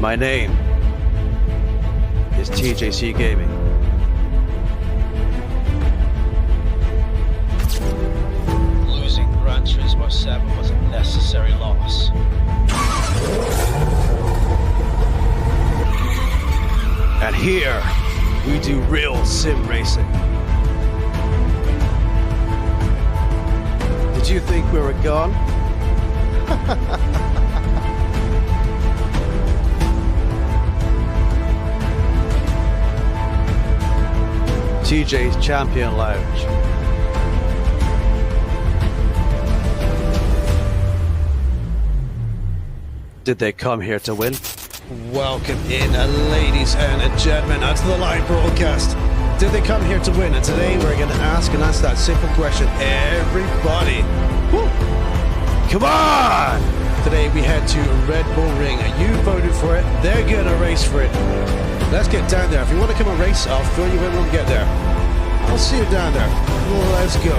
My name is TJC Gaming. Losing Gran Turismo 7 was a necessary loss. And here, we do real sim racing. Did you think we were gone? TJ's Champion Lounge. Did they come here to win? Welcome in, ladies and gentlemen, to the live broadcast. Did they come here to win? And today we're going to ask and answer that simple question. Everybody, woo, come on! Today we head to Red Bull Ring. You voted for it. They're going to race for it. Let's get down there. If you want to come and race, I'll fill you in when we get there. I'll see you down there. Let's go.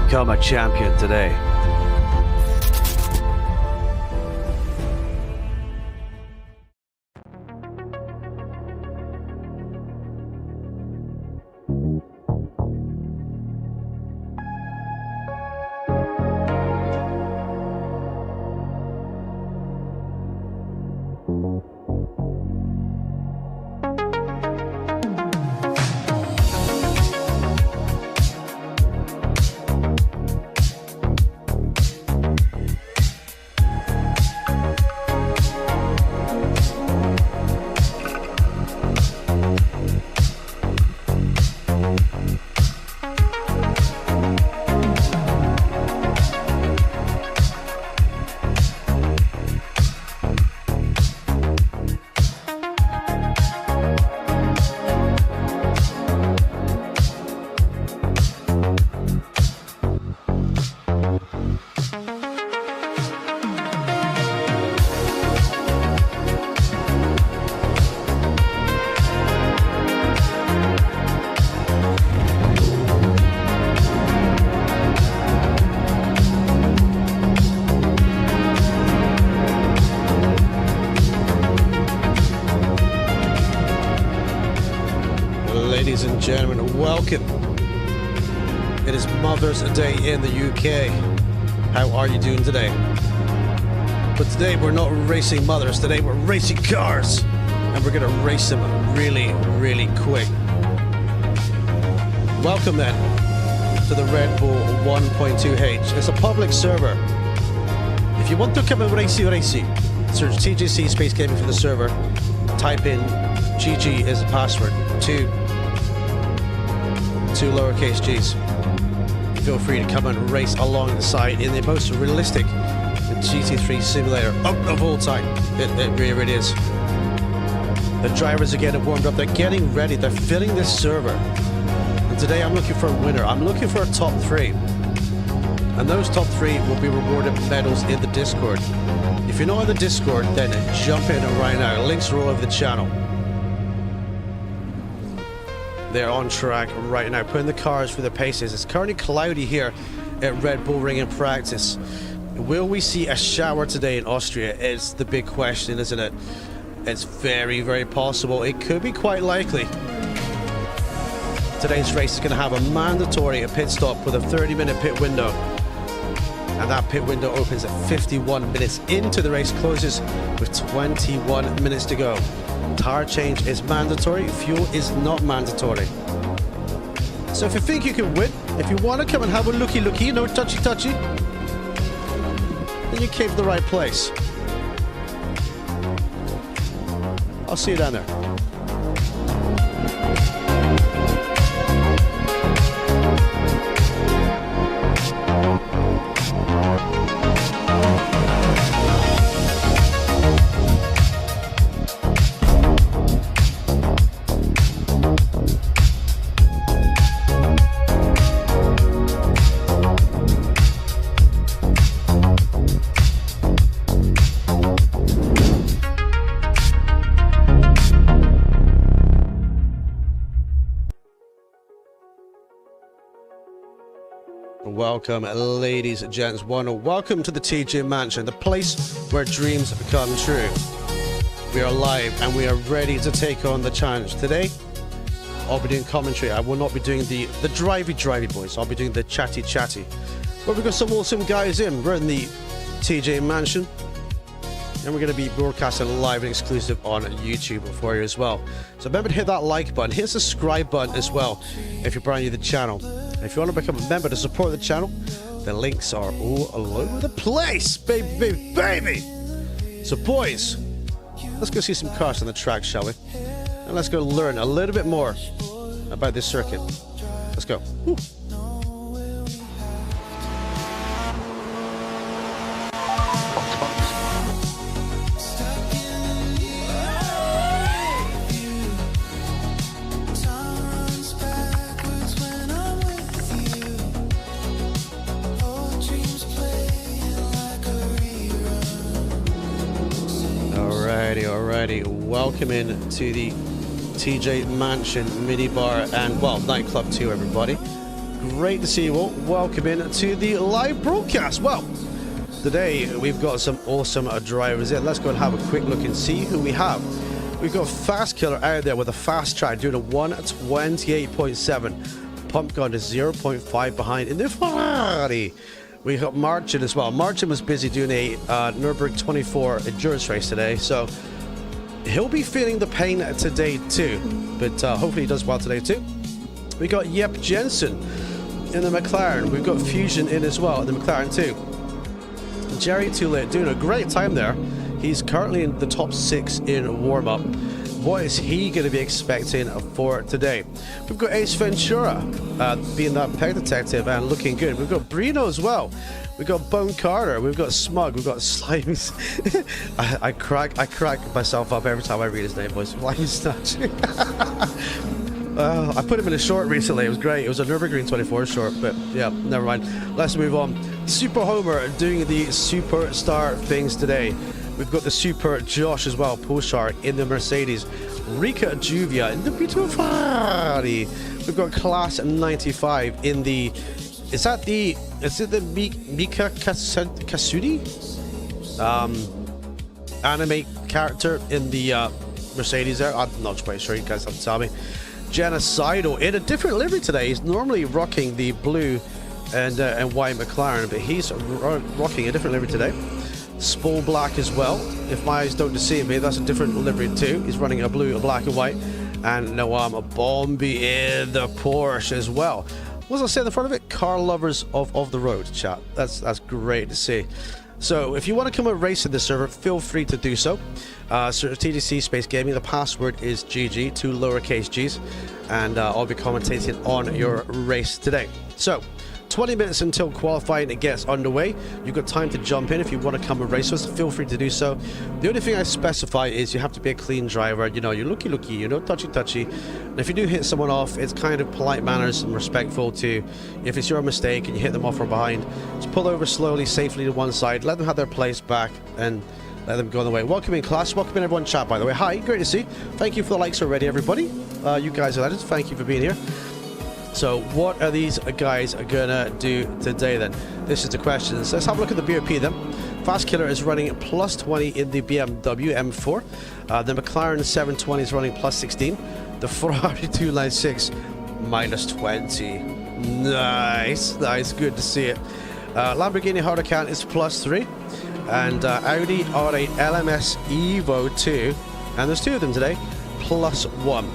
Become a champion today. Ladies and gentlemen, welcome. It is Mother's Day in the UK. How are you doing today? But today we're not racing mothers, today we're racing cars. And we're gonna race them really, really quick. Welcome then to the Red Bull 1.2H. It's a public server. If you want to come and race, search TJC Space Gaming for the server. Type in GG as a password. Two lowercase g's. Feel free to come and race along the side in the most realistic GT3 simulator of all time. It really is. The drivers are getting warmed up. They're getting ready. They're filling this server. And today I'm looking for a winner. I'm looking for a top 3. And those top 3 will be rewarded medals in the Discord. If you're not in the Discord, then jump in right now. Links are all over the channel. They're on track right now, putting the cars through the paces. It's currently cloudy here at Red Bull Ring in practice. Will we see a shower today in Austria? It's the big question, isn't it? It's very, very possible. It could be quite likely. Today's race is going to have a mandatory pit stop with a 30-minute pit window. And that pit window opens at 51 minutes into the race, closes with 21 minutes to go. Tire change is mandatory, fuel is not mandatory. So if you think you can win, if you want to come and have a looky, no touchy, then you came to the right place. I'll see you down there. Welcome, ladies and gents. Welcome to the TJ Mansion, the place where dreams come true. We are live and we are ready to take on the challenge. Today, I'll be doing commentary. I will not be doing the drivey boys. I'll be doing the chatty. But we've got some awesome guys in. We're in the TJ Mansion, and we're going to be broadcasting live and exclusive on YouTube for you as well. So remember to hit that like button, hit the subscribe button as well if you're brand new to the channel. If you want to become a member to support the channel, the links are all over the place, baby. So boys, let's go see some cars on the track, shall we? And let's go learn a little bit more about this circuit. Let's go. Woo. Alrighty, welcome in to the TJ Mansion minibar and, well, nightclub too, everybody. Great to see you all. Welcome in to the live broadcast. Well, today we've got some awesome drivers in. Let's go and have a quick look and see who we have. We've got Fast Killer out there with a fast track doing a 128.7. Pump gone to 0.5 behind in the Ferrari. We got Martin as well. Martin was busy doing a Nürburgring 24 endurance race today, so he'll be feeling the pain today too. But hopefully he does well today too. We got Yep Jensen in the McLaren. We've got Fusion in as well in the McLaren too. Jerry Toulet doing a great time there. He's currently in the top 6 in warm-up. What is he going to be expecting for today? We've got Ace Ventura being that peg detective and looking good. We've got Brino as well. We've got Bone Carter. We've got Smug. We've got Slimes. I crack myself up every time I read his name, boys. Slimy Snatch. I put him in a short recently. It was great. It was a Nürburgring 24 short, but yeah, never mind. Let's move on. Super Homer doing the superstar things today. We've got the Super Josh as well, Pulsar in the Mercedes. Rika Juvia in the beautiful Ferrari. We've got Class 95 in the... Is it the Mika Kasudi? Anime character in the Mercedes there. I'm not quite sure, you guys have to tell me. Genocidal in a different livery today. He's normally rocking the blue and white McLaren, but he's rocking a different livery today. Spall Black as well. If my eyes don't deceive me, that's a different livery too. He's running a blue, a black and white. And Noam Bombi in the Porsche as well. What was I saying in the front of it? Car lovers of the road, chat. That's great to see. So if you want to come and race in this server, feel free to do so. TJC Space Gaming, the password is GG, 2 lowercase g's. And I'll be commentating on your race today. So 20 minutes until qualifying it gets underway. You've got time to jump in if you want to come and race us. Feel free to do so. The only thing I specify is you have to be a clean driver. You know, you're looky, you know, touchy. And if you do hit someone off, it's kind of polite manners and respectful to, if it's your mistake and you hit them off from behind, just pull over slowly, safely to one side, let them have their place back and let them go on the way. Welcome in, class. Welcome in, everyone. Chat, by the way. Hi, great to see you. Thank you for the likes already, everybody. You guys are legends. Thank you for being here. So what are these guys gonna do today then? This is the question. Let's have a look at the BOP then. Fast Killer is running plus 20 in the BMW M4. The McLaren 720 is running plus 16. The Ferrari 296 minus 20. Nice, good to see it. Lamborghini Huracan is +3, and Audi R8 LMS Evo 2, and there's 2 of them today, +1.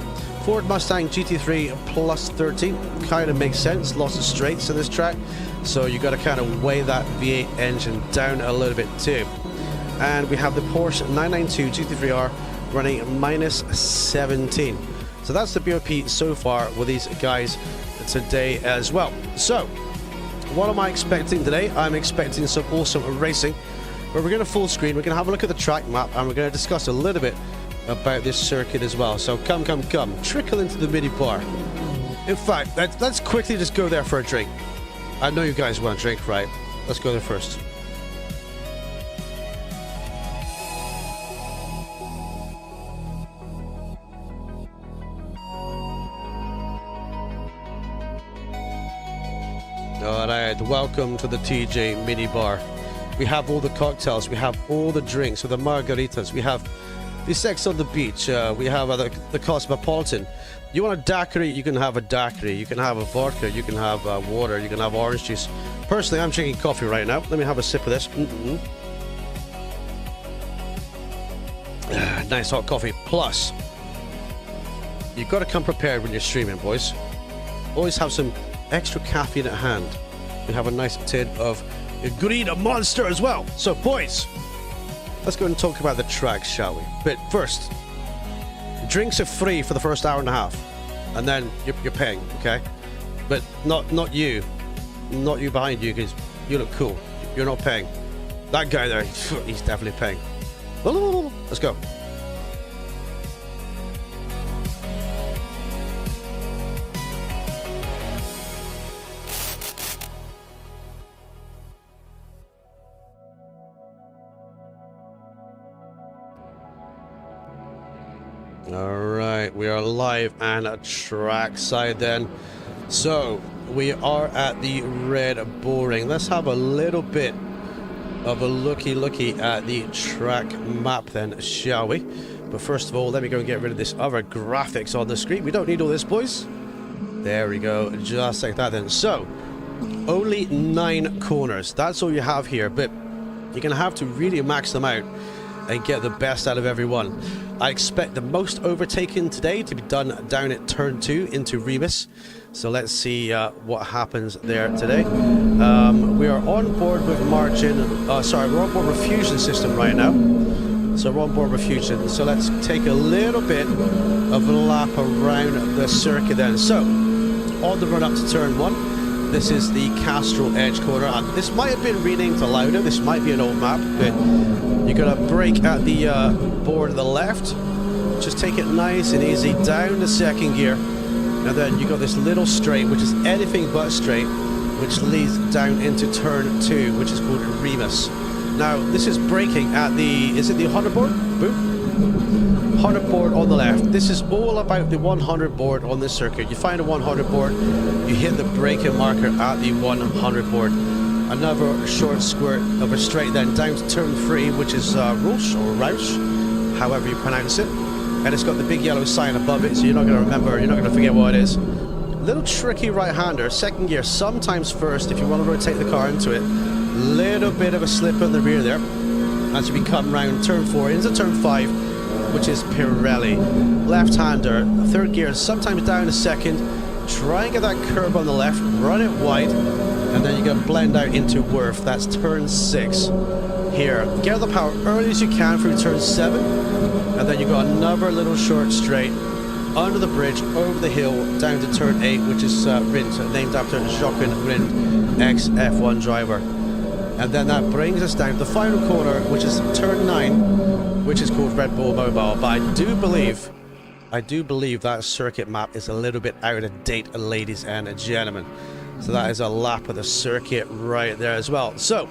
Ford Mustang GT3 +13, kind of makes sense, lots of straights in this track, so you got to kind of weigh that V8 engine down a little bit too. And we have the Porsche 992 GT3R running -17. So that's the BOP so far with these guys today as well. So what am I expecting today? I'm expecting some awesome racing, where we're going to full screen, we're going to have a look at the track map, and we're going to discuss a little bit about this circuit as well. So come, trickle into the mini bar. In fact, let's quickly just go there for a drink. I know you guys want a drink, right? Let's go there first. Alright, welcome to the TJ mini bar. We have all the cocktails, we have all the drinks, so the margaritas, we have the sex on the beach, we have the Cosmopolitan. You want a daiquiri, you can have a daiquiri, you can have a vodka, you can have water, you can have orange juice. Personally, I'm drinking coffee right now. Let me have a sip of this. Nice hot coffee. Plus, you've got to come prepared when you're streaming, boys. Always have some extra caffeine at hand. We have a nice tin of Green Monster as well. So, boys, let's go and talk about the track, shall we? But first, drinks are free for the first hour and a half, and then you're paying, okay? But not you behind you, because you look cool. You're not paying. That guy there, he's definitely paying. Let's go. Alright, we are live and at trackside then. So, we are at the Red Bull Ring. Let's have a little bit of a looky at the track map then, shall we? But first of all, let me go and get rid of this other graphics on the screen. We don't need all this, boys. There we go, just like that then. So, only 9 corners. That's all you have here, but you're going to have to really max them out and get the best out of everyone. I expect the most overtaking today to be done down at turn 2 into Remus. So let's see what happens there today. We are on board with margin. We're on board with Fusion system right now. So we're on board with Fusion. So let's take a little bit of a lap around the circuit then. So on the run up to turn 1, this is the Castrol Edge corner. And this might have been renamed to Lauda. This might be an old map, but you're gonna brake at the board to the left. Just take it nice and easy down the second gear, and then you got this little straight, which is anything but straight, which leads down into turn 2, which is called Remus. Now this is braking at the, is it the 100 board? Boom. 100 board on the left. This is all about the 100 board on this circuit. You find a 100 board, you hit the braking marker at the 100 board. Another short squirt of a straight then down to turn 3, which is Roush or Roush, however you pronounce it. And it's got the big yellow sign above it, so you're not going to remember, you're not going to forget what it is. Little tricky right-hander, second gear, sometimes first if you want to rotate the car into it. Little bit of a slip in the rear there as you come round turn 4 into turn 5, which is Pirelli. Left-hander, third gear, sometimes down a second. Try and get that curb on the left, run it wide, and then you're going to blend out into Worth. That's turn 6 here. Get the power early as you can through turn 7, and then you've got another little short straight under the bridge, over the hill, down to turn 8, which is Rindt, named after Jochen Rindt, ex-F1 driver. And then that brings us down to the final corner, which is turn 9, which is called Red Bull Mobile. But I do believe that circuit map is a little bit out of date, ladies and gentlemen. So that is a lap of the circuit right there as well. So,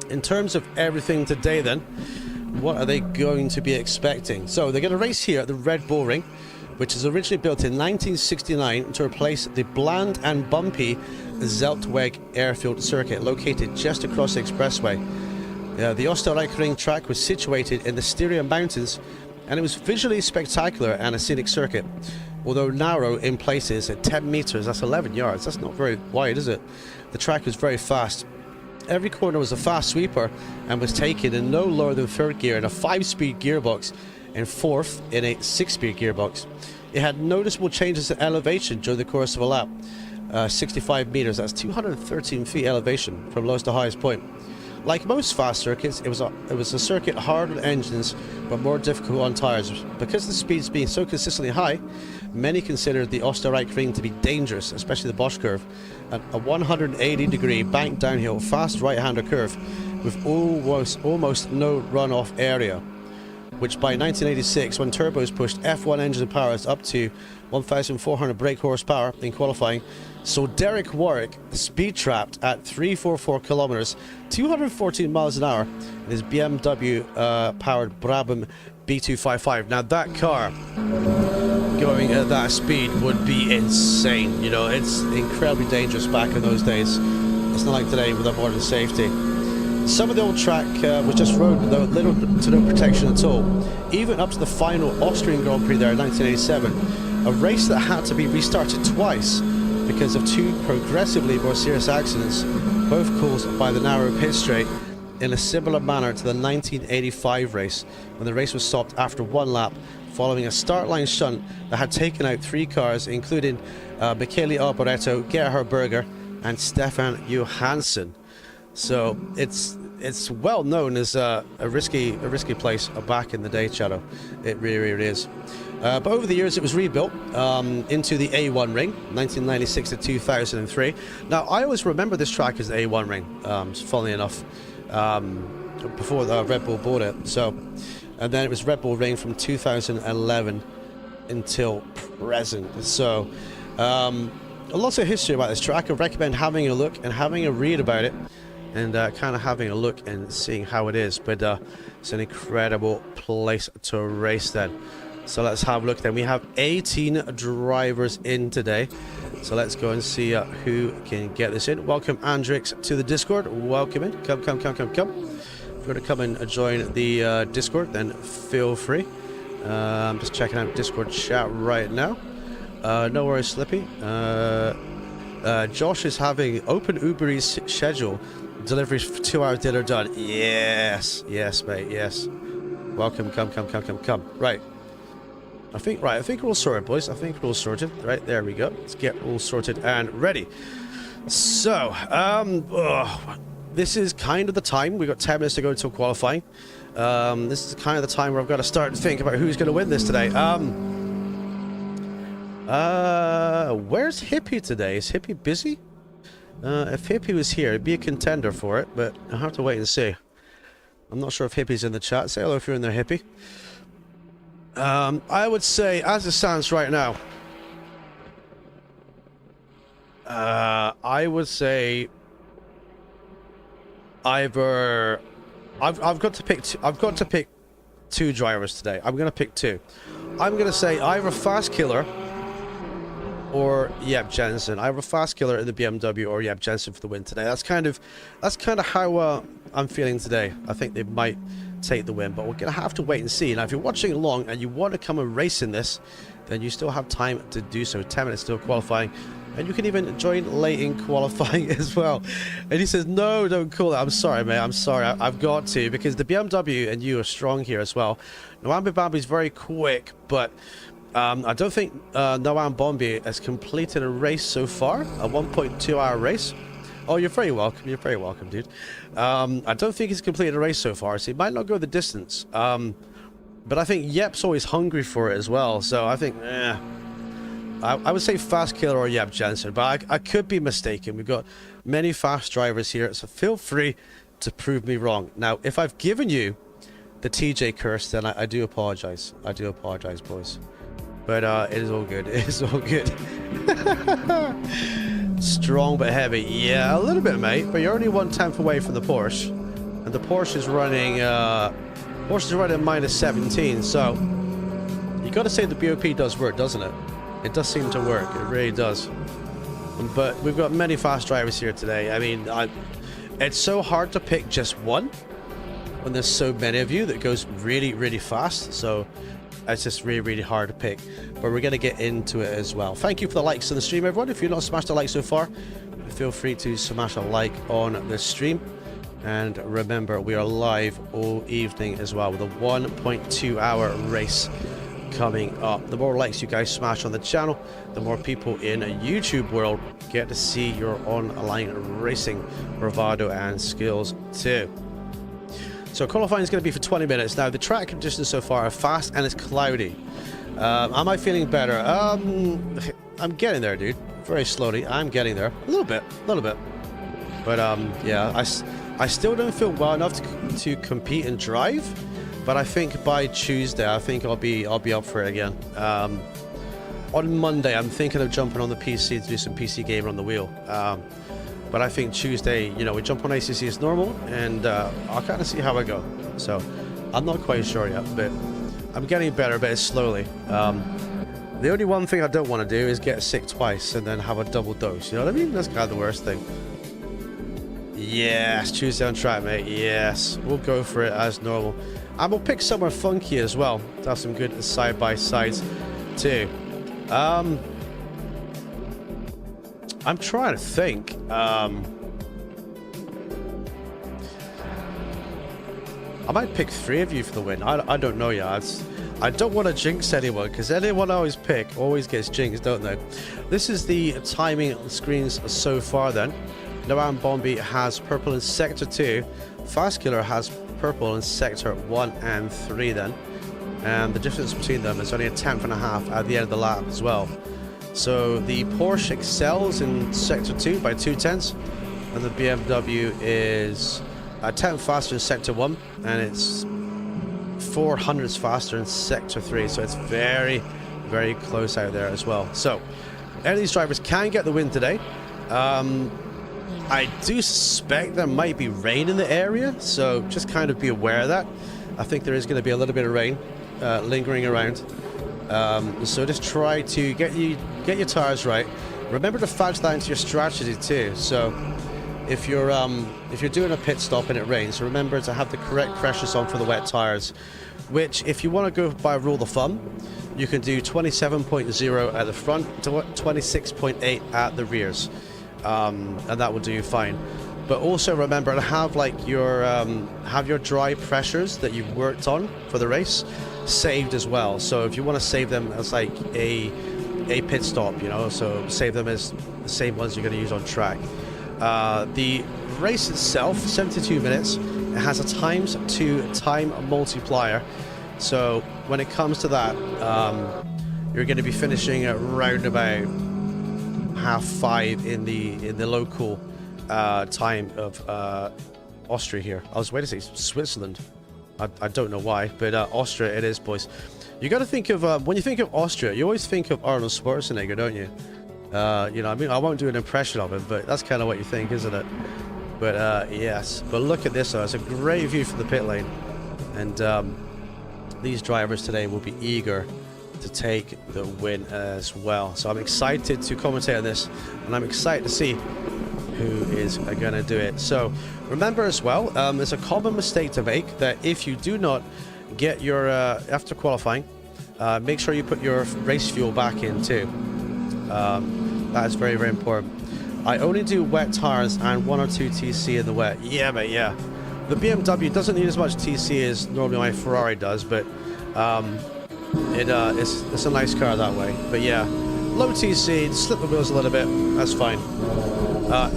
in terms of everything today then, what are they going to be expecting? So they're going to race here at the Red Bull Ring, which was originally built in 1969 to replace the bland and bumpy Zeltweg airfield circuit located just across the expressway. The Oostenrijk Ring track was situated in the Styria Mountains, and it was visually spectacular and a scenic circuit. Although narrow in places at 10 meters, that's 11 yards, that's not very wide, is it? The track was very fast. every corner was a fast sweeper and was taken in no lower than third gear in a 5-speed gearbox and fourth in a 6-speed gearbox. It had noticeable changes in elevation during the course of a lap. 65 meters, that's 213 feet elevation from lowest to highest point. Like most fast circuits, it was a circuit hard on engines but more difficult on tires. Because the speeds being so consistently high, many considered the Oostenrijk to be dangerous, especially the Bosch curve, and a 180-degree bank downhill fast right-hander curve with almost no runoff area, which by 1986, when turbos pushed F1 engine powers up to 1,400 brake horsepower in qualifying, saw Derek Warwick speed trapped at 344 kilometers, 214 miles an hour in his BMW powered Brabham B255. Now that car going at that speed would be insane. You know, it's incredibly dangerous back in those days. It's not like today with modern safety. Some of the old track was just road with little to no protection at all. Even up to the final Austrian Grand Prix there in 1987, a race that had to be restarted twice because of two progressively more serious accidents, both caused by the narrow pit straight, in a similar manner to the 1985 race, when the race was stopped after one lap following a start line shunt that had taken out 3 cars, including Michele Alboreto, Gerhard Berger and Stefan Johansson. So it's well known as a risky place back in the day, Shadow. It really is. But over the years, it was rebuilt into the A1 ring, 1996 to 2003. Now, I always remember this track as the A1 ring, funnily enough, before Red Bull bought it. So, and then it was Red Bull ring from 2011 until present. So, lots of history about this track. I recommend having a look and having a read about it, and kind of having a look and seeing how it is. But it's an incredible place to race then. So let's have a look then. We have 18 drivers in today. So let's go and see who can get this in. Welcome Andrix to the Discord. Welcome in. Come. If you want to come and join the Discord, then feel free. I'm just checking out Discord chat right now. No worries, Slippy. Josh is having open Uber Eats schedule. Deliveries for 2 hours, dinner done. Yes, mate, yes. Welcome, come. Right. I think we're all sorted, boys. I think we're all sorted. Right, there we go. Let's get all sorted and ready. So, this is kind of the time. We've got 10 minutes to go until qualifying. This is kind of the time where I've got to start to think about who's going to win this today. Where's Hippie today? Is Hippie busy? If Hippie was here, it'd be a contender for it, but I'll have to wait and see. I'm not sure if Hippie's in the chat. Say hello if you're in there, Hippie. I would say, as it stands right now, I would say either I've got to pick two drivers today. I'm going to pick two. I'm going to say either Fast Killer or Jeb Jensen. Either Fast Killer in the BMW or Jeb Jensen for the win today. That's kind of how I'm feeling today. I think they might take the win, but we're going to have to wait and see. Now, if you're watching along and you want to come and race in this, then you still have time to do so. 10 minutes still qualifying, and you can even join late in qualifying as well. And he says, no, don't call it. I'm sorry, mate. I'm sorry. I've got to, because the BMW and you are strong here as well. Noam Bambi is very quick, but I don't think Noam Bombi has completed a race so far, a 1.2 hour race. Oh, you're very welcome. You're very welcome, dude. I don't think he's completed a race so far, so he might not go the distance. But I think Yep's always hungry for it as well, so I think, I would say Fast Killer or Jeb Jensen, but I could be mistaken. We've got many fast drivers here, so feel free to prove me wrong. Now, if I've given you the TJ curse, then I do apologize. I do apologize, boys. But it is all good. It is all good. Strong but heavy. Yeah, a little bit, mate. But you're only 1/10 away from the Porsche, and the Porsche is running minus 17. So you got to say the BOP does work, doesn't it? It does seem to work. It really does. But we've got many fast drivers here today. I mean, it's so hard to pick just one when there's so many of you that goes really, really fast. So it's just really, really hard to pick. But we're going to get into it as well. Thank you for the likes on the stream, everyone. If you've not smashed a like so far, feel free to smash a like on the stream. And remember, we are live all evening as well with a 1.2-hour race coming up. The more likes you guys smash on the channel, the more people in a YouTube world get to see your online racing bravado and skills too. So qualifying is going to be for 20 minutes. Now the track conditions so far are fast and it's cloudy. Am I feeling better? I'm getting there, dude. Very slowly. I'm getting there. A little bit. But yeah, I still don't feel well enough to compete and drive. But I think by Tuesday, I think I'll be up for it again. On Monday, I'm thinking of jumping on the PC to do some PC gaming on the wheel. But I think Tuesday, you know, we jump on ACC as normal, and I'll kind of see how I go. So I'm not quite sure yet, but I'm getting better, but it's slowly. The only one thing I don't want to do is get sick twice and then have a double dose. You know what I mean? That's kind of the worst thing. Yes, Tuesday on track, mate. Yes, we'll go for it as normal. And we'll pick somewhere funky as well to have some good side-by-sides too. I'm trying to think. I might pick 3 of you for the win. I don't know yet. I don't want to jinx anyone, because anyone I always pick always gets jinxed, don't they? This is the timing screens so far then. Noam Bombi has purple in Sector 2. Fast Killer has purple in Sector 1 and 3 then. And the difference between them is only a 10th and a half at the end of the lap as well. So the Porsche excels in Sector 2 by 2/10, and the BMW is a 10th faster in Sector 1, and it's 400ths faster in Sector 3, so it's very, very close out there as well. So any of these drivers can get the win today. I do suspect there might be rain in the area, so just kind of be aware of that. I think there is going to be a little bit of rain lingering around. So just try to get your tires right. Remember to factor that into your strategy too. So if you're doing a pit stop and it rains, remember to have the correct pressures on for the wet tires. Which, if you want to go by rule of thumb, you can do 27.0 at the front to 26.8 at the rears, and that will do you fine. But also remember to have like your dry pressures that you've worked on for the race saved as well. So if you want to save them as like a pit stop, you know, so save them as the same ones you're going to use on track. The race itself, 72 minutes, it has a ×2 time multiplier. So when it comes to that, you're going to be finishing at around about 5:30 in the local time of Austria here. I was waiting to say Switzerland. I don't know why, but Austria it is, boys. You got to think of when you think of Austria, you always think of Arnold Schwarzenegger, don't you? You know, I mean, I won't do an impression of him, but that's kind of what you think, isn't it? But yes, but look at this though. It's a great view from the pit lane, and these drivers today will be eager to take the win as well. So I'm excited to commentate on this, and I'm excited to see who is going to do it. So remember as well, it's a common mistake to make that if you do not get your after qualifying, make sure you put your race fuel back in too. That is very, very important. I only do wet tires and 1 or 2 TC in the wet. Yeah, mate, yeah. The BMW doesn't need as much TC as normally my Ferrari does, but it's a nice car that way. But yeah, low TC, slip the wheels a little bit, that's fine.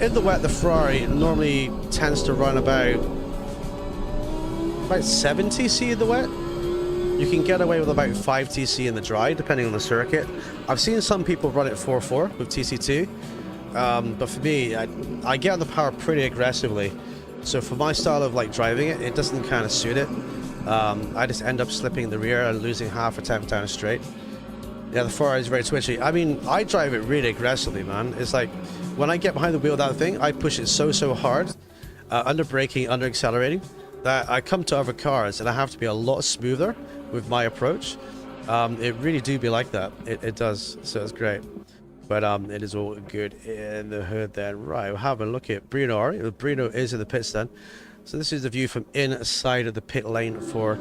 In the wet, the Ferrari normally tends to run about 7 TC in the wet. You can get away with about 5 TC in the dry, depending on the circuit. I've seen some people run it 4.4 with TC2, but for me, I get on the power pretty aggressively. So for my style of like driving it, it doesn't kind of suit it. I just end up slipping the rear and losing half a temp down straight. Yeah, the Ferrari is very twitchy. I mean, I drive it really aggressively, man. It's like when I get behind the wheel of that thing, I push it so hard, under braking, under accelerating, that I come to other cars and I have to be a lot smoother with my approach. It really do be like that. It does, so it's great. But it is all good in the hood then. Right, we'll have a look at Bruno. All right, Bruno is in the pits then. So this is the view from inside of the pit lane for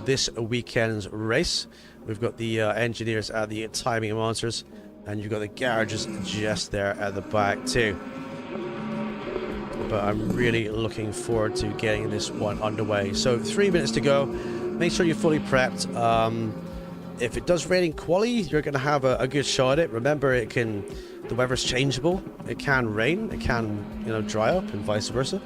this weekend's race. We've got the engineers at the timing monitors, and you've got the garages just there at the back too. but I'm really looking forward to getting this one underway. So 3 minutes to go. Make sure you're fully prepped. If it does rain in Quali, you're going to have a good shot at it. Remember, the weather's changeable. It can rain, it can, you know, dry up, and vice versa.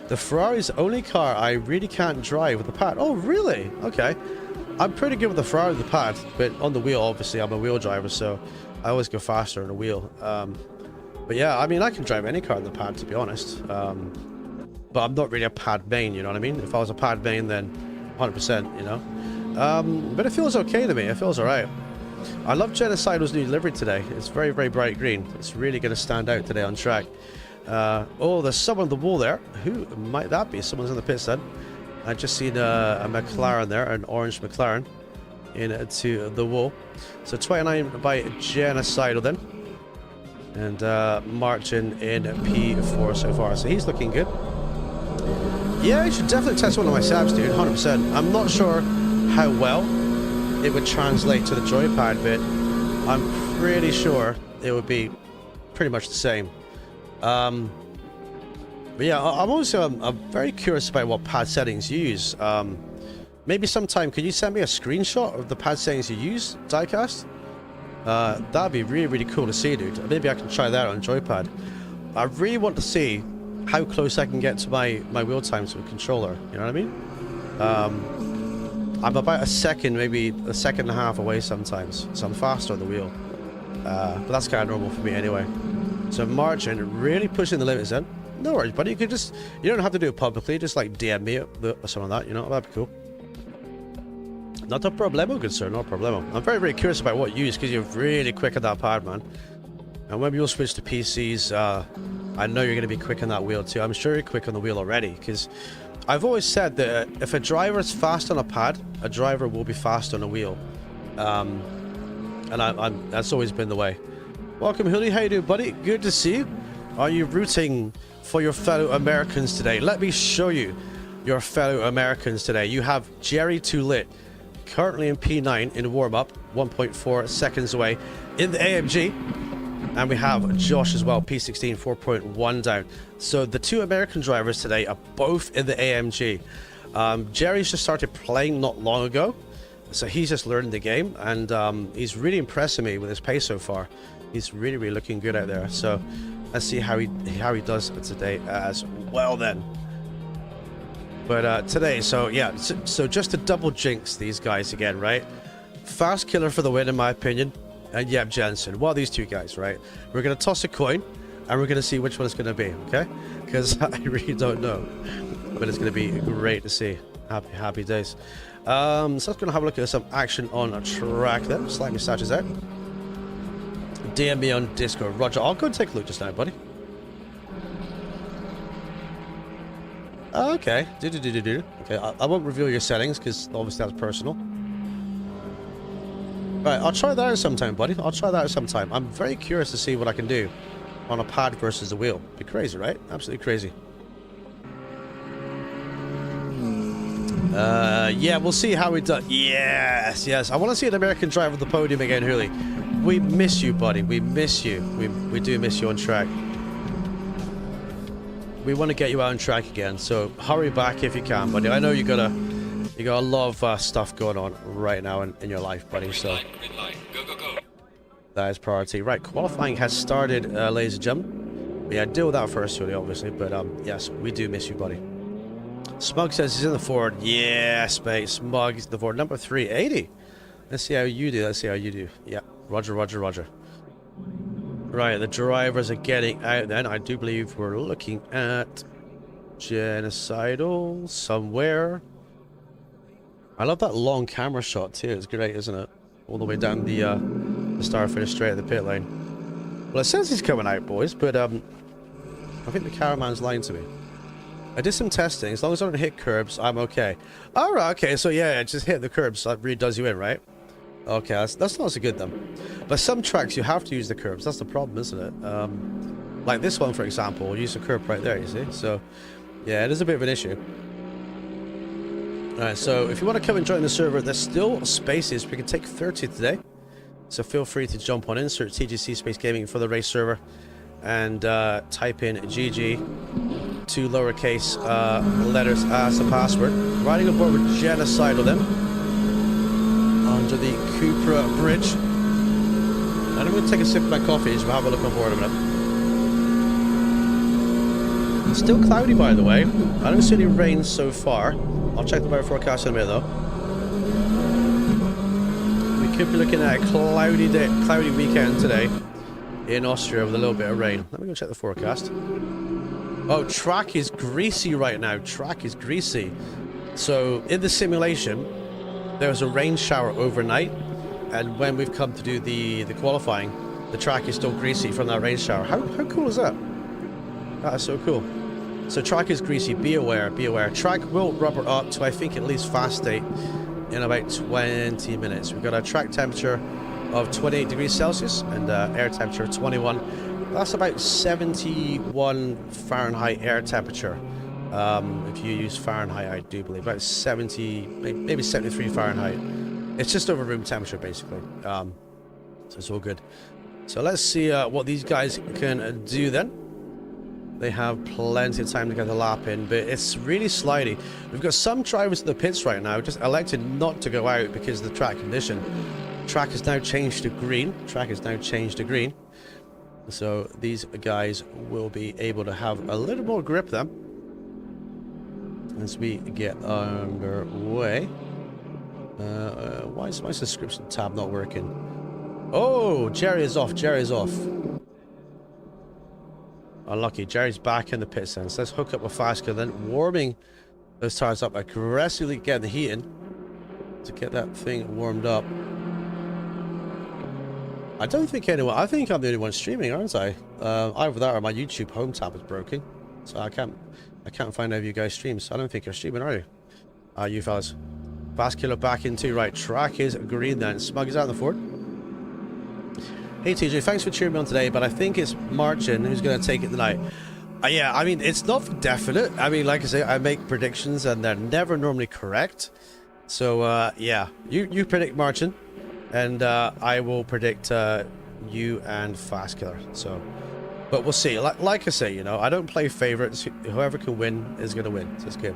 The Ferrari's the only car I really can't drive with the pad. Oh, really? Okay. I'm pretty good with the Ferrari with the pad, but on the wheel, obviously, I'm a wheel driver, so I always go faster on the wheel. But yeah, I mean, I can drive any car on the pad, to be honest. But I'm not really a pad main, you know what I mean? If I was a pad main, then 100%, you know? But it feels okay to me. It feels alright. I love Genocidal's new livery today. It's very, very bright green. It's really going to stand out today on track. Oh, there's someone on the wall there. Who might that be? Someone's in the pits then. I just seen a McLaren there, an orange McLaren, into the wall. So 29 by Genocidal then. And marching in P4 so far. So he's looking good. Yeah, you should definitely test one of my sabs, dude. 100%. I'm not sure how well it would translate to the joypad, but I'm pretty sure it would be pretty much the same. But yeah, I'm very curious about what pad settings you use. Maybe sometime, can you send me a screenshot of the pad settings you use, Diecast? That'd be really, really cool to see, dude. Maybe I can try that on joypad. I really want to see how close I can get to my wheel times with controller. You know what I mean? I'm about a second, maybe a second and a half away sometimes, so I'm faster on the wheel. But that's kind of normal for me anyway. So marching, really pushing the limits then. No worries, buddy. You don't have to do it publicly. Just like DM me or something like that. You know, that'd be cool. Not a problemo, good sir. Not a problemo. I'm very, very curious about what you use because you're really quick on that pad, man. And when you'll switch to PCs, I know you're going to be quick on that wheel too. I'm sure you're quick on the wheel already because I've always said that if a driver is fast on a pad, a driver will be fast on a wheel. And that's always been the way. Welcome, Huli. How you doing, buddy? Good to see you. Are you rooting for your fellow Americans today? Let me show you your fellow Americans today. You have Jerry Too Lit, currently in P9 in warm-up, 1.4 seconds away in the AMG. And we have Josh as well, P16, 4.1 down. So the two American drivers today are both in the AMG. Jerry's just started playing not long ago, so he's just learning the game, and he's really impressing me with his pace so far. He's really, really looking good out there. So let's see how he does today as well then. But today, so yeah, so just to double jinx these guys again, right? Fast Killer for the win, in my opinion, and Yep Jensen. Well, these two guys, right? We're gonna toss a coin, and we're gonna see which one it's gonna be, okay? Because I really don't know, but it's gonna be great to see. Happy days. So let's gonna have a look at some action on a track then. Slide me stashes out. DM me on Discord. Roger, I'll go and take a look just now, buddy. Okay. Okay, I won't reveal your settings because obviously that's personal. Right, I'll try that out sometime, buddy. I'll try that out sometime. I'm very curious to see what I can do on a pad versus a wheel. Be crazy, right? Absolutely crazy. Yeah, we'll see how we do. Yes. I want to see an American driver at the podium again, Huli. We miss you, buddy. We miss you. We do miss you on track. We want to get you out on track again, so hurry back if you can, buddy. I know you got a lot of stuff going on right now in your life, buddy. So green light. Go. That is priority. Right, qualifying has started, ladies and gentlemen. Yeah, deal with that first, Huli, obviously. But yes, we do miss you, buddy. Smug says he's in the Ford. Yes, mate. Smug is in the Ford. Number 380. Let's see how you do. Yeah. Roger. Right, the drivers are getting out then. I do believe we're looking at Genocidal somewhere. I love that long camera shot too. It's great, isn't it? All the way down the start finish straight at the pit lane. Well, it says he's coming out, boys, but I think the cameraman's lying to me. I did some testing. As long as I don't hit curbs, I'm okay. All right, okay. So yeah, just hit the curbs. That really does you in, right? Okay, that's not so good then. But some tracks you have to use the curbs. That's the problem, isn't it? Like this one, for example, use the curb right there, you see? So, yeah, it is a bit of an issue. Alright, so if you want to come and join the server, there's still spaces. We can take 30 today. So feel free to jump on, insert TJC Space Gaming for the race server, and type in GG two lowercase letters as the password. Riding aboard with Genocidal then, under the Cupra Bridge. And I'm going to take a sip of my coffee as we have a look on board a minute. It's still cloudy, by the way. I don't see any rain so far. I'll check the weather forecast in a minute, though. We could be looking at a cloudy weekend today in Austria with a little bit of rain. Let me go check the forecast. Oh, track is greasy right now. Track is greasy. So in the simulation, there was a rain shower overnight, and when we've come to do the qualifying, the track is still greasy from that rain shower. How cool is that? That is so cool. So track is greasy. Be aware. Be aware. Track will rubber up to I think at least fast state in about 20 minutes. We've got a track temperature of 28 degrees Celsius and air temperature of 21. That's about 71 Fahrenheit air temperature. If you use Fahrenheit, I do believe about 70, maybe 73 Fahrenheit. It's just over room temperature, basically. So it's all good. So let's see what these guys can do then. They have plenty of time to get the lap in, but it's really slidey. We've got some drivers in the pits right now just elected not to go out because of the track condition. Track has now changed to green. Track has now changed to green. So these guys will be able to have a little more grip then as we get underway. Why is my subscription tab not working? Oh, Jerry is off. Jerry is off. Unlucky. Jerry's back in the pit sense. Let's hook up a fast car then, warming those tires up, aggressively getting the heat in to get that thing warmed up. I don't think anyone. I think I'm the only one streaming, aren't I? Either that or my YouTube home tab is broken, so I can't find any of you guys stream. So I don't think you're streaming, are you? You fellas. Fast killer back into right. Track is green then. Smug is out in the Ford. Hey TJ, thanks for cheering me on today, but I think it's Marcin who's going to take it tonight. Yeah, I mean, it's not for definite. I mean, like I say, I make predictions and they're never normally correct. So, yeah, you predict Marcin, and I will predict you and Fast Killer. So, but we'll see. Like I say, you know, I don't play favorites. Whoever can win is going to win. So it's good.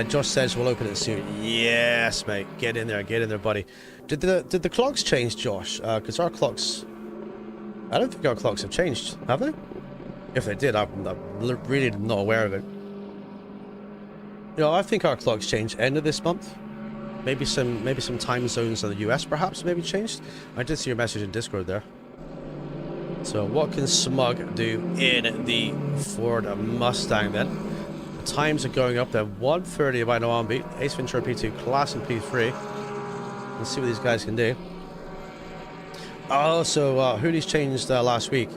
Josh says we'll open it soon. Yes, mate. Get in there, buddy. Did the clocks change, Josh? Because our clocks, I don't think our clocks have changed, have they? If they did, I'm really not aware of it. You know, I think our clocks changed end of this month. Maybe some time zones in the US perhaps maybe changed. I did see your message in Discord there. So what can Smug do in the Ford Mustang then? The times are going up there. 130 by Noambi, Ace Ventura P2, Class and P3. Let's see what these guys can do. Oh, so Hoodie's changed last week.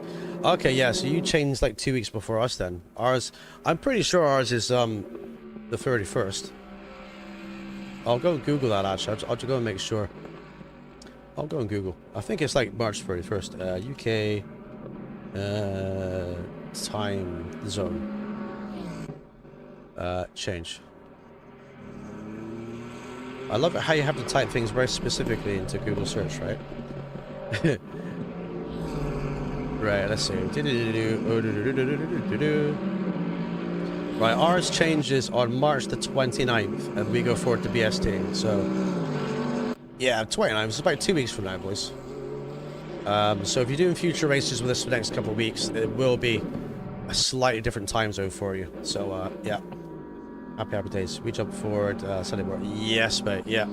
Okay, yeah, so you changed like 2 weeks before us then. Ours, I'm pretty sure ours is the 31st. I'll go and Google that actually. I'll go and make sure. I'll go and Google. I think it's like March 31st. UK time zone. Change. I love it how you have to type things very specifically into Google search, right? Right, let's see. Right, ours changes on March the 29th, and we go forward to BST. So, yeah, 29th. It's about 2 weeks from now, boys. So if you're doing future races with us for the next couple of weeks, it will be a slightly different time zone for you. So, yeah. Happy days. We jump forward Sunday morning. Yes, mate. Yeah.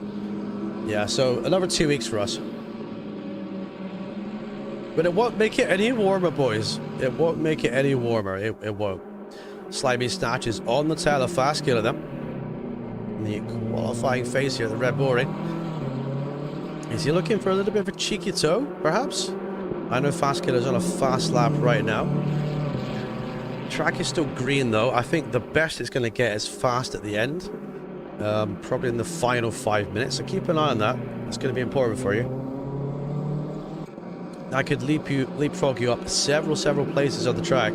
Yeah, so another 2 weeks for us. But it won't make it any warmer, boys. It won't make it any warmer. It won't. Slimy snatches on the tail of Fast Killer then. In the qualifying phase here, the Red Bull ring. Is he looking for a little bit of a cheeky toe, perhaps? I know Fast Killer's on a fast lap right now. Track is still green though. I think the best it's going to get is fast at the end. Probably in the final 5 minutes. So keep an eye on that. It's going to be important for you. I could leapfrog you up several places on the track.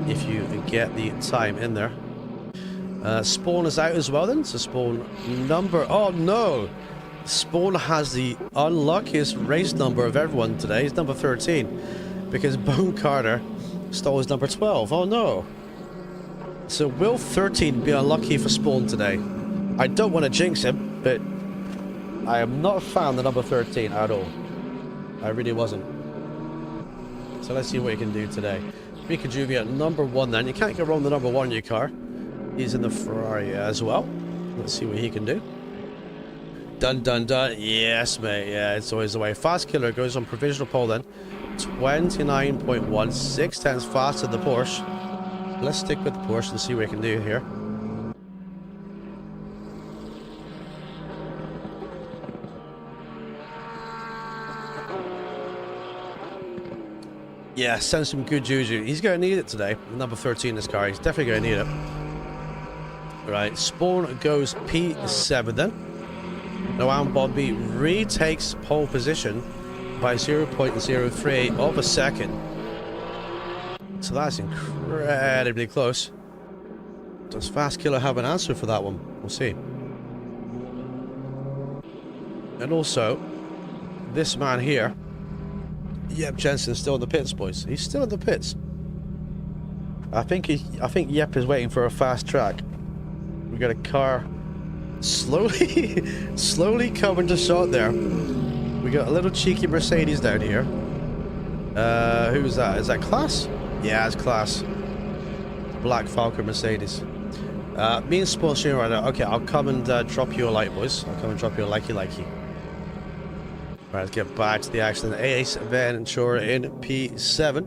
If you get the time in there. Spawn is out as well then. So Spawn number... Oh no! Spawn has the unluckiest race number of everyone today. He's number 13. Because Bone Carter Stall is number 12. Oh no. So will 13 be unlucky for spawn today? I don't want to jinx him, but I am not a fan of the number 13 at all. I really wasn't. So let's see what he can do today. Rico Juvia, number 1 then. You can't go wrong with the number 1 in your car. He's in the Ferrari as well. Let's see what he can do. Dun dun dun. Yes, mate. Yeah, it's always the way. Fast Killer goes on provisional pole then. 29.1. 6 tenths faster than the Porsche. Let's stick with the Porsche and see what we can do here. Yeah, send some good juju. He's going to need it today. Number 13 in this car. He's definitely going to need it. Right, Spawn goes P7 then. Noam Bombi retakes pole position by 0.03 of a second. So that's incredibly close. Does Fast Killer have an answer for that one? We'll see. And also, this man here, Yep Jensen's still in the pits, boys. He's still in the pits. I think Yep is waiting for a fast track. We got a car slowly coming to shot there. We got a little cheeky Mercedes down here. Who's that? Is that Class? Yeah, it's Class. Black Falcon Mercedes. Me and Spawn shooting right now. Okay, I'll come and drop you a like, boys. I'll come and drop you a likey. Right, let's get back to the action. Ace Ventura in P7.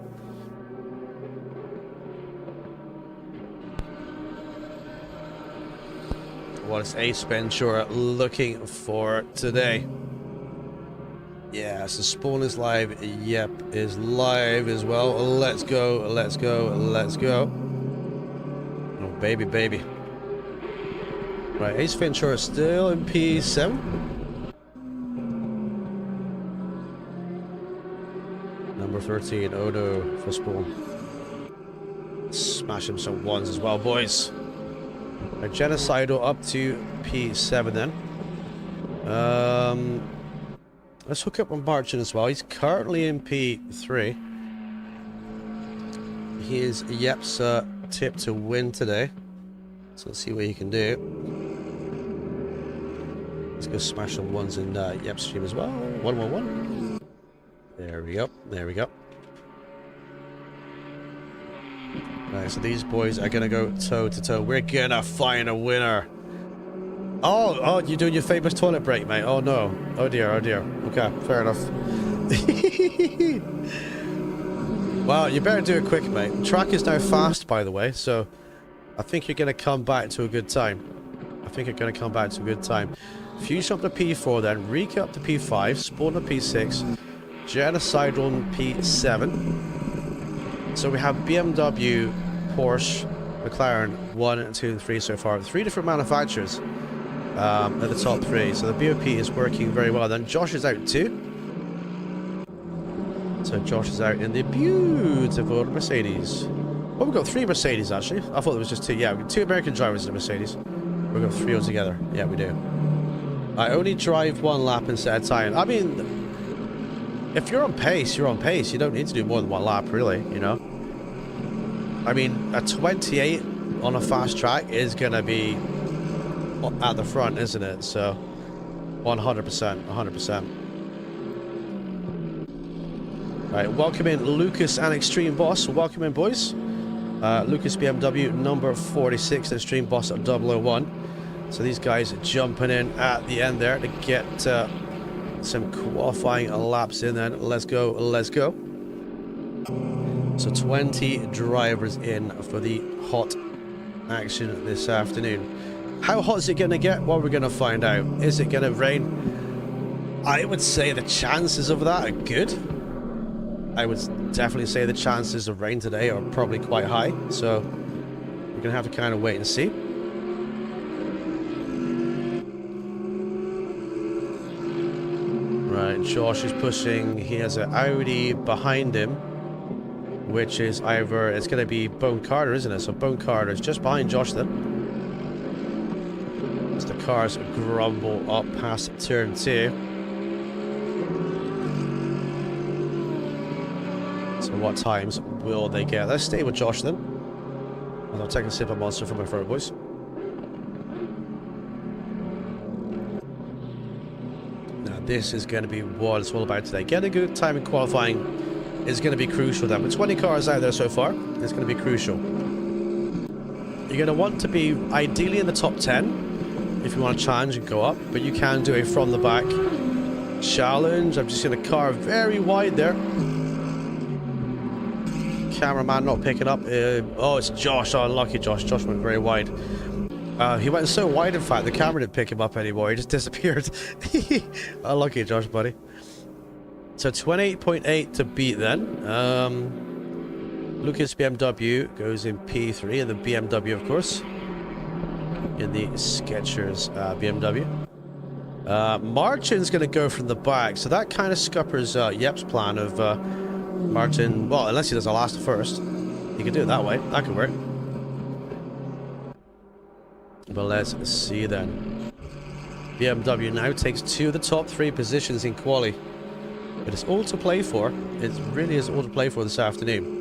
What is Ace Ventura looking for today? Yeah, so Spawn is live. Yep is live as well. Let's go. Oh, baby. Right, Ace Ventura still in P7. Number 13. Oh no, for Spawn. Smash him some ones as well, boys. Right, Genocidal up to P7 then. Let's hook up on Marchin as well. He's currently in P3. He is Yep's tip to win today. So let's see what he can do. Let's go smash some ones in Yep's stream as well. 111. There we go. Right, so these boys are gonna go toe to toe. We're gonna find a winner. Oh, you're doing your famous toilet break, mate. Oh no. Oh dear. Okay, fair enough. Well, you better do it quick, mate. The track is now fast, by the way, so I think you're gonna come back to a good time. Fuse up to P4 then, Rika up to P5, Spawn to P6, Genocide on P7. So we have BMW, Porsche, McLaren, 1, 2, and 3 so far. 3 different manufacturers at the top 3. So the BOP is working very well. Then Josh is out too. So Josh is out in the beautiful Mercedes. Well, we've got 3 Mercedes actually. I thought there was just 2. Yeah, we've got 2 American drivers in the Mercedes. We've got 3 altogether. Yeah, we do. I only drive 1 lap instead of time. I mean, if you're on pace, you're on pace. You don't need to do more than 1 lap, really, you know? I mean, a 28 on a fast track is going to be at the front, isn't it? So, 100%. Right, welcome in Lucas and Extreme Boss. Welcome in, boys. Lucas BMW, number 46, Extreme Boss at 001. So these guys are jumping in at the end there to get some qualifying laps in then. Let's go. So 20 drivers in for the hot action this afternoon. How hot is it going to get? Well, we're going to find out. Is it going to rain? I would say the chances of that are good. I would definitely say the chances of rain today are probably quite high. So we're going to have to kind of wait and see. Right, Josh is pushing. He has an Audi behind him, which is either, it's going to be Bone Carter, isn't it? So Bone Carter is just behind Josh then. As the cars grumble up past turn 2. So what times will they get? Let's stay with Josh then. And I'll take a sip of Monster from my throat, boys. Now this is going to be what it's all about today. Getting a good time in qualifying is going to be crucial then. With 20 cars out there so far, it's going to be crucial. You're going to want to be ideally in the top 10 if you want to challenge and go up, but you can do a from the back challenge. I'm just in a car very wide there. Cameraman not picking up. Oh, it's Josh. Oh, unlucky Josh. Josh went very wide. He went so wide, in fact, the camera didn't pick him up anymore. He just disappeared. Unlucky Josh, buddy. So 28.8 to beat then. Lucas BMW goes in P3, and the BMW, of course, in the Skechers BMW. Martin's going to go from the back, so that kind of scuppers Yep's plan of Martin. Well, unless he does a last first, he can do it that way. That could work. But let's see then. BMW now takes 2 of the top 3 positions in Quali. But it's all to play for. It really is all to play for this afternoon.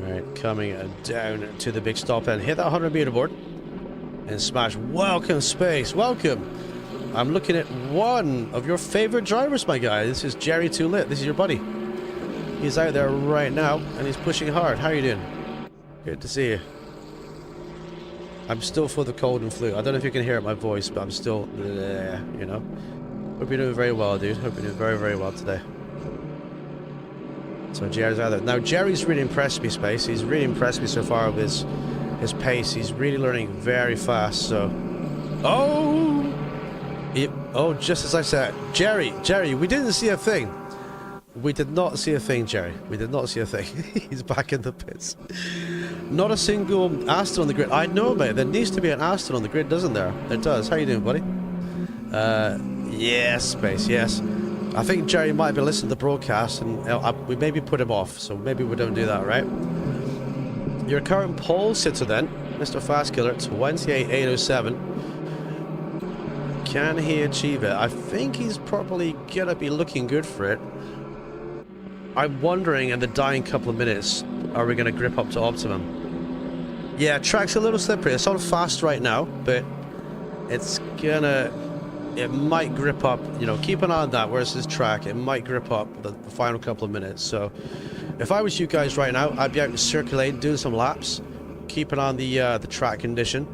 Alright, coming down to the big stop and hit that 100 meter board. And smash. Welcome, Space. Welcome. I'm looking at one of your favorite drivers, my guy. This is Jerry Too Lit. This is your buddy. He's out there right now and he's pushing hard. How are you doing? Good to see you. I'm still full of the cold and flu. I don't know if you can hear it in my voice, but I'm still, you know. Hope you're doing very well, dude. Hope you're doing very, very well today. So Jerry's out there. Now, Jerry's really impressed me, Space. He's really impressed me so far with his pace. He's really learning very fast, so... Oh! Oh, just as I said. Jerry, we didn't see a thing. We did not see a thing, Jerry. We did not see a thing. He's back in the pits. Not a single Aston on the grid. I know, mate. There needs to be an Aston on the grid, doesn't there? There does. How you doing, buddy? Yes, Space, yes. I think Jerry might be listening to the broadcast, and we maybe put him off, so maybe we don't do that, right? Your current pole sitter, then, Mr. Fast Killer, 28.807. Can he achieve it? I think he's probably gonna be looking good for it. I'm wondering in the dying couple of minutes, are we gonna grip up to optimum? Yeah, track's a little slippery. It's on fast right now, but it might grip up, you know, keep an eye on that. Where's this track? It might grip up the final couple of minutes. So if I was you guys right now, I'd be out circulating, doing some laps, keeping on the track condition.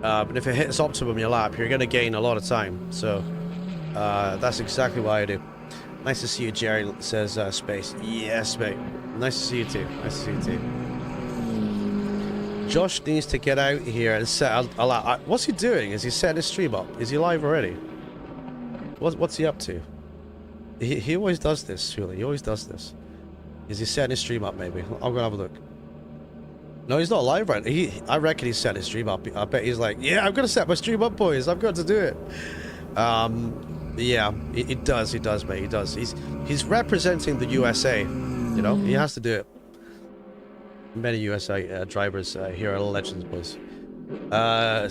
But if it hits optimum your lap, you're going to gain a lot of time. So that's exactly what I do. Nice to see you, Jerry, says Space. Yes, mate. Nice to see you too. Nice to see you too. Josh needs to get out here and set a lap. What's he doing? Is he setting his stream up? Is he live already? What's he up to? He always does this, surely. He always does this. Is he setting his stream up, maybe? I'm going to have a look. No, he's not live right now. I reckon he's set his stream up. I bet he's like, yeah, I'm going to set my stream up, boys. I've got to do it. Yeah, he does, mate. He does. He's representing the USA. You know, he has to do it. Many USA drivers here are legends, boys.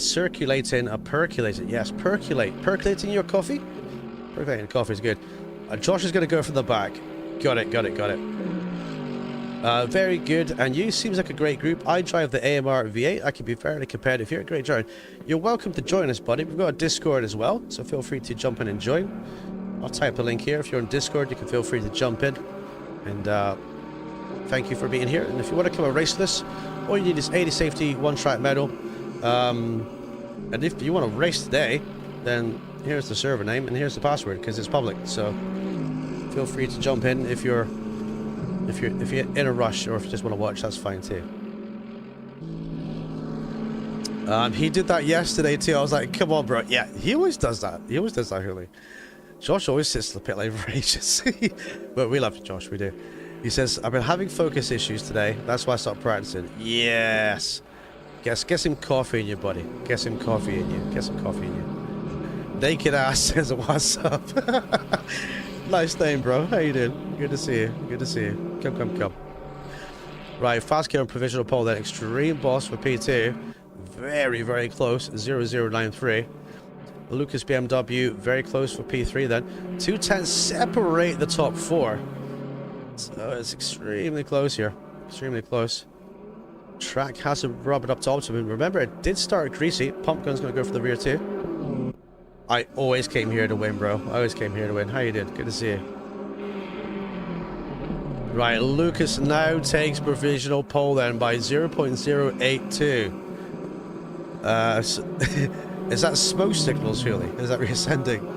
Circulating a percolator. Yes, percolate. Percolating your coffee? Percolating coffee is good. Josh is going to go from the back. Got it. Very good. And you seems like a great group. I drive the AMR V8. I can be fairly competitive here. Great driver. You're welcome to join us, buddy. We've got a Discord as well, so feel free to jump in and join. I'll type the link here. If you're on Discord, you can feel free to jump in. And thank you for being here. And if you want to come and race with us, all you need is 80 safety, 1-track medal. And if you want to race today, then here's the server name and here's the password because it's public. So feel free to jump in if you're in a rush, or if you just want to watch, that's fine too. He did that yesterday too. I was like, come on, bro. Yeah, he always does that. He always does that, really. Josh always sits in the pit lane for ages. But we love you, Josh. We do. He says, I've been having focus issues today. That's why I stopped practicing. Yes. Get some coffee in you, buddy. Get some coffee in you. Get some coffee in you. Naked ass says, what's up? Nice name, bro. How you doing? Good to see you. Good to see you. Come. Right, fast gear on provisional pole, then extreme boss for P2. Very, very close. 0093. Lucas BMW, very close for P3 then. 210 separate the top 4. So it's extremely close here. Extremely close. Track hasn't rubbered up to optimum. Remember, it did start greasy. Pump gun's going to go for the rear too. I always came here to win, bro. I always came here to win. How you did? Good to see you. Right, Lucas now takes provisional pole then by 0.082. Is that smoke signals, really? Is that reascending?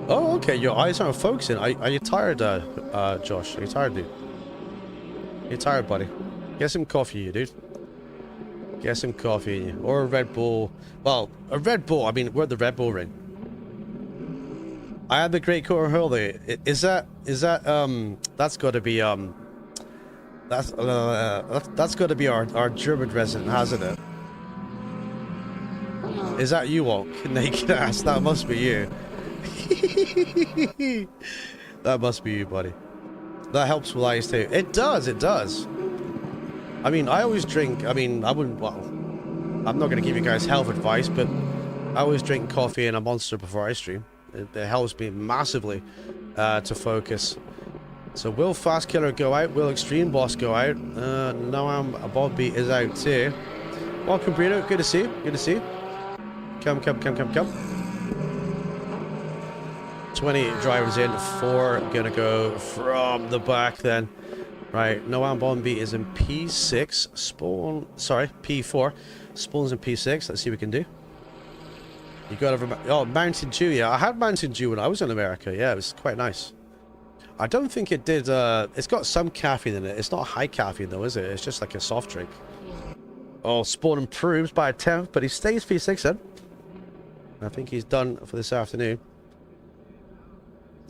Oh, okay. Your eyes aren't focusing. Are you tired, Josh? Are you tired, dude? You tired, buddy? Get some coffee, you dude. Get some coffee, or a Red Bull. Well, a Red Bull. I mean, we're at the Red Bull ring. I had the Great Core Hurley. Is that that's got to be that's got to be our German resident, hasn't it? Is that you, Wonk? Naked ass. That must be you. That must be you, buddy. That helps with eyes too. It does. It does. I mean, I always drink. I mean, I wouldn't. Well, I'm not going to give you guys health advice, but I always drink coffee and a Monster before I stream. It helps me massively to focus. So will Fast Killer go out? Will Extreme Boss go out? No, Bobby is out too. Welcome, Bruno. Good to see you. Good to see you. Come. 20 drivers in, 4 gonna go from the back then. Right, Noam Bombi is in P6. Spawn, sorry, P4. Spawn's in P6. Let's see what we can do. You got over. Oh, Mountain Dew. Yeah, I had Mountain Dew when I was in America. Yeah, it was quite nice. I don't think it did. It's got some caffeine in it. It's not high caffeine though, is it? It's just like a soft drink. Oh, Spawn improves by a 10th, but he stays P6 then. I think he's done for this afternoon.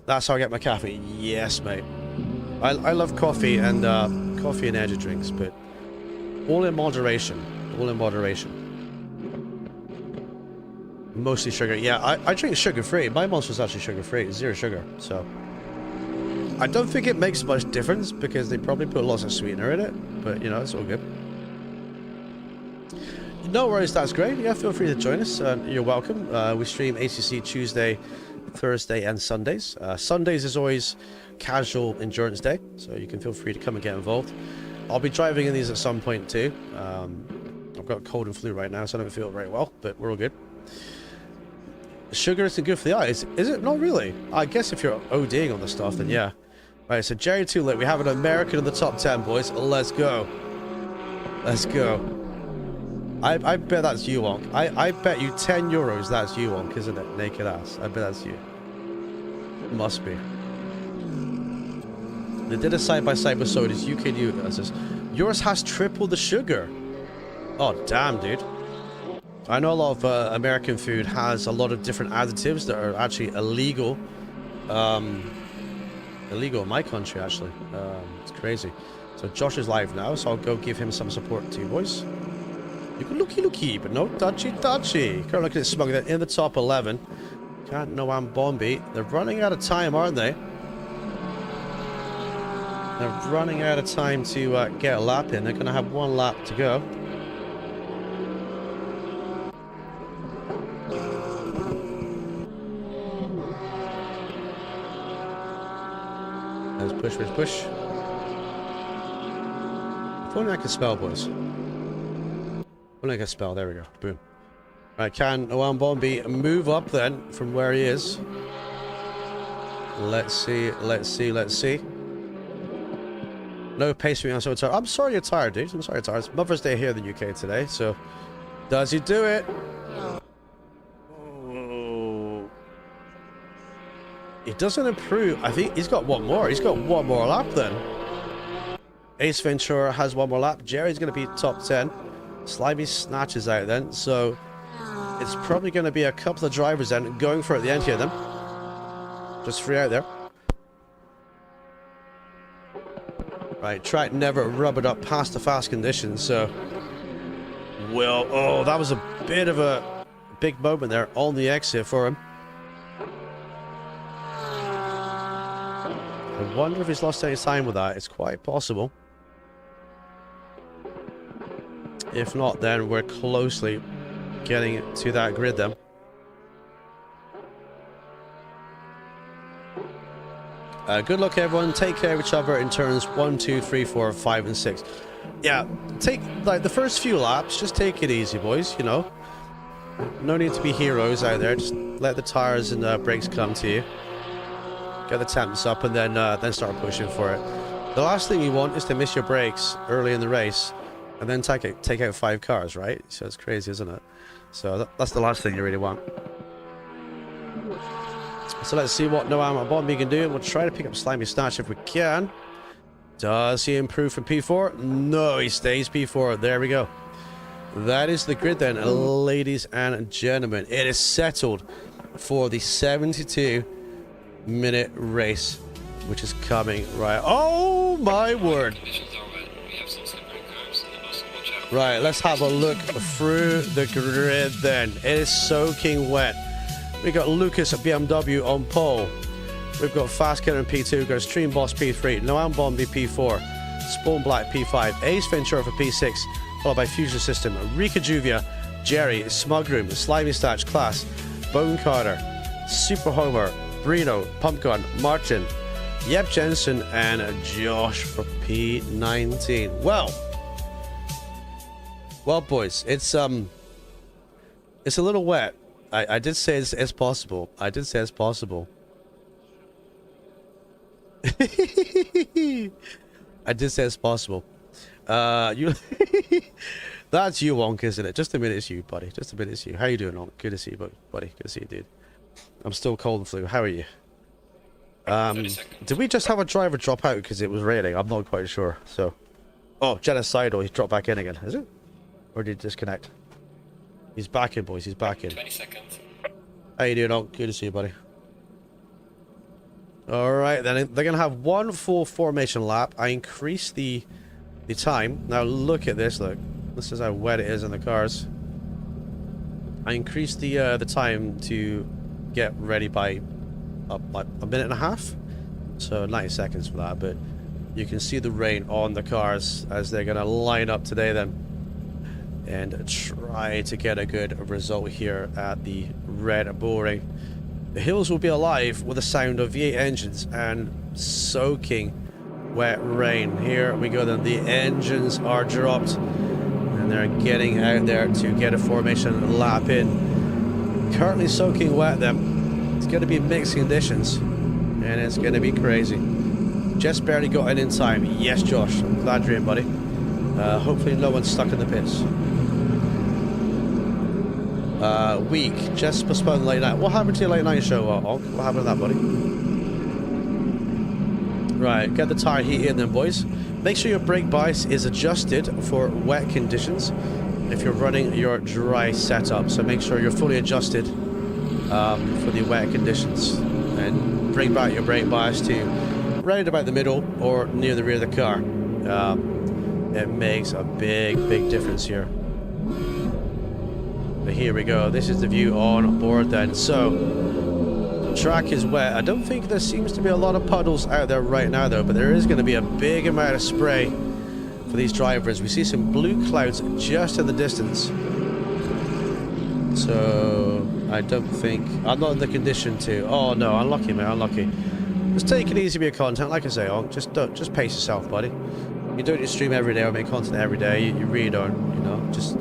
That's how I get my caffeine. Yes, mate. I love coffee and energy drinks, but all in moderation. All in moderation. Mostly sugar. Yeah, I drink sugar-free. My Monster's actually sugar-free. 0 sugar. So I don't think it makes much difference because they probably put lots of sweetener in it. But, you know, it's all good. No worries, that's great. Yeah, feel free to join us. You're welcome. We stream ACC Tuesday, Thursday, and Sundays. Sundays is always casual endurance day, so you can feel free to come and get involved. I'll be driving in these at some point too. I've got cold and flu right now, so I don't feel very well, but we're all good. Sugar isn't good for the eyes, is it? Not really. I guess if you're ODing on the stuff, then yeah. Right, so Jerry Too Late. We have an American in the top 10, boys. Let's go. Let's go. I bet that's you, Wonk. I bet you 10 euros that's you, Wonk, isn't it? Naked ass. I bet that's you. Must be. They did a side-by-side with sodas. UKU. Yours has triple the sugar. Oh, damn, dude. I know a lot of American food has a lot of different additives that are actually illegal. Illegal in my country, actually. It's crazy. So Josh is live now, so I'll go give him some support too, boys. You can looky, but no touchy. Currently looking at Smug in the top 11. Can't know I'm Bombi. They're running out of time, aren't they? They're running out of time to get a lap in. They're going to have 1 lap to go. Let's push. If only I could spell, boys. If only I could spell. There we go. Boom. Right, can Noam Bombi move up then from where he is? Let's see. No pace for me. I'm so tired. I'm sorry you're tired, dude. I'm sorry you're tired. It's Mother's Day here in the UK today, so does he do it? Oh. He doesn't improve. I think he's got one more. He's got 1 more lap then. Ace Ventura has 1 more lap. Jerry's going to be top 10. Slimy snatches out then, so it's probably going to be a couple of drivers then going for it at the end here then. Just 3 out there. Right, track never rubbered up past the fast conditions, so well, oh, that was a bit of a big moment there on the exit for him. I wonder if he's lost any time with that. It's quite possible. If not, then we're closely getting to that grid then. Good luck, everyone. Take care of each other in turns 1, 2, 3, 4, 5, and 6. Yeah, take like the first few laps. Just take it easy, boys. You know, no need to be heroes out there. Just let the tires and brakes come to you. Get the temps up, and then start pushing for it. The last thing you want is to miss your brakes early in the race, and then take out 5 cars, right? So it's crazy, isn't it? So that's the last thing you really want. So let's see what Noam Bombi can do. We'll try to pick up Slimy Snatch if we can. Does he improve from P4? No, he stays P4. There we go. That is the grid then, ladies and gentlemen. It is settled for the 72-minute race, which is coming right. Oh my word! Right, let's have a look through the grid then. It is soaking wet. We got Lucas at BMW on pole. We've got Fast Killer in P2, we've got Stream Boss P3, Noam Bombi P4, Spawn Black P5, Ace Ventura for P6, followed by Fusion System, Rika Juvia, Jerry, Smugroom, Slimy Statch, Class, Bone Carter, Super Homer, Brino, Pump Gun, Martin, Yep Jensen, and Josh for P19. Well, boys, it's a little wet. I did say it's possible. I did say it's possible. I did say it's possible. You that's you, Wonk, isn't it? Just a minute, it's you, buddy. Just a minute, it's you. How you doing, Wonk? Good to see you, buddy. Good to see you, dude. I'm still cold and flu. How are you? Did we just have a driver drop out because it was raining? I'm not quite sure. So, oh, genocidal. He's dropped back in again. Is it? Or did he disconnect? He's back in, boys. He's back in. 20 seconds. How you doing, Wonk? Good to see you, buddy. Alright, then they're going to have one full formation lap. I increased the time. Now look at this, look. This is how wet it is in the cars. I increased the time to get ready by like a minute and a half. So 90 seconds for that, but you can see the rain on the cars as they're going to line up today then. And try to get a good result here at the Red Bull Ring. The hills will be alive with the sound of V8 engines and soaking wet rain. Here we go then. The engines are dropped and they're getting out there to get a formation lap in. Currently soaking wet then. It's going to be mixed conditions and it's going to be crazy. Just barely got in time. Yes, Josh. I'm glad you're in, buddy. Hopefully no one's stuck in the pits. Week. Just postponed late night. What happened to your late night show, Onk? What happened to that, buddy? Right, get the tire heat in then, boys. Make sure your brake bias is adjusted for wet conditions if you're running your dry setup. So make sure you're fully adjusted for the wet conditions. And bring back your brake bias to right about the middle or near the rear of the car. It makes a big difference here. But here we go. This is the view on board then. So, the track is wet. I don't think there seems to be a lot of puddles out there right now though, but there is going to be a big amount of spray for these drivers. We see some blue clouds just in the distance. So, I don't think... I'm not in the condition to... Oh no, unlucky, mate, unlucky. Just take it easy with your content. Like I say, just pace yourself, buddy. You don't just stream every day or make content every day. You really don't, you know. Just...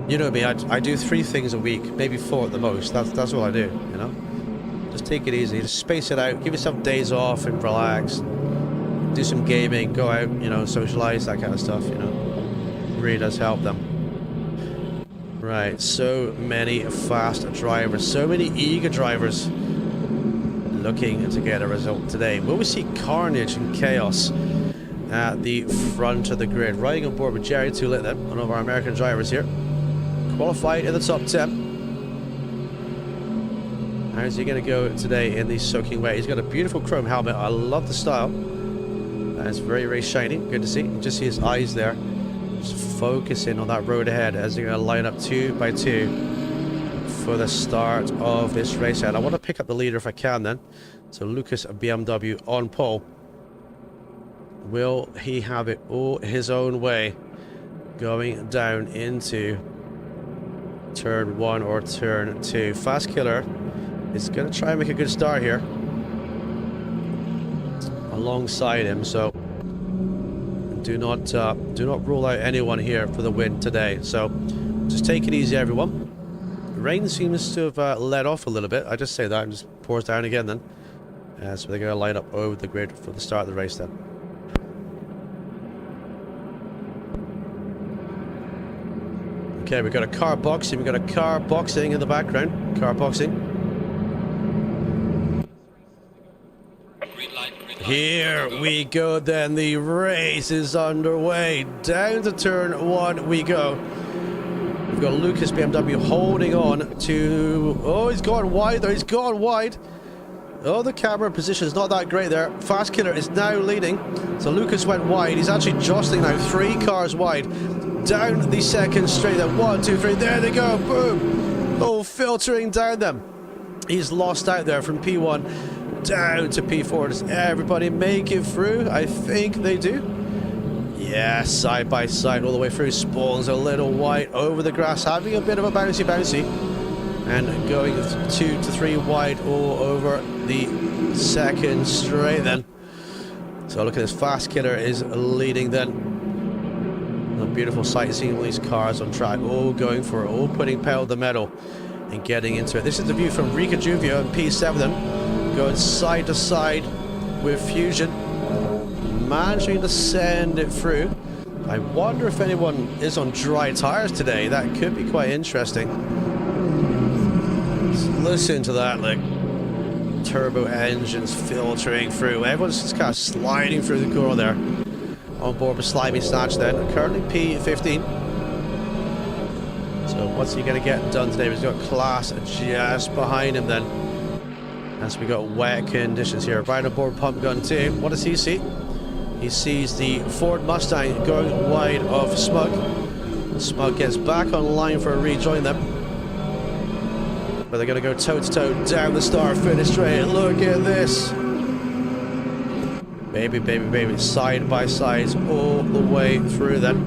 You know me, I do 3 things a week, maybe 4 at the most. That's all I do, you know. Just take it easy, just space it out, give yourself days off and relax. Do some gaming, go out, you know, socialize, that kind of stuff, you know. It really does help them. Right, so many fast drivers, so many eager drivers looking to get a result today. Will we see carnage and chaos at the front of the grid? Riding on board with Jerry Tulit then, one of our American drivers here. Qualified in the top 10. How's he going to go today in the soaking wet? He's got a beautiful chrome helmet. I love the style. It's very shiny. Good to see. You just see his eyes there. Just focusing on that road ahead as they're going to line up 2 by 2 for the start of this race. And I want to pick up the leader if I can then. So Lucas BMW on pole. Will he have it all his own way going down into turn 1 or turn 2? Fast Killer is going to try and make a good start here. alongside him. So do not rule out anyone here for the win today. So just take it easy, everyone. Rain seems to have let off a little bit. I just say that and just pours down again then. So they're going to line up over the grid for the start of the race then. Okay, we've got a car boxing. We've got a car boxing in the background. Car boxing. Green light, green light. Here we go then. The race is underway. Down to turn 1 we go. We've got Lucas BMW holding on to... Oh, he's gone wide though. He's gone wide. Oh, the camera position is not that great there. Fast Killer is now leading. So Lucas went wide. He's actually jostling now. 3 cars wide. Down the second straight. Then 1, 2, 3. There they go. Boom. Oh, filtering down them. He's lost out there from P1 down to P4. Does everybody make it through? I think they do. Yeah, side by side all the way through. Spawns a little wide over the grass. Having a bit of a bouncy. And going 2 to 3 wide all over the second straight then. So look at this, Fast Killer is leading then. A beautiful sight seeing all these cars on track, all going for it, all putting pedal to the metal and getting into it. This is the view from Rica Juvia and P7 then, going side to side with Fusion, managing to send it through. I wonder if anyone is on dry tires today. That could be quite interesting. Listen to that, like turbo engines filtering through. Everyone's just kind of sliding through the corner there. On board with Slimy Snatch then. Currently P15. So what's he going to get done today? He's got Class just behind him then. As we got wet conditions here. Right on board Pump Gun 2. What does he see? He sees the Ford Mustang going wide of Smug. Smug gets back on line for a rejoin them. But they're going to go toe-to-toe down the start finish straight. Look at this. Baby. Side by sides all the way through then.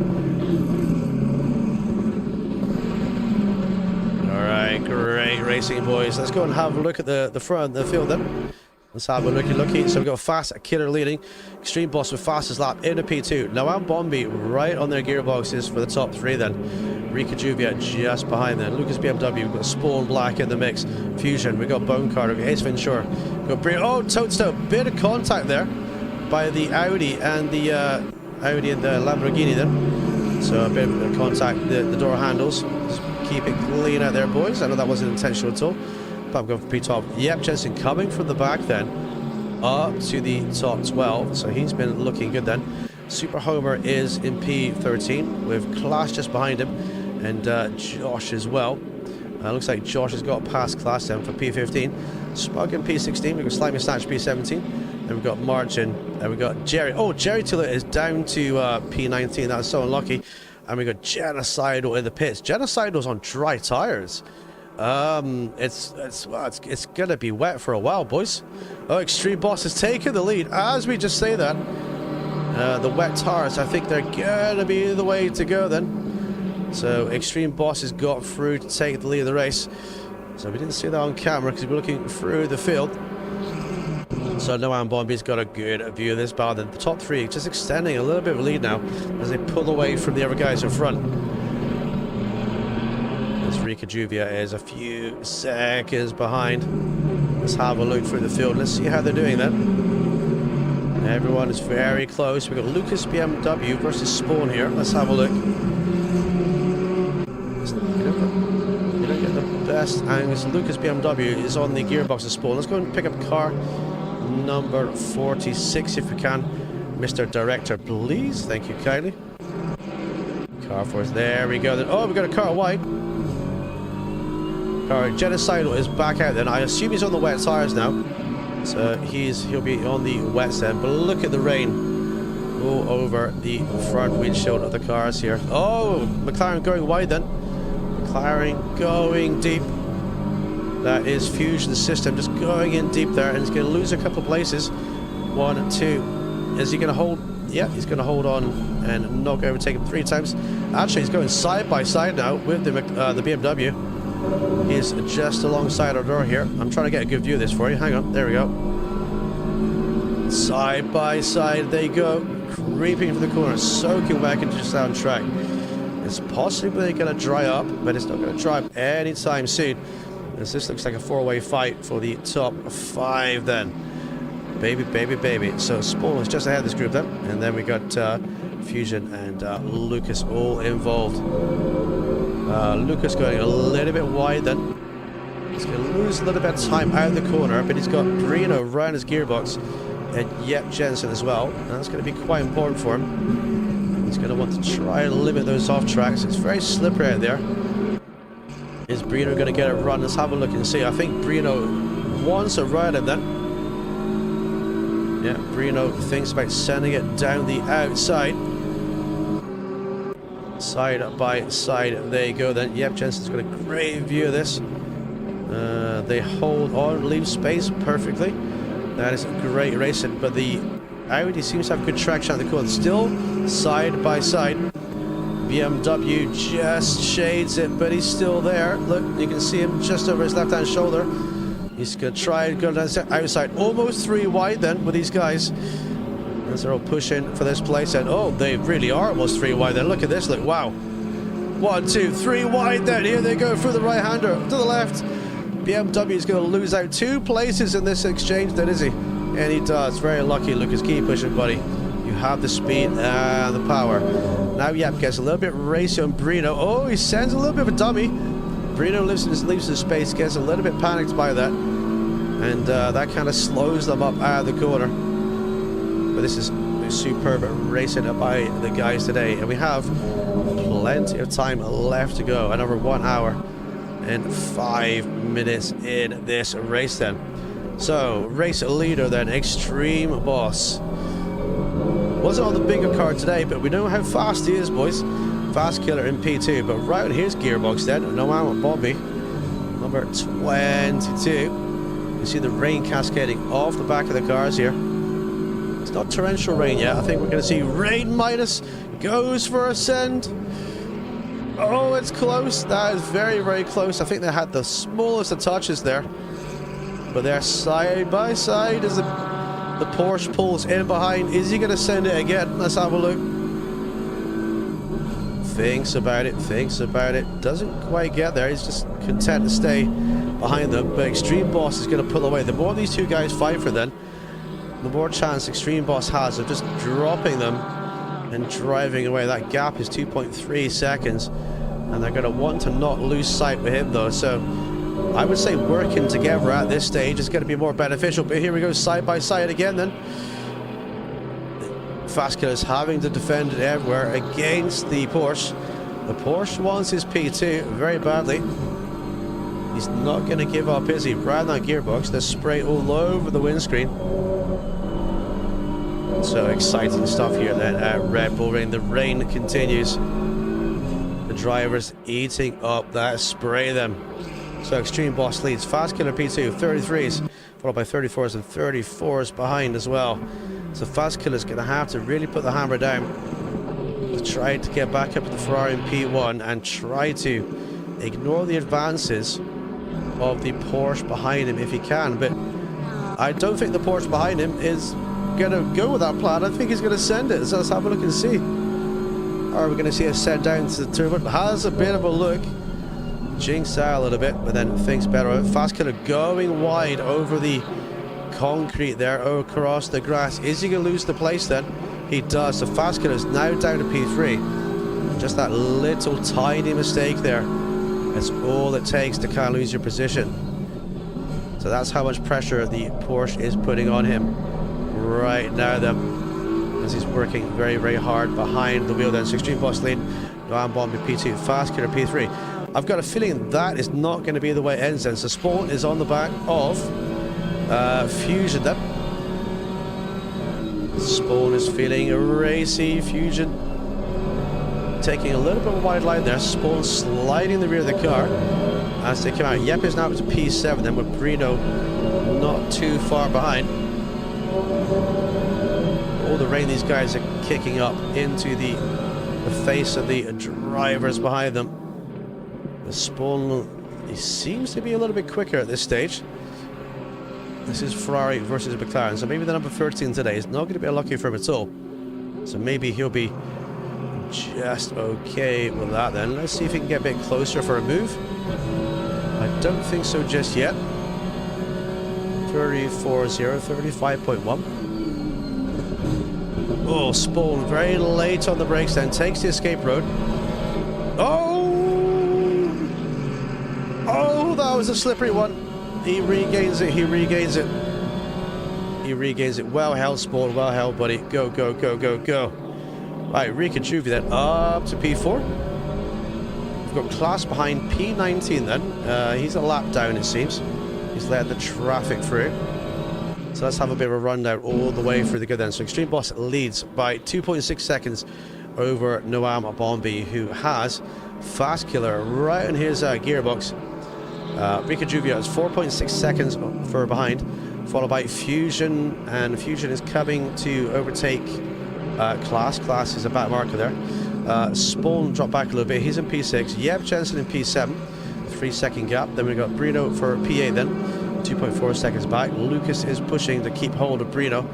Alright, great racing, boys. Let's go and have a look at the front of the field then. Let's have a looky. So we've got Fast Killer leading. Extreme Boss with fastest lap into P2. Now Bombi right on their gearboxes for the top 3 then. Rica Juvia just behind then. Lucas BMW, we've got Spawn Black in the mix. Fusion, we've got Bone Carter, we've got Ace Ventura. We've got oh, toe-to-toe. Bit of contact there by the Audi and the Lamborghini then. So a bit of contact, the door handles. Just keep it clean out there, boys. I know that wasn't intentional at all. But I'm going for P-top. Yep, Jensen coming from the back then. Up to the top 12. So he's been looking good then. Super Homer is in P13 with Class just behind him. And Josh as well. Looks like Josh has got past Class then for P15. Smug in P16. We've got Slimy Snatch P17. And we've got Margin. And we've got Jerry. Oh, Jerry Tiller is down to P19. That's so unlucky. And we've got Genocidal in the pits. Genocidal's on dry tires. It's gonna be wet for a while, boys. Oh, Extreme Boss has taken the lead. As we just say that, the wet tires, I think they're gonna be the way to go then. So Extreme Boss has got through to take the lead of the race. So we didn't see that on camera because we're looking through the field. So Noam Bombi's got a good view of this battle. The top 3 just extending a little bit of a lead now as they pull away from the other guys in front. As Rica Juvia is a few seconds behind. Let's have a look through the field. Let's see how they're doing then. Everyone is very close. We've got Lucas BMW versus Spawn here. Let's have a look. You don't get the best angles. Lucas BMW is on the gearbox of Spawn. Let's go and pick up car number 46 if we can. Mr. Director, please. Thank you kindly. Car 4, there we go. Oh, we got a car wide. Alright, Genocidal is back out then. I assume he's on the wet tires now. So he'll be on the wet end. But look at the rain all over the front windshield of the cars here. Oh, McLaren going wide then. McLaren going deep. That is Fusion system just going in deep there, and he's going to lose a couple of places. 1, 2. Is he going to hold? Yeah, he's going to hold on and not overtake him 3 times. Actually, he's going side by side now with the BMW. He's just alongside our door here. I'm trying to get a good view of this for you. Hang on, there we go. Side by side they go, creeping for the corner, soaking back into the sound track. It's possibly going to dry up, but it's not going to dry up anytime soon, as this looks like a four-way fight for the top 5 then. Baby, baby, baby. So Spawn is just ahead of this group then, and then we got Fusion and Lucas all involved. Lucas going a little bit wide then. He's going to lose a little bit of time out of the corner, but he's got Brino around his gearbox and Yep Jensen as well. And that's going to be quite important for him. He's going to want to try and limit those off tracks. It's very slippery out there. Is Brino going to get a run? Let's have a look and see. I think Brino wants a ride him then. Yeah, Brino thinks about sending it down the outside. Side by side, there you go then. Yep, Jensen's got a great view of this. They hold on, leave space perfectly. That is great racing, but the Audi seems to have good traction at the corner. Still side by side. BMW just shades it, but he's still there. Look, you can see him just over his left-hand shoulder. He's going to try and go down the outside. Almost 3 wide then with these guys. As they're all pushing for this place. And oh, they really are almost 3 wide then. Look at this, look, wow. 1, 2, 3 wide then. Here they go through the right-hander to the left. BMW is going to lose out 2 places in this exchange then, is he? And he does. Very lucky, Lucas. Keep pushing, buddy. You have the speed and the power. Now Yep gets a little bit racy on Brino. Oh, he sends a little bit of a dummy. Brino leaves his space, gets a little bit panicked by that. And that kind of slows them up out of the corner. But this is superb racing by the guys today. And we have plenty of time left to go. Another 1 hour and 5 minutes in this race then. So, race leader then, Extreme Boss. Wasn't on the bigger car today, but we know how fast he is, boys. Fast killer in P2, but right on his gearbox then, no man with Bobby. Number 22. You see the rain cascading off the back of the cars here. It's not torrential rain yet. I think we're going to see rain minus. Goes for a send. Oh, it's close. That is very, very close. I think they had the smallest of touches there. But they're side by side as the Porsche pulls in behind. Is he going to send it again? Let's have a look. Thinks about it, thinks about it. Doesn't quite get there. He's just content to stay behind them. But Extreme Boss is going to pull away. The more these two guys fight for then, the more chance Extreme Boss has of just dropping them and driving away. That gap is 2.3 seconds. And they're going to want to not lose sight with him though. So I would say working together at this stage is going to be more beneficial. But here we go, side by side again then. Fast Killer's having to defend it everywhere against the Porsche. The Porsche wants his P2 very badly. He's not going to give up, is he? Right on that gearbox. There's spray all over the windscreen. So exciting stuff here then at Red Bull Ring. The rain continues. The drivers eating up that spray then. So Extreme Boss leads. Fast Killer P2, 33s, followed by 34s and 34s behind as well. So Fast Killer's going to have to really put the hammer down to try to get back up to the Ferrari in P1 and try to ignore the advances of the Porsche behind him if he can. But I don't think the Porsche behind him is going to go with that plan. I think he's going to send it. So let's have a look and see. Are we going to see a send down to the turbo? Has a bit of a look. Jinx out a little bit, but then thinks better of it. Fast Killer going wide over the concrete there, across the grass. Is he going to lose the place then? He does. So Fast Killer is now down to P3. Just that little tiny mistake there. That's all it takes to kind of lose your position. So that's how much pressure the Porsche is putting on him right now then, as he's working very, very hard behind the wheel then. So Extreme Boss lead. Noam Bombi P2, Fast Killer P3. I've got a feeling that is not going to be the way it ends then. So Spawn is on the back of Fusion then. Spawn is feeling racy. Fusion taking a little bit of a wide line there. Spawn sliding the rear of the car as they come out. Yep is now up to P7 then, with Brino not too far behind. All the rain these guys are kicking up into the face of the drivers behind them. The Spawn, he seems to be a little bit quicker at this stage. This is Ferrari versus McLaren, so maybe the number 13 today is not going to be unlucky for him at all. So maybe he'll be just okay with that then. Let's see if he can get a bit closer for a move. I don't think so just yet. 34.0, 35.1. Oh, Spawn very late on the brakes then, takes the escape road. Oh! Oh, that was a slippery one. He regains it, he regains it. He regains it. Well held, Spawn, well held, buddy. Go, go, go, go, go. Right, Rika Juvi then up to P4. We've got Class behind P19 then. He's a lap down, it seems. He's led the traffic through. So let's have a bit of a rundown all the way through the good then. So Extreme Boss leads by 2.6 seconds over Noam Bombi, who has Fast Killer right in his gearbox. Rika Juvia is 4.6 seconds for behind, followed by Fusion, and Fusion is coming to overtake Class. Class is a back marker there. Spawn dropped back a little bit, he's in P6. Yep, Jensen in P7, 3-second gap. Then we've got Brino for P8 then, 2.4 seconds back. Lucas is pushing to keep hold of Brino.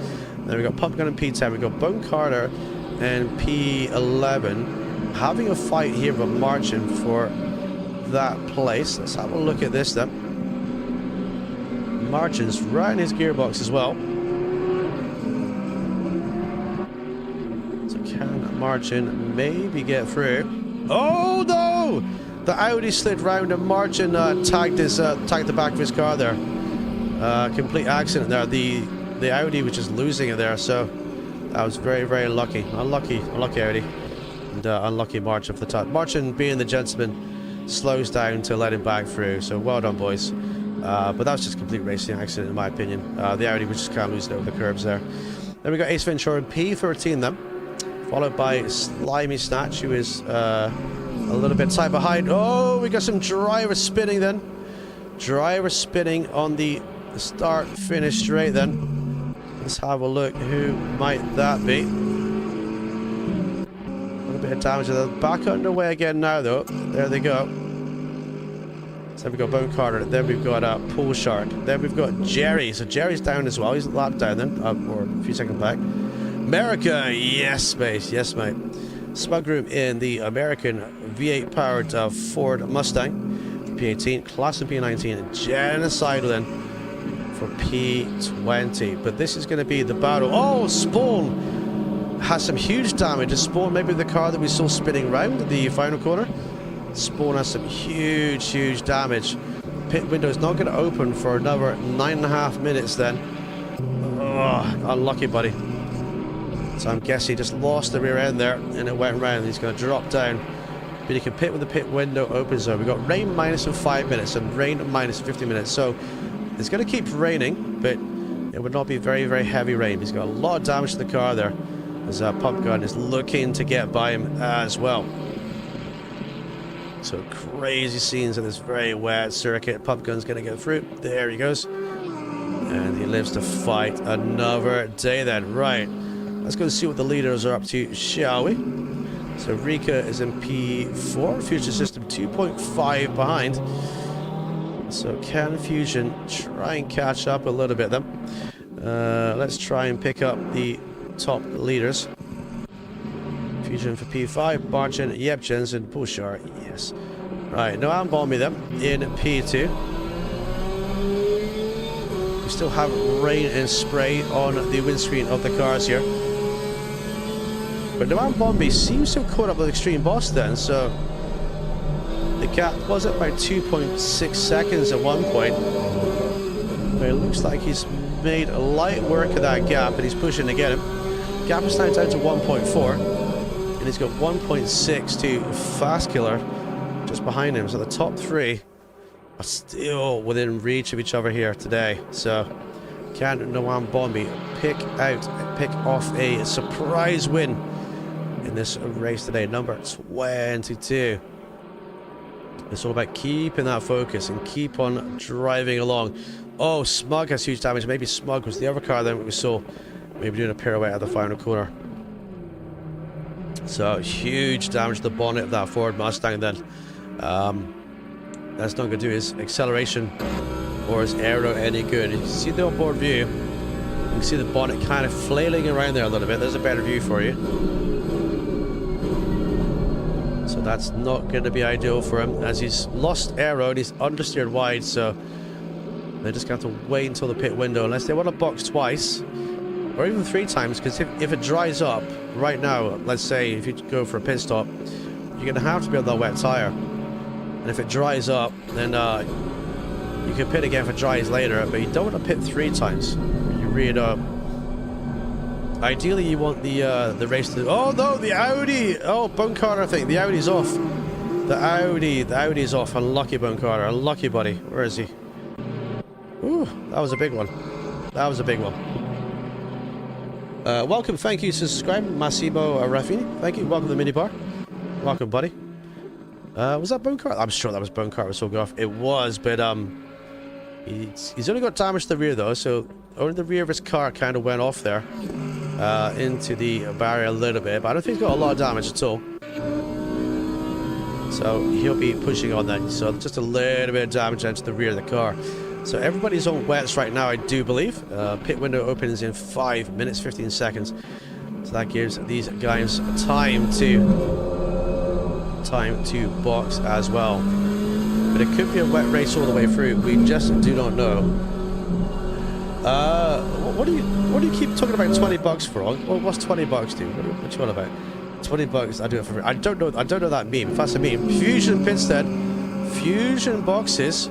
Then we've got Pumpgun in P10, we've got Bone Carter and P11 having a fight here but marching for that place. Let's have a look at this then. Marchin's right in his gearbox as well. So can Marchin maybe get through? Oh no! The Audi slid round and Marchin tagged the back of his car there. Complete accident there. The Audi was just losing it there, so that was very, very unlucky. Unlucky Audi. And unlucky Marchin for the top. Marchin, being the gentleman, slows down to let him back through, so well done, boys. But that was just a complete racing accident in my opinion. The Audi was just kind of losing over the curbs there. Then we got Ace Ventura in P13 then, followed by Slimy Snatch, who is a little bit tight behind. Oh, we got some driver spinning then. Driver spinning on the start finish straight then. Let's have a look, who might that be? Bit of damage. They're back underway again now though. There they go. So we've got Bone Carter, then we've got Pool Shark, then we've got Jerry. So Jerry's down as well. He's a lap down then, or a few seconds back. America, yes mate, yes mate. Smug Room in the American V8 powered Ford Mustang P18, Class in P19, and Genocidal then for P20. But this is going to be the battle. Oh, Spawn has some huge damage. Spawn, maybe the car that we saw spinning round the final corner. Spawn has some huge damage. Pit window is not going to open for another 9.5 minutes then. Oh, unlucky, buddy. So I'm guessing he just lost the rear end there and it went round. He's going to drop down. But he can pit when the pit window opens though. We've got rain minus in 5 minutes and rain minus 50 minutes. So it's going to keep raining, but it would not be very, very heavy rain. He's got a lot of damage to the car there, as Pump Gun is looking to get by him as well. So crazy scenes in this very wet circuit. Pump Gun's going to get through. There he goes. And he lives to fight another day then. Right. Let's go see what the leaders are up to, shall we? So Rika is in P4. Future System 2.5 behind. So can Fusion try and catch up a little bit then? Let's try and pick up the top leaders. Fusion for P5, Marchin, yep, Jensen, Bushar, yes. Right, Noam Bombi then in P2. We still have rain and spray on the windscreen of the cars here. But Noam Bombi seems to have caught up with Extreme Boss then, so the gap was at about 2.6 seconds at one point. But it looks like he's made a light work of that gap and he's pushing to get him. Gap is now down to 1.4 and he's got 1.6 to Fast Killer just behind him. So the top three are still within reach of each other here today. So can Noam Bombi pick off a surprise win in this race today? Number 22. It's all about keeping that focus and keep on driving along. Oh, Smug has huge damage. Maybe Smug was the other car then we saw maybe doing a pirouette at the final corner. So huge damage to the bonnet of that Ford Mustang then. That's not going to do his acceleration Or is aero any good? You can see the onboard view. You can see the bonnet kind of flailing around there a little bit. There's a better view for you. So that's not going to be ideal for him, as he's lost aero and he's understeered wide, so they're just going to have to wait until the pit window, unless they want to box twice, or even 3 times, because if it dries up right now, let's say if you go for a pit stop, you're going to have to be on that wet tyre. And if it dries up, then you can pit again if it dries later, but you don't want to pit 3 times. You really don't. Ideally, you want the race to... Oh, no, the Audi! Oh, Bone Carter, I think. The Audi's off. The Audi's off. Unlucky, Bone Carter. Unlucky, buddy. Where is he? Ooh, that was a big one. That was a big one. Welcome. Thank you to subscribe, Massimo Raffini. Thank you. Welcome to the minibar. Welcome, buddy. Was that Bone Carter? I'm sure that was Bone Carter. So off. It was, but he's only got damage to the rear, though, so only the rear of his car kind of went off there. Into the barrier a little bit, but I don't think he's got a lot of damage at all. So he'll be pushing on that. So just a little bit of damage into the rear of the car. So everybody's on wets right now, I do believe. Pit window opens in 5 minutes, 15 seconds. So that gives these guys time to box as well. But it could be a wet race all the way through. We just do not know. What do you keep talking about 20 bucks for? What's 20 bucks do? What you on about? 20 bucks, I do it for... I don't know that meme. If that's a meme. Fusion Pitstead. Fusion boxes.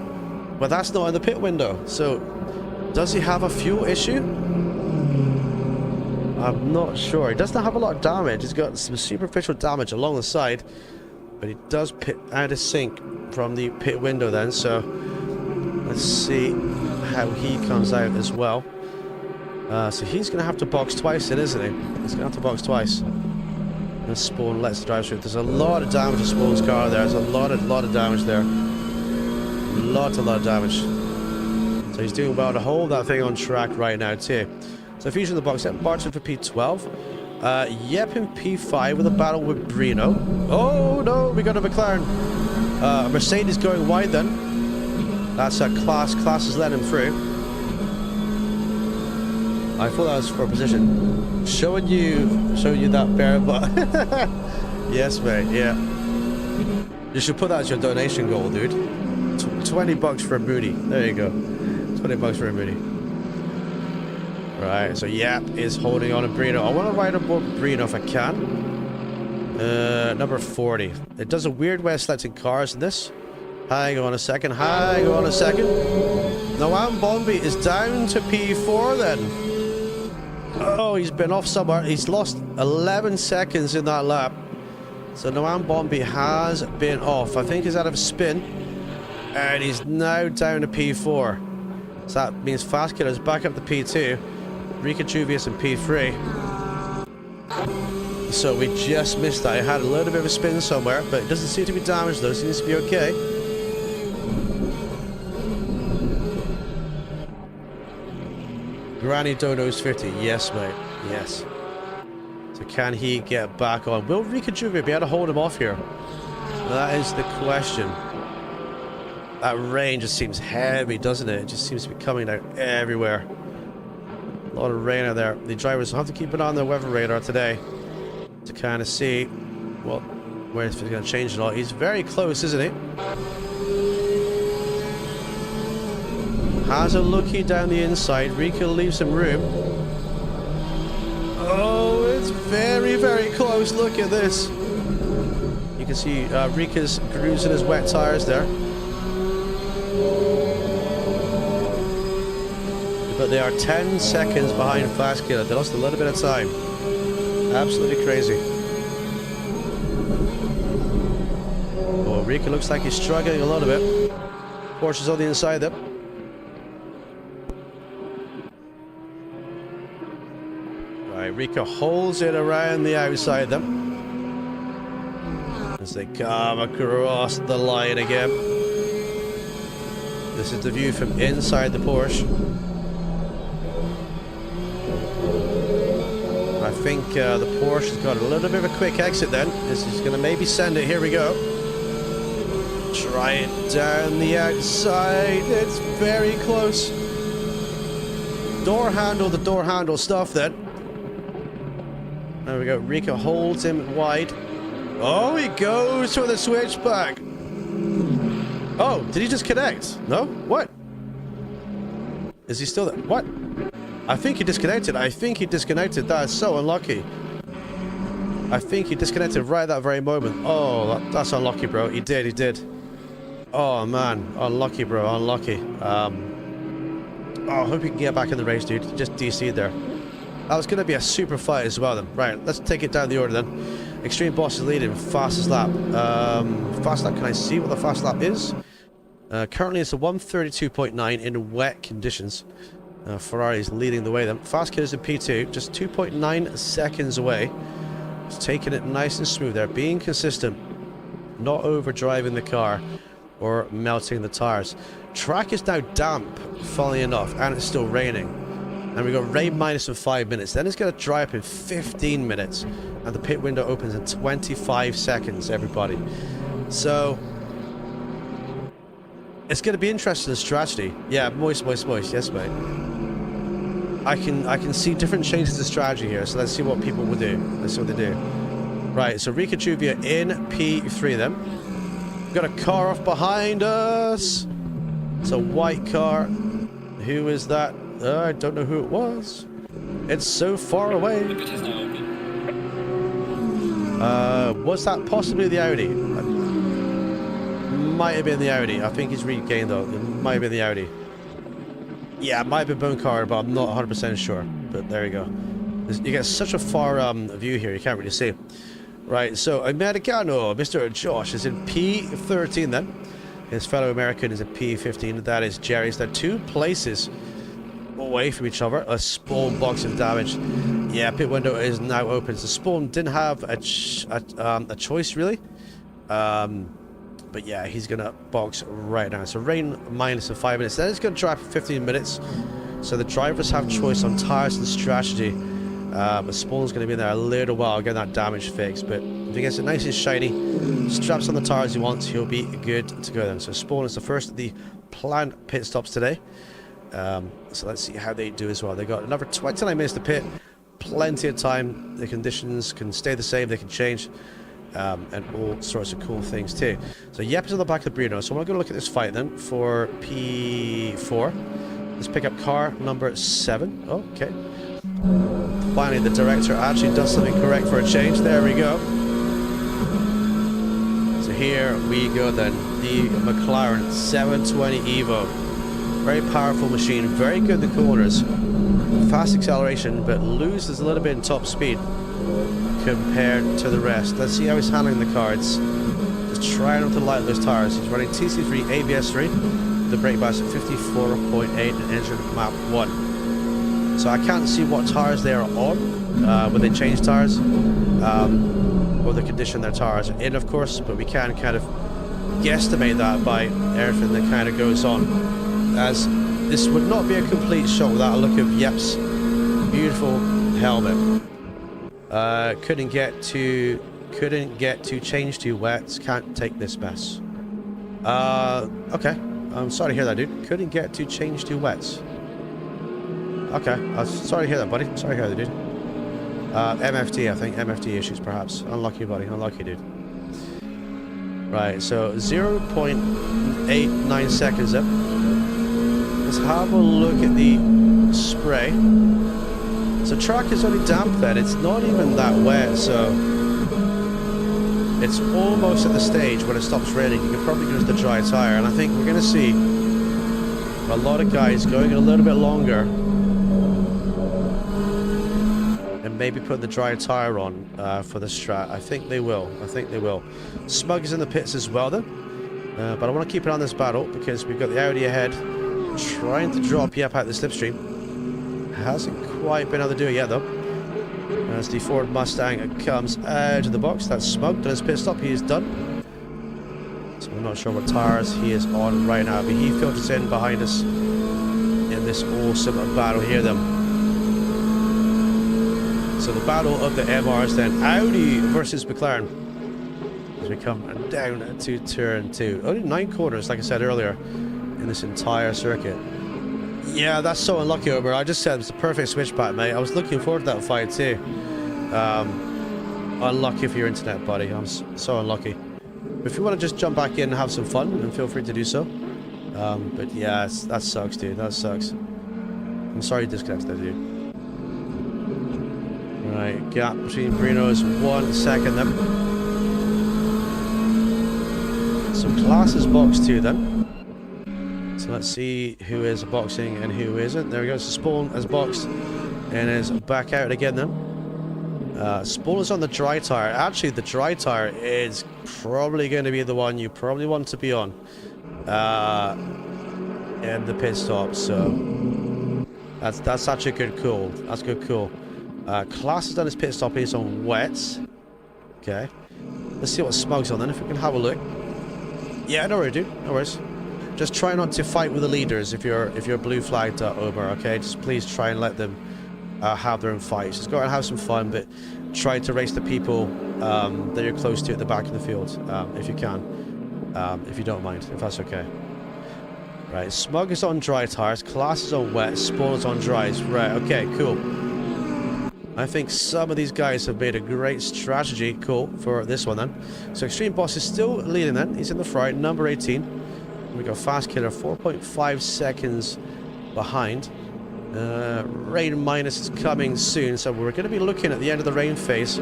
But that's not in the pit window. So, does he have a fuel issue? I'm not sure. He does not have a lot of damage. He's got some superficial damage along the side. But he does pit out of sync from the pit window then. So, let's see how he comes out as well. So he's going to have to box twice then, isn't he? He's going to have to box twice. And Spawn lets the drive through. There's a lot of damage to Spawn's car there. There's a lot of damage there. A lot of damage. So he's doing well to hold that thing on track right now too. So Fusion in the box. Yep, Barton for P12. Yep in P5 with a battle with Brino. Oh no, we got a McLaren. Mercedes going wide then. That's a Class has let him through. I thought that was for a position. Showing you that bear butt. Yes, mate, yeah. You should put that as your donation goal, dude. 20 bucks for a booty. There you go. 20 bucks for a booty. Right, so Yap is holding on to Brino. I want to ride aboard Brino if I can. Number 40. It does a weird way of selecting cars in this. Hang on a second. Noam Bombi is down to P4 then. Oh, he's been off somewhere. He's lost 11 seconds in that lap. So Noam Bombi has been off. I think he's out of spin. And he's now down to P4. So that means Fastkiller's back up to P2. Rika Juvius in P3. So we just missed that. It had a little bit of a spin somewhere, but it doesn't seem to be damaged though. It seems to be okay. Granny Dodo's 50. Yes, mate. Yes. So can he get back on? Will Rika Juvia be able to hold him off here? That is the question. That rain just seems heavy, doesn't it? It just seems to be coming out everywhere. A lot of rain out there. The drivers will have to keep it on their weather radar today to kind of see, well, where it's going to change it all. He's very close, isn't he? Has a lookie down the inside. Rika leaves some room. Oh, it's very, very close. Look at this. You can see Rika's cruising his wet tires there. But they are 10 seconds behind Fastkiller. They lost a little bit of time. Absolutely crazy. Oh, Rika looks like he's struggling a little bit. Porsche's on the inside there. Right, Rika holds it around the outside them. As they come across the line again. This is the view from inside the Porsche. I think the Porsche has got a little bit of a quick exit then. This is going to maybe send it. Here we go. Try it down the outside. It's very close. Door handle, the door handle stuff then. There we go. Rika holds him wide. Oh, he goes for the switchback. Oh, did he just connect? No? What? Is he still there? What? I think he disconnected. I think he disconnected. That is so unlucky. I think he disconnected right at that very moment. Oh, that's unlucky, bro. He did. Oh, man. Unlucky, bro. Unlucky. Oh, I hope you can get back in the race, dude. Just DC'd there. That was going to be a super fight as well, then. Right, let's take it down the order, then. Extreme Boss is leading. Fastest lap. Fast lap, can I see what the fast lap is? Currently, it's a 132.9 in wet conditions. Ferrari's leading the way, then. Fast Kid is in P2, just 2.9 seconds away. Just taking it nice and smooth there. Being consistent. Not overdriving the car or melting the tires. Track is now damp, funnily enough, and it's still raining. And we got rain minus in 5 minutes. Then it's going to dry up in 15 minutes. And the pit window opens in 25 seconds, everybody. So, it's going to be interesting strategy. Yeah, moist. Yes, mate. I can see different changes to strategy here. So let's see what people will do. Let's see what they do. Right, so Rika Juvia in P3 then. We've got a car off behind us. It's a white car. Who is that? I don't know who it was. It's so far away. Was that possibly the Audi? Might have been the Audi. I think he's regained though. It might have been the Audi. Yeah, it might have been Bone Car, but I'm not 100% sure. But there you go. You get such a far view here, you can't really see. Right, so Americano, Mr. Josh is in P13 then. His fellow American is in P15. That is Jerry's. They're 2 places away from each other. A spawn box of damage. Yeah, pit window is now open. So Spawn didn't have a choice really. But yeah, he's gonna box right now. So rain minus in 5 minutes. Then it's gonna drop 15 minutes. So the drivers have choice on tires and strategy. But Spawn's gonna be in there a little while, getting that damage fixed. But if he gets it nice and shiny, straps on the tires he wants, he'll be good to go then. So Spawn is the first of the planned pit stops today. So let's see how they do as well. They got another 29 minutes to pit. Plenty of time. The conditions can stay the same, they can change. And all sorts of cool things too. So Yep is on the back of the Bruno. So I'm going to look at this fight then for P4. Let's pick up car number 7. Oh, okay. Finally, the director actually does something correct for a change. There we go. So here we go then. The McLaren 720 Evo. Very powerful machine. Very good in the corners. Fast acceleration, but loses a little bit in top speed compared to the rest. Let's see how he's handling the cards. Just trying not to light those tires. He's running TC3 ABS3, the brake bias at 54.8 and engine map 1. So I can't see what tires they are on when they change tires, or the condition their tires are in, of course, but we can kind of guesstimate that by everything that kind of goes on, as this would not be a complete shot without a look of Yep's beautiful helmet. Couldn't get to change to wets. Can't take this mess. Okay. I'm sorry to hear that, dude. Couldn't get to change to wets. Okay. Sorry to hear that, buddy. Sorry to hear that, dude. MFT, I think. MFT issues, perhaps. Unlucky, buddy. Unlucky, dude. Right, so 0.89 seconds up. Let's have a look at the spray. So track is only damp then, it's not even that wet, so it's almost at the stage when it stops raining. You can probably use the dry tire, and I think we're going to see a lot of guys going a little bit longer and maybe put the dry tire on for the strat. I think they will. Smug is in the pits as well then, but I want to keep it on this battle because we've got the Audi ahead trying to drop Yep out the slipstream. Hasn't quite been able to do it yet though. As the Ford Mustang comes out of the box, that's Smug. Done his pit stop, he is done. So I'm not sure what tires he is on right now, but he filters in behind us in this awesome battle here then. So the battle of the MRs then. Audi versus McLaren. as we come down to turn 2. Only 9 corners, like I said earlier, in this entire circuit. Yeah, that's so unlucky, Ober. I just said it was the perfect switchback, mate. I was looking forward to that fight too. Unlucky for your internet, buddy. I'm so unlucky. If you want to just jump back in and have some fun, then feel free to do so. But yeah, that sucks, dude. That sucks. I'm sorry you disconnected there, dude. Right, gap between Bruno's 1 second then. So classes box 2 then. So let's see who is boxing and who isn't. There we go. So Spawn has boxed and is back out again then. Spawn is on the dry tire. Actually, the dry tire is probably going to be the one you probably want to be on. And the pit stop. So that's such a good call. That's a good call. Class has done his pit stop. He's on wets. Okay. Let's see what Smug's on then, if we can have a look. Yeah, no worries, dude. No worries. Just try not to fight with the leaders if you're blue flagged over. Okay, just please try and let them have their own fights. Just go out and have some fun, but try to race the people that you're close to at the back of the field, if you can, if you don't mind, if that's okay. Right, Smug is on dry tires, Class is on wet, Spawn is on dries. Right, okay, cool. I think some of these guys have made a great strategy, cool, for this one then. So Extreme Boss is still leading then. He's in the front, number 18. We got Fast Killer, 4.5 seconds behind. Rain minus is coming soon, so we're going to be looking at the end of the rain phase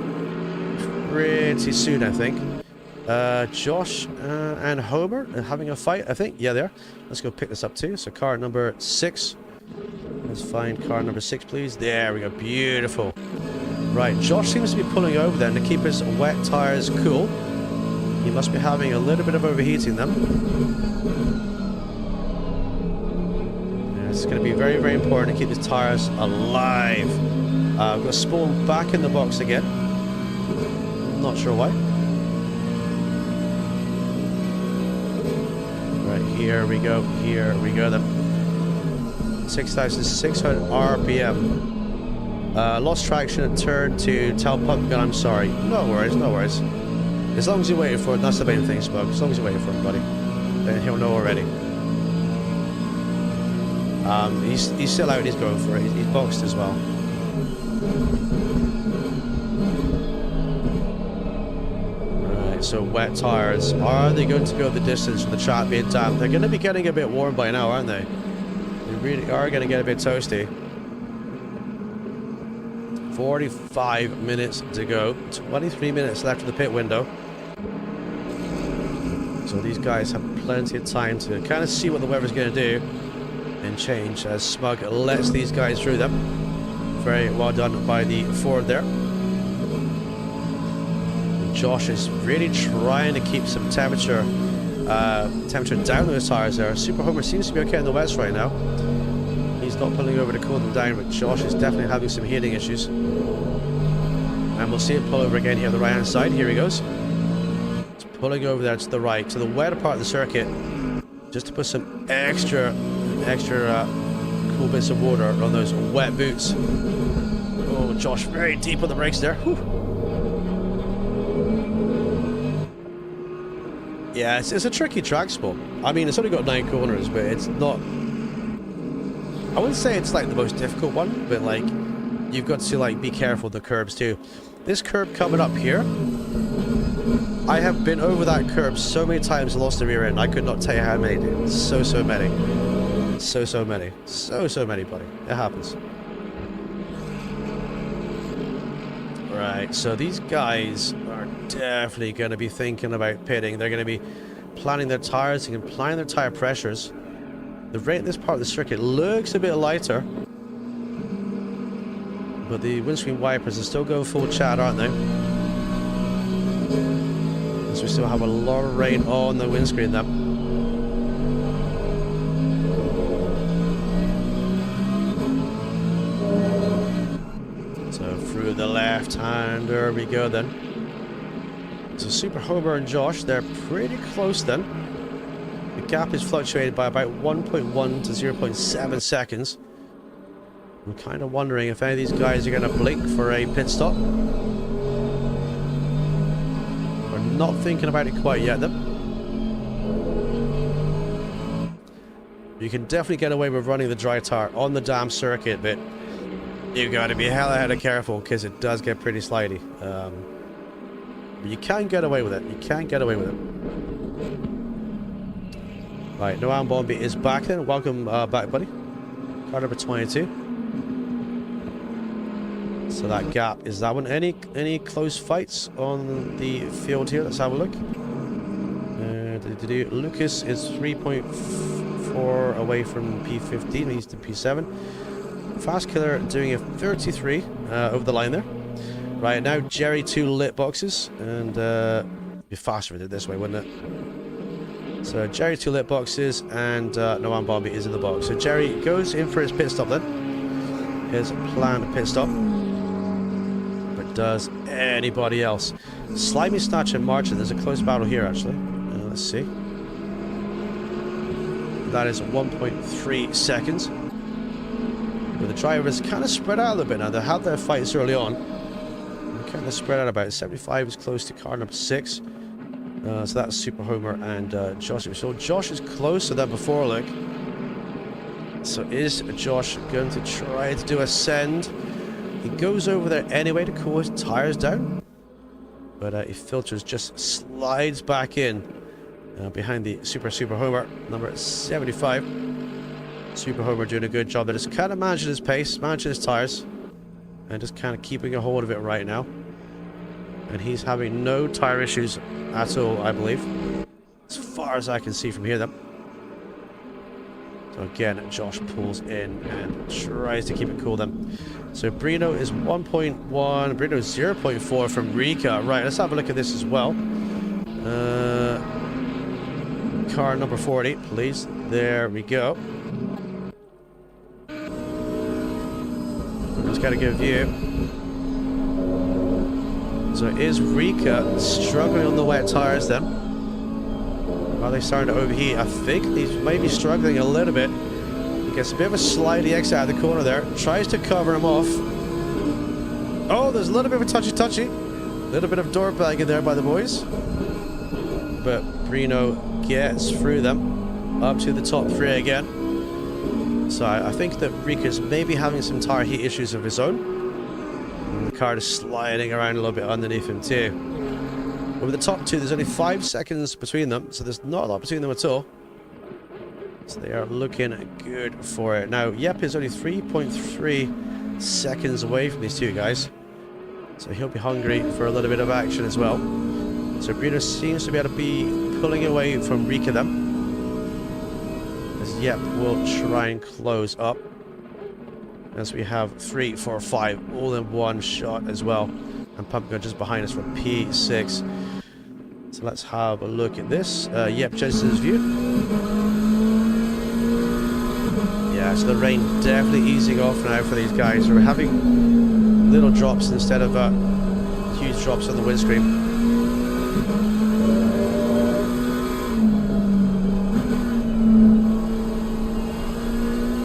pretty soon, I think. Josh and Homer are having a fight, I think. Yeah, they are. Let's go pick this up too. So car number 6. Let's find car number 6, please. There we go. Beautiful. Right, Josh seems to be pulling over then to keep his wet tires cool. He must be having a little bit of overheating them. It's going to be very, very important to keep his tires alive. We've got Spawn back in the box again. Not sure why. Right, here we go. Here we go then. 6,600 RPM. Lost traction at turn 2. Tell Pumpkin I'm sorry. No worries, no worries. As long as you're waiting for it, that's the main thing, Smug. As long as you're waiting for it, buddy. Then he'll know already. He's still out, he's going for it. He's boxed as well. Right, so wet tires. Are they going to go the distance from the track being damp? They're going to be getting a bit warm by now, aren't they? They really are going to get a bit toasty. 45 minutes to go. 23 minutes left of the pit window. So these guys have plenty of time to kind of see what the weather's going to do and change as Smug lets these guys through them. Very well done by the Ford there. And Josh is really trying to keep some temperature down on his tires there. Super Homer seems to be okay in the west right now. He's not pulling over to cool them down, but Josh is definitely having some heating issues. And we'll see him pull over again here on the right hand side. Here he goes. He's pulling over there to the right, to the wetter part of the circuit, just to put some extra cool bits of water on those wet boots. Oh, Josh very deep on the brakes there. Whew. Yeah, it's a tricky track spot. I mean, it's only got 9 corners, but it's not... I wouldn't say it's like the most difficult one, but like, you've got to like be careful of the curbs too. This curb coming up here, I have been over that curb so many times and lost the rear end. I could not tell you how many, dude. So many. So many. So many, buddy. It happens. Right, so these guys are definitely going to be thinking about pitting. They're going to be planning their tires and applying their tire pressures. The rate in this part of the circuit looks a bit lighter, but the windscreen wipers are still going full chat, aren't they? As we still have a lot of rain on the windscreen there. So through the left-hander we go then. So Super Homer and Josh, they're pretty close then. The gap is fluctuated by about 1.1 to 0.7 seconds. I'm kind of wondering if any of these guys are going to blink for a pit stop or not thinking about it quite yet, then. You can definitely get away with running the dry tire on the damn circuit, but you got to be hella careful because it does get pretty slidey. But you can get away with it. You can get away with it. Right, Noam Bombi is back then. Welcome back, buddy. Car number 22. So that gap is that one. Any close fights on the field here? Let's have a look. Lucas is 3.4 away from P15. He's to P7. Fast Killer doing a 33 over the line there. Right now, Jerry 2 lit boxes, and be faster if we did this way, wouldn't it? So Jerry 2 lit boxes, and Noam Bobby is in the box. So Jerry goes in for his pit stop then. His planned pit stop. But does anybody else? Slimy Snatch and Marching. There's a close battle here actually. Let's see. That is 1.3 seconds. But the drivers kind of spread out a little bit now. They had their fights early on. They kind of spread out about. 75 is close to car number 6. So that's Super Homer and Josh. So Josh is closer than before, look. So is Josh going to try to do a send? He goes over there anyway to cool his tires down. But he filters, just slides back in behind the Super Homer, number 75. Super Homer doing a good job. They're just kind of managing his pace, managing his tires, and just kind of keeping a hold of it right now. And he's having no tire issues at all, I believe, as far as I can see from here then. So again, Josh pulls in and tries to keep it cool then. So Brino is 1.1, Brino is 0.4 from Rika. Right, let's have a look at this as well. Car number 40, please. There we go. Just got to give you. So is Rika struggling on the wet tires then? Are they starting to overheat? I think he's maybe struggling a little bit. He gets a bit of a slidey exit out of the corner there. Tries to cover him off. Oh, there's a little bit of a touchy-touchy. A little bit of door bagging there by the boys. But Brino gets through them. Up to the top 3 again. So I think that Rika's maybe having some tire heat issues of his own. And the car is sliding around a little bit underneath him too. But with the top 2, there's only 5 seconds between them, so there's not a lot between them at all. So they are looking good for it. Now, Yep is only 3.3 seconds away from these two guys. So he'll be hungry for a little bit of action as well. So Brino seems to be able to be pulling away from Rika then. As Yep will try and close up. As we have 3, 4, 5 all in one shot as well. And Pumpgun just behind us for P6. So let's have a look at this. Yep, Jensen's view. Yeah, so the rain definitely easing off now for these guys. We're having little drops instead of huge drops on the windscreen.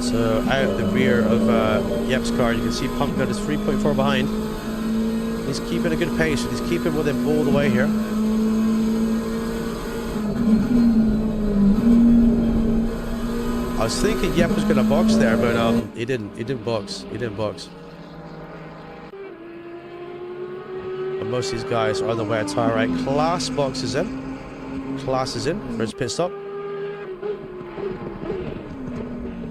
So out of the rear of Yep's car, you can see Pumpgun is 3.4 behind. He's keeping a good pace, and he's keeping with him all the way here. I was thinking Yep was going to box there, but he didn't. He didn't box. He didn't box. But most of these guys are on the wet tire, right? Class box is in. Class is in for his pit stop.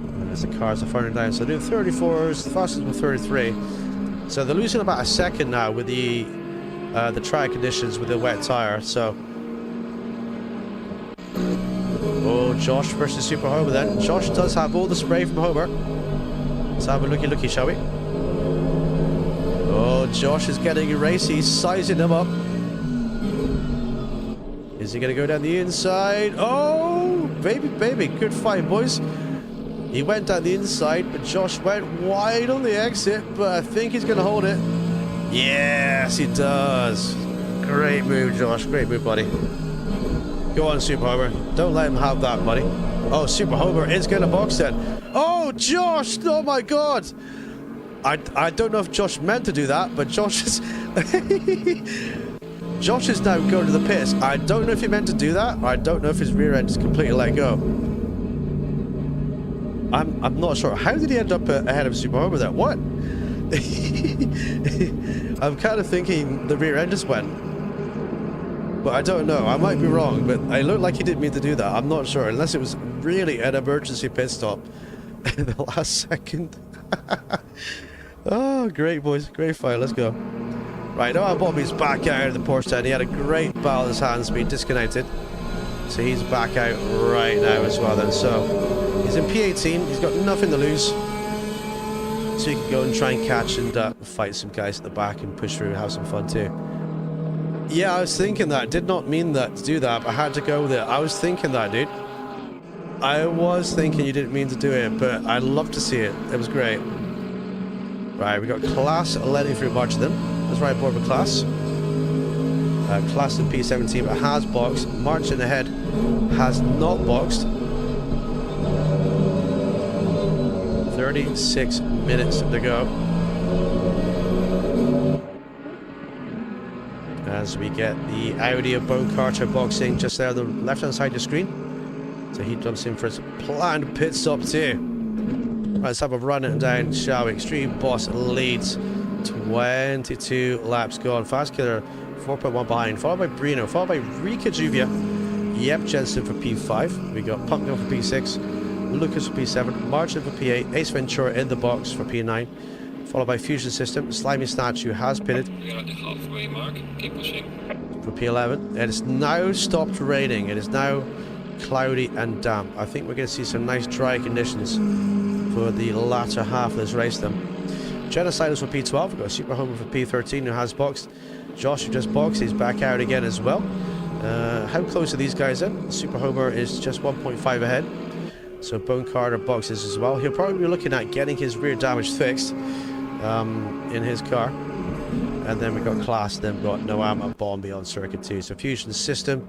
And as the cars are firing down, so doing 34s, the fastest with 33. So they're losing about a second now with the track conditions with the wet tire. So, oh, Josh versus Super Homer then. Josh does have all the spray from Homer. Let's have a looky, shall we? Oh, Josh is getting a race. He's sizing him up. Is he going to go down the inside? Oh, baby, good fight, boys. He went down the inside, but Josh went wide on the exit, but I think he's going to hold it. Yes, he does. Great move, Josh. Great move, buddy. Go on, Super Homer. Don't let him have that, buddy. Oh, Super Homer is going to box then. Oh, Josh! Oh, my God! I don't know if Josh meant to do that, but Josh is... Josh is now going to the pits. I don't know if he meant to do that, or I don't know if his rear end is completely let go. I'm not sure. How did he end up ahead of Super Homer there? What? I'm kind of thinking the rear end just went. But I don't know. I might be wrong, but it looked like he didn't mean to do that. I'm not sure, unless it was really an emergency pit stop in the last second. Oh, great, boys. Great fight. Let's go. Right, now Bobby's back out of the Porsche 10. He had a great battle with his hands, being disconnected. So he's back out right now as well then. So he's in P18. He's got nothing to lose. So he can go and try and catch and fight some guys at the back and push through and have some fun too. Yeah, I was thinking that. Did not mean that to do that, but I had to go with it. I was thinking that, dude. I was thinking you didn't mean to do it, but I'd love to see it. It was great. Right, we got Class letting through much of them. Let's right aboard with Class. Class in P17, but has boxed. Marching ahead has not boxed. 36 minutes to go. As we get the Audi of Bone Carter boxing just there on the left hand side of the screen. So he jumps in for his planned pit stop too. Right, let's have a run it down, shall we? Extreme Boss leads. 22 laps gone. Fast Killer 4.1 behind, followed by Brino, followed by Rika Juvia. Yep, Jensen for P5. We got Pumpkin for P6, Lucas for P7, Martin for P8, Ace Ventura in the box for P9, followed by Fusion System. Slimy Statue has pitted. We're at the halfway mark. Keep pushing. For P11. It is now stopped raining. It is now cloudy and damp. I think we're going to see some nice dry conditions for the latter half of this race then. Genociders for P12. We've got Super Homer for P13 who has boxed. Josh who just boxed. He's back out again as well. How close are these guys in? Super Homer is just 1.5 ahead. So Bone Carter boxes as well. He'll probably be looking at getting his rear damage fixed in his car. And then we've got Class, then we've got Noam and Bombi on circuit 2. So Fusion System,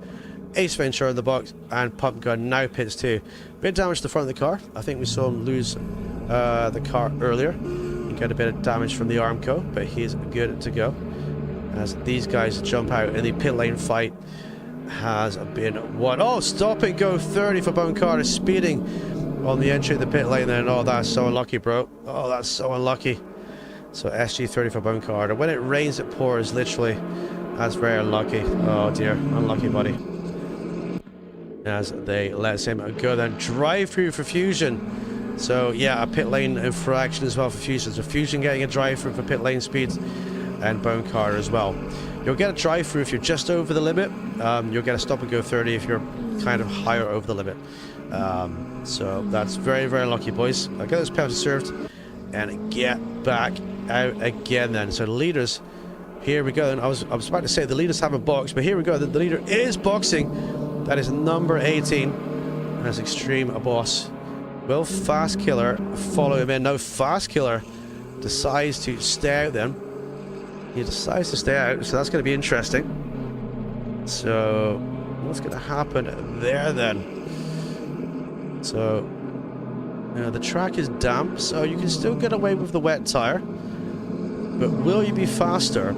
Ace Ventura in the box, and Pump Gun now pits 2. Bit of damage to the front of the car. I think we saw him lose the car earlier. He got a bit of damage from the Armco, but he's good to go. As these guys jump out in the pit lane fight has been won. Oh, stop and go 30 for Bone Carter, speeding on the entry of the pit lane then. Oh, that's so unlucky, bro. Oh, that's so unlucky. So SG30 for Bone Carter. When it rains, it pours, literally. That's very unlucky. Oh dear, unlucky buddy. As they let him go then. Drive through for Fusion. So yeah, a pit lane infraction as well for Fusion. So Fusion getting a drive through for pit lane speeds, and Bone Carter as well. You'll get a drive through if you're just over the limit. You'll get a stop and go 30 if you're kind of higher over the limit. So that's very, very lucky, boys. I'll get this penalty served and get back out again then. So the leaders, here we go. And I was about to say the leaders haven't boxed, but here we go. The leader is boxing. That is number 18. And that's Extreme Boss. Will Fast Killer follow him in? No, Fast Killer decides to stay out then. He decides to stay out, so that's going to be interesting. So what's going to happen there then? So the track is damp, so you can still get away with the wet tire, but will you be faster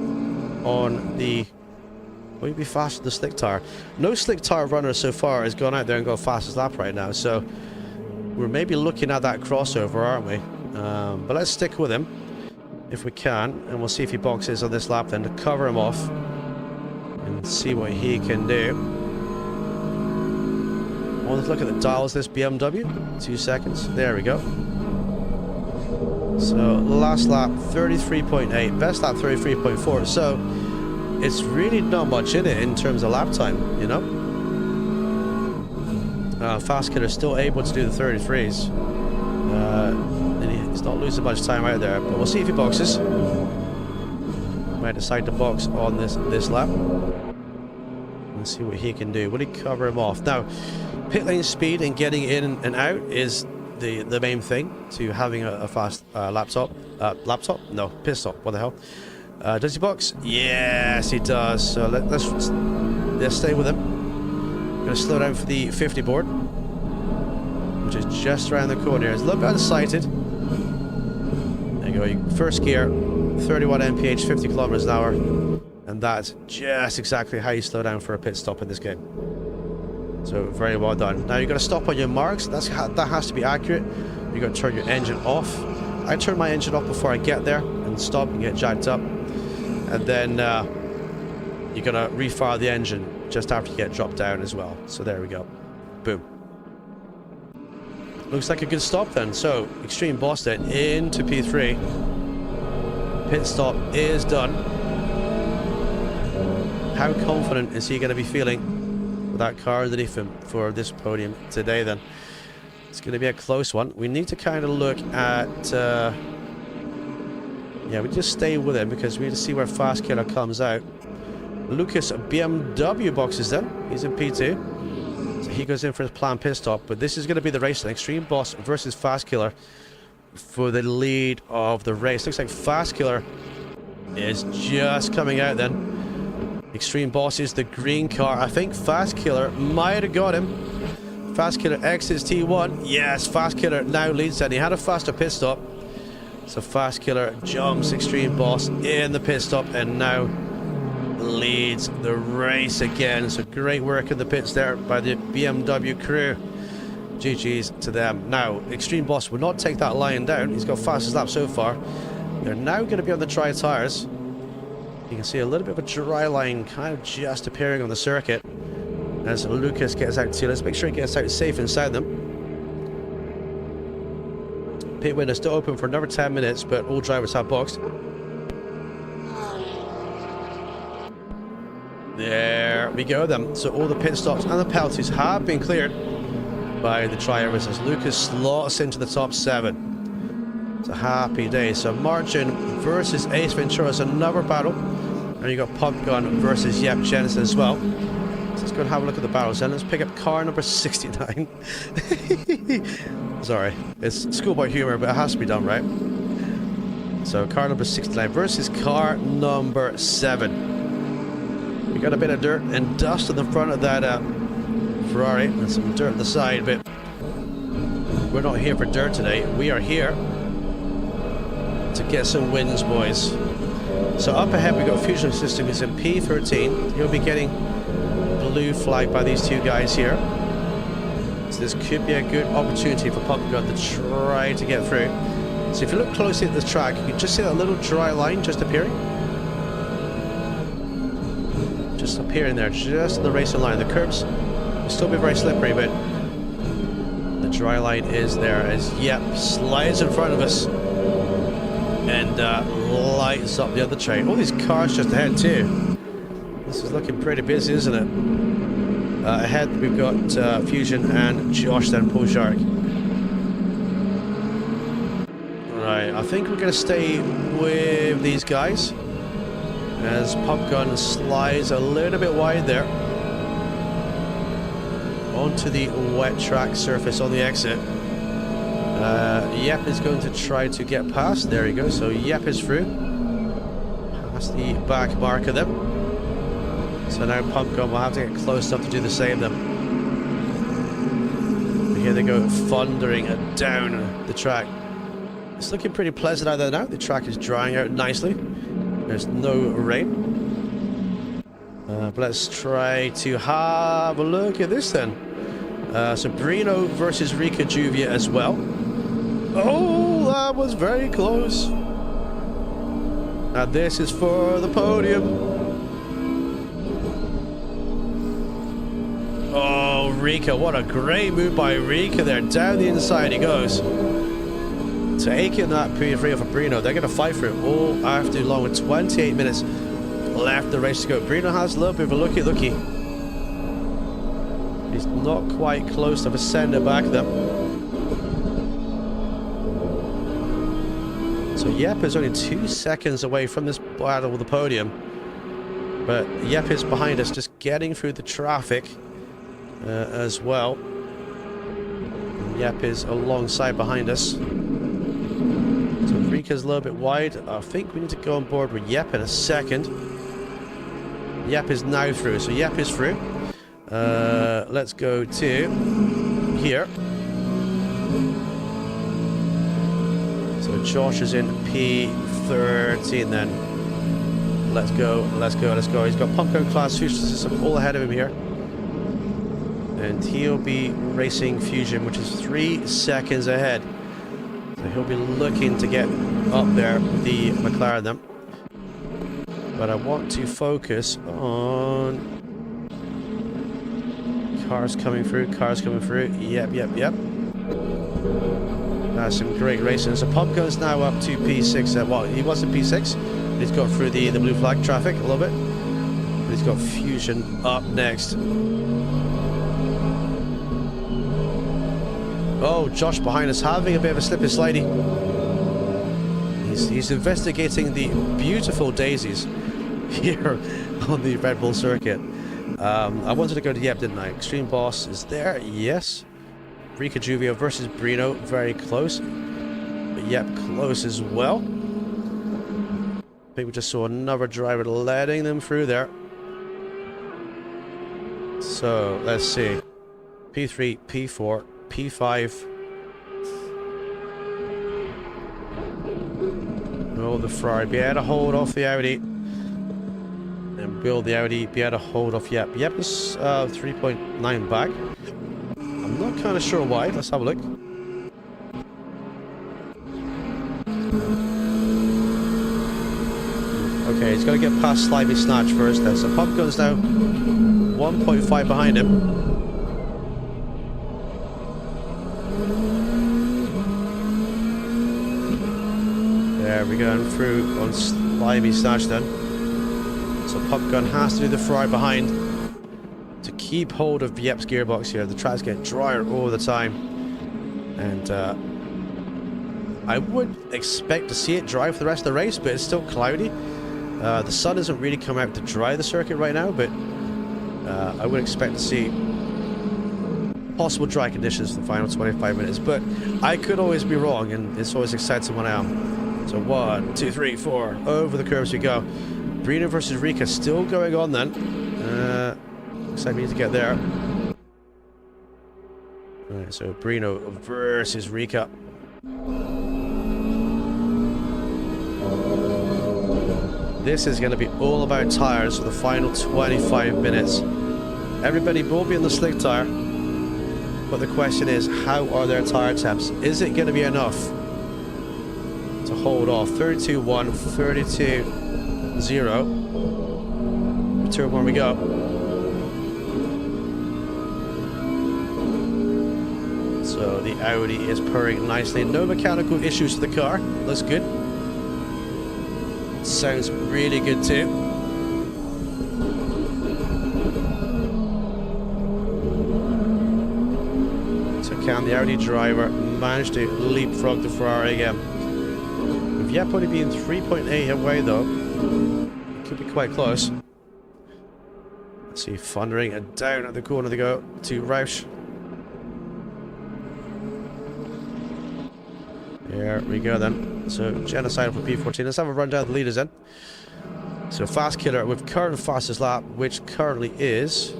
on the slick tire? No slick tire runner so far has gone out there and got fastest lap right now, so we're maybe looking at that crossover, aren't we? But let's stick with him if we can, and we'll see if he boxes on this lap then to cover him off and see what he can do. Well, let's look at the dials, this BMW. 2 seconds. There we go. So last lap 33.8, best lap 33.4. So it's really not much in it in terms of lap time, you know. Fast Killer still able to do the 33s. And he's not losing much time out there, but we'll see if he boxes. Might decide to box on this lap. Let's see what he can do. Will he cover him off? Now, pit lane speed and getting in and out is the main thing to having a fast laptop. No, pit stop. What the hell? Does he box? Yes, he does. So let's stay with him. Going to slow down for the 50 board, which is just around the corner. It's a little bit unsighted. There you go. First gear, 31 mph, 50 kilometers an hour. And that's just exactly how you slow down for a pit stop in this game. So very well done. Now you've got to stop on your marks. That has to be accurate. You've got to turn your engine off. I turn my engine off before I get there and stop and get jacked up. And then you're going to refire the engine just after you get dropped down as well. So there we go. Boom. Looks like a good stop then. So Extreme Boss then into P3. Pit stop is done. How confident is he going to be feeling with that car underneath him for this podium today then? It's going to be a close one. We need to kind of look at... yeah, we just stay with him because we need to see where Fast Killer comes out. Lucas BMW boxes then. He's in P2. So he goes in for his planned pit stop. But this is going to be the race. Extreme Boss versus Fast Killer for the lead of the race. Looks like Fast Killer is just coming out then. Extreme Boss is the green car. I think Fast Killer might have got him. Fast Killer exits T1. Yes, Fast Killer now leads then. He had a faster pit stop. So Fast Killer jumps Extreme Boss in the pit stop and now leads the race again. So great work in the pits there by the BMW crew. GG's to them. Now, Extreme Boss will not take that line down. He's got fastest lap so far. They're now going to be on the dry tires. You can see a little bit of a dry line kind of just appearing on the circuit as Lucas gets out too. Let's make sure he gets out safe inside them. Pit window still open for another 10 minutes, but all drivers have boxed. There we go then. So all the pit stops and the penalties have been cleared by the drivers as Lucas slots into the top 7. It's a happy day. So Margin versus Ace Ventura is another battle. And you got Pump Gun versus Yep Jensen as well. So let's go and have a look at the battles then. Let's pick up car number 69. Sorry, it's schoolboy humor, but it has to be done, right? So car number 69 versus car number 7. We got a bit of dirt and dust on the front of that Ferrari and some dirt on the side, but we're not here for dirt today. We are here to get some wins, boys. So up ahead we got Fusion System is in P13. He'll be getting blue flag by these two guys here. So this could be a good opportunity for Pump Gun to try to get through. So if you look closely at the track, you can just see that little dry line just appearing. Just appearing there, just on the racing line. The curbs will still be very slippery, but the dry line is there as Yep slides in front of us and lights up the other train. All these cars just ahead too. This is looking pretty busy, isn't it? Ahead we've got Fusion and Josh then Pojark. Right, I think we're going to stay with these guys as Pump Gun slides a little bit wide there onto the wet track surface on the exit. Yep is going to try to get past. There he goes. So Yep is through. Past the back marker then. So now Pump Gun will have to get close enough to do the same then. And here they go thundering down the track. It's looking pretty pleasant out there now. The track is drying out nicely. There's no rain. But let's try to have a look at this then. So Brino versus Rika Juvia as well. Oh, that was very close. And this is for the podium. Oh, Rika, what a great move by Rika there. Down the inside he goes. Taking that P3 for Brino. They're going to fight for it all after long with 28 minutes left the race to go. Brino has a little bit of a looky. He's not quite close to send it back then. So Yep is only 2 seconds away from this battle with the podium. But Yep is behind us, just getting through the traffic as well. And Yep is alongside behind us. So Rika's a little bit wide. I think we need to go on board with Yep in a second. Yep is now through, so Yep is through. Let's go to here. So Josh is in P13 then. Let's go, let's go, let's go. He's got pump gun class fusion system all ahead of him here. And he'll be racing fusion, which is 3 seconds ahead. So he'll be looking to get up there with the McLaren then. But I want to focus on cars coming through, cars coming through. Yep. That's some great racing. So pump gun's now up to P6. Well, he was in P6. He's got through the blue flag traffic a little bit. But he's got fusion up next. Oh, Josh behind us having a bit of a slip and slidey. He's investigating the beautiful daisies here on the Red Bull circuit. I wanted to go to Yep, didn't I? Extreme Boss is there, yes. Rika Juvia versus Brino, very close. But Yep, close as well. I think we just saw another driver letting them through there. So, let's see. P3, P4, P5. Oh, the Ferrari. Be able to hold off the Audi. And build the Audi. Be able to hold off Yep. Yep is 3.9 back. I'm not kind of sure why. Let's have a look. Okay, he's got to get past Slimy Snatch first then. So Pump Gun's now 1.5 behind him. There we go, and through on Slimy Snatch then. So Pump Gun has to do the Ferrari behind to keep hold of Yep's gearbox here. The tracks get drier all the time. And I would expect to see it dry for the rest of the race, but it's still cloudy. The sun isn't really come out to dry the circuit right now, but I would expect to see possible dry conditions for the final 25 minutes. But I could always be wrong, and it's always exciting when I am. So 1, 2, 3, 4, over the curves we go. Brino versus Rika still going on then. Looks like we need to get there. Alright, so Brino versus Rika. This is going to be all about tires for the final 25 minutes. Everybody will be on the slick tire, but the question is, how are their tire temps? Is it going to be enough to hold off? 32.1, 32.0. Turn 1 we go. So the Audi is purring nicely. No mechanical issues with the car. Looks good. Sounds really good too. So can the Audi driver manage to leapfrog the Ferrari again? With Yep only being 3.8 away though, it could be quite close. Let's see, thundering and down at the corner they go to Roush. There we go then. So genocide for P14. Let's have a run down the leaders then. So Fast Killer with current fastest lap, which currently is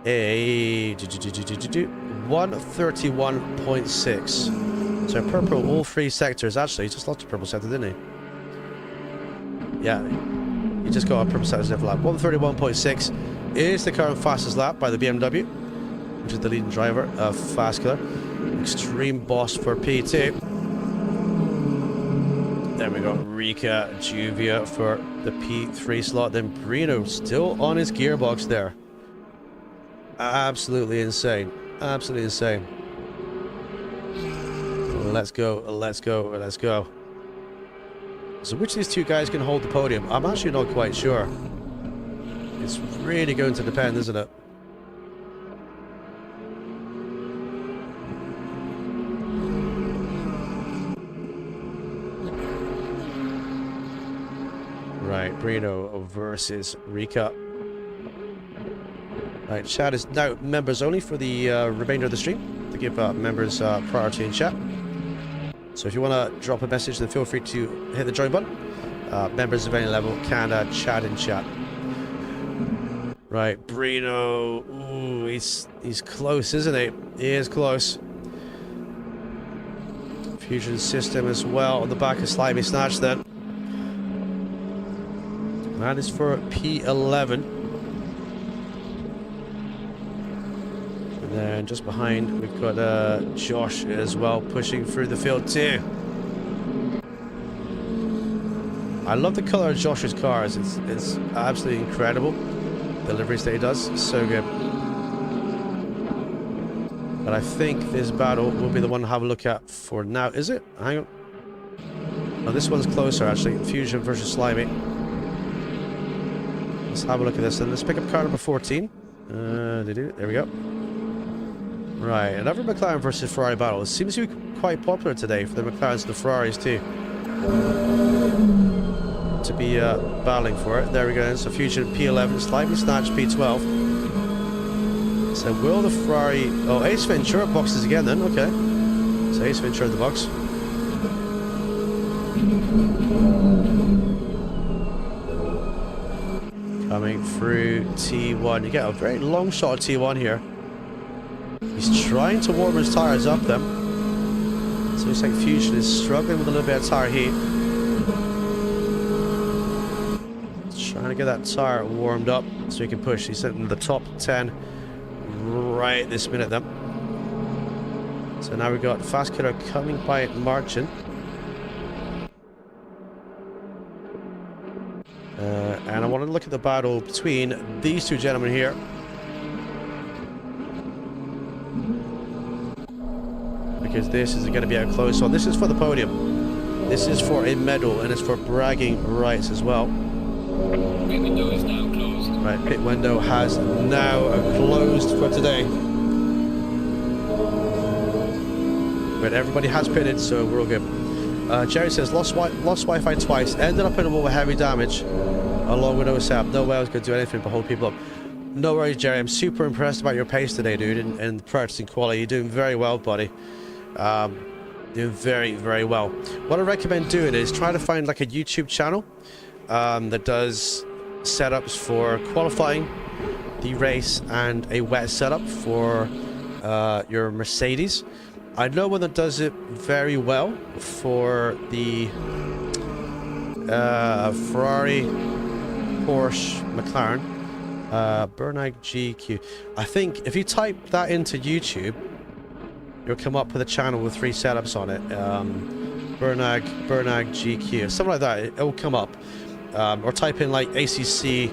a 131.6. So purple all 3 sectors. Actually, he just lost a purple sector, didn't he? Yeah, he just got a purple sector every lap. 131.6 is the current fastest lap by the BMW, which is the leading driver of Fast Killer. Extreme Boss for P2. Then we got Rika Juvia for the P3 slot. Then Brino still on his gearbox there. Absolutely insane. Absolutely insane. Let's go, let's go, let's go. So which of these two guys can hold the podium? I'm actually not quite sure. It's really going to depend, isn't it? Right, Brino versus Rika. Right, chat is now members only for the remainder of the stream, to give members priority in chat. So if you want to drop a message, then feel free to hit the join button. Members of any level can chat in chat. Right, Brino. Ooh, he's close, isn't he? He is close. Fusion system as well on the back of Slimy Snatch then. That is for P11. And then just behind, we've got Josh as well, pushing through the field too. I love the color of Josh's cars. It's absolutely incredible. Deliveries that he does, so good. But I think this battle will be the one to have a look at for now. Is it? Hang on. Oh, this one's closer actually. Fusion versus Slimy. Let's have a look at this. And let's pick up car number 14. There we go. Right, another McLaren versus Ferrari battle. It seems to be quite popular today for the McLarens and the Ferraris too. To be battling for it. There we go. So Fusion P11, Slimy Snatch P12. So will the Ferrari... Oh, Ace Ventura boxes again then. Okay. So Ace Ventura in the box. Coming through T1. You get a very long shot of T1 here. He's trying to warm his tires up then. So looks like Fusion is struggling with a little bit of tire heat. Trying to get that tire warmed up so he can push. He's in the top 10 right this minute then. So now we've got Fast Killer coming by marching. And I want to look at the battle between these two gentlemen here. Because this is going to be a close one. This is for the podium. This is for a medal and it's for bragging rights as well. Pit window is now closed. Right, pit window has now closed for today. But everybody has pitted, so we're all good. Jerry says, lost Wi-Fi twice, ended up in a wall with heavy damage, along with no setup. No way I was going to do anything but hold people up. No worries, Jerry. I'm super impressed about your pace today, dude, and practicing quality. You're doing very well, buddy. Doing very, very well. What I recommend doing is try to find like a YouTube channel that does setups for qualifying, the race, and a wet setup for your Mercedes. I know one that does it very well for the Ferrari, Porsche, McLaren, Bernag GQ. I think if you type that into YouTube, you'll come up with a channel with 3 setups on it. Bernag GQ, something like that. It will come up. Or type in like ACC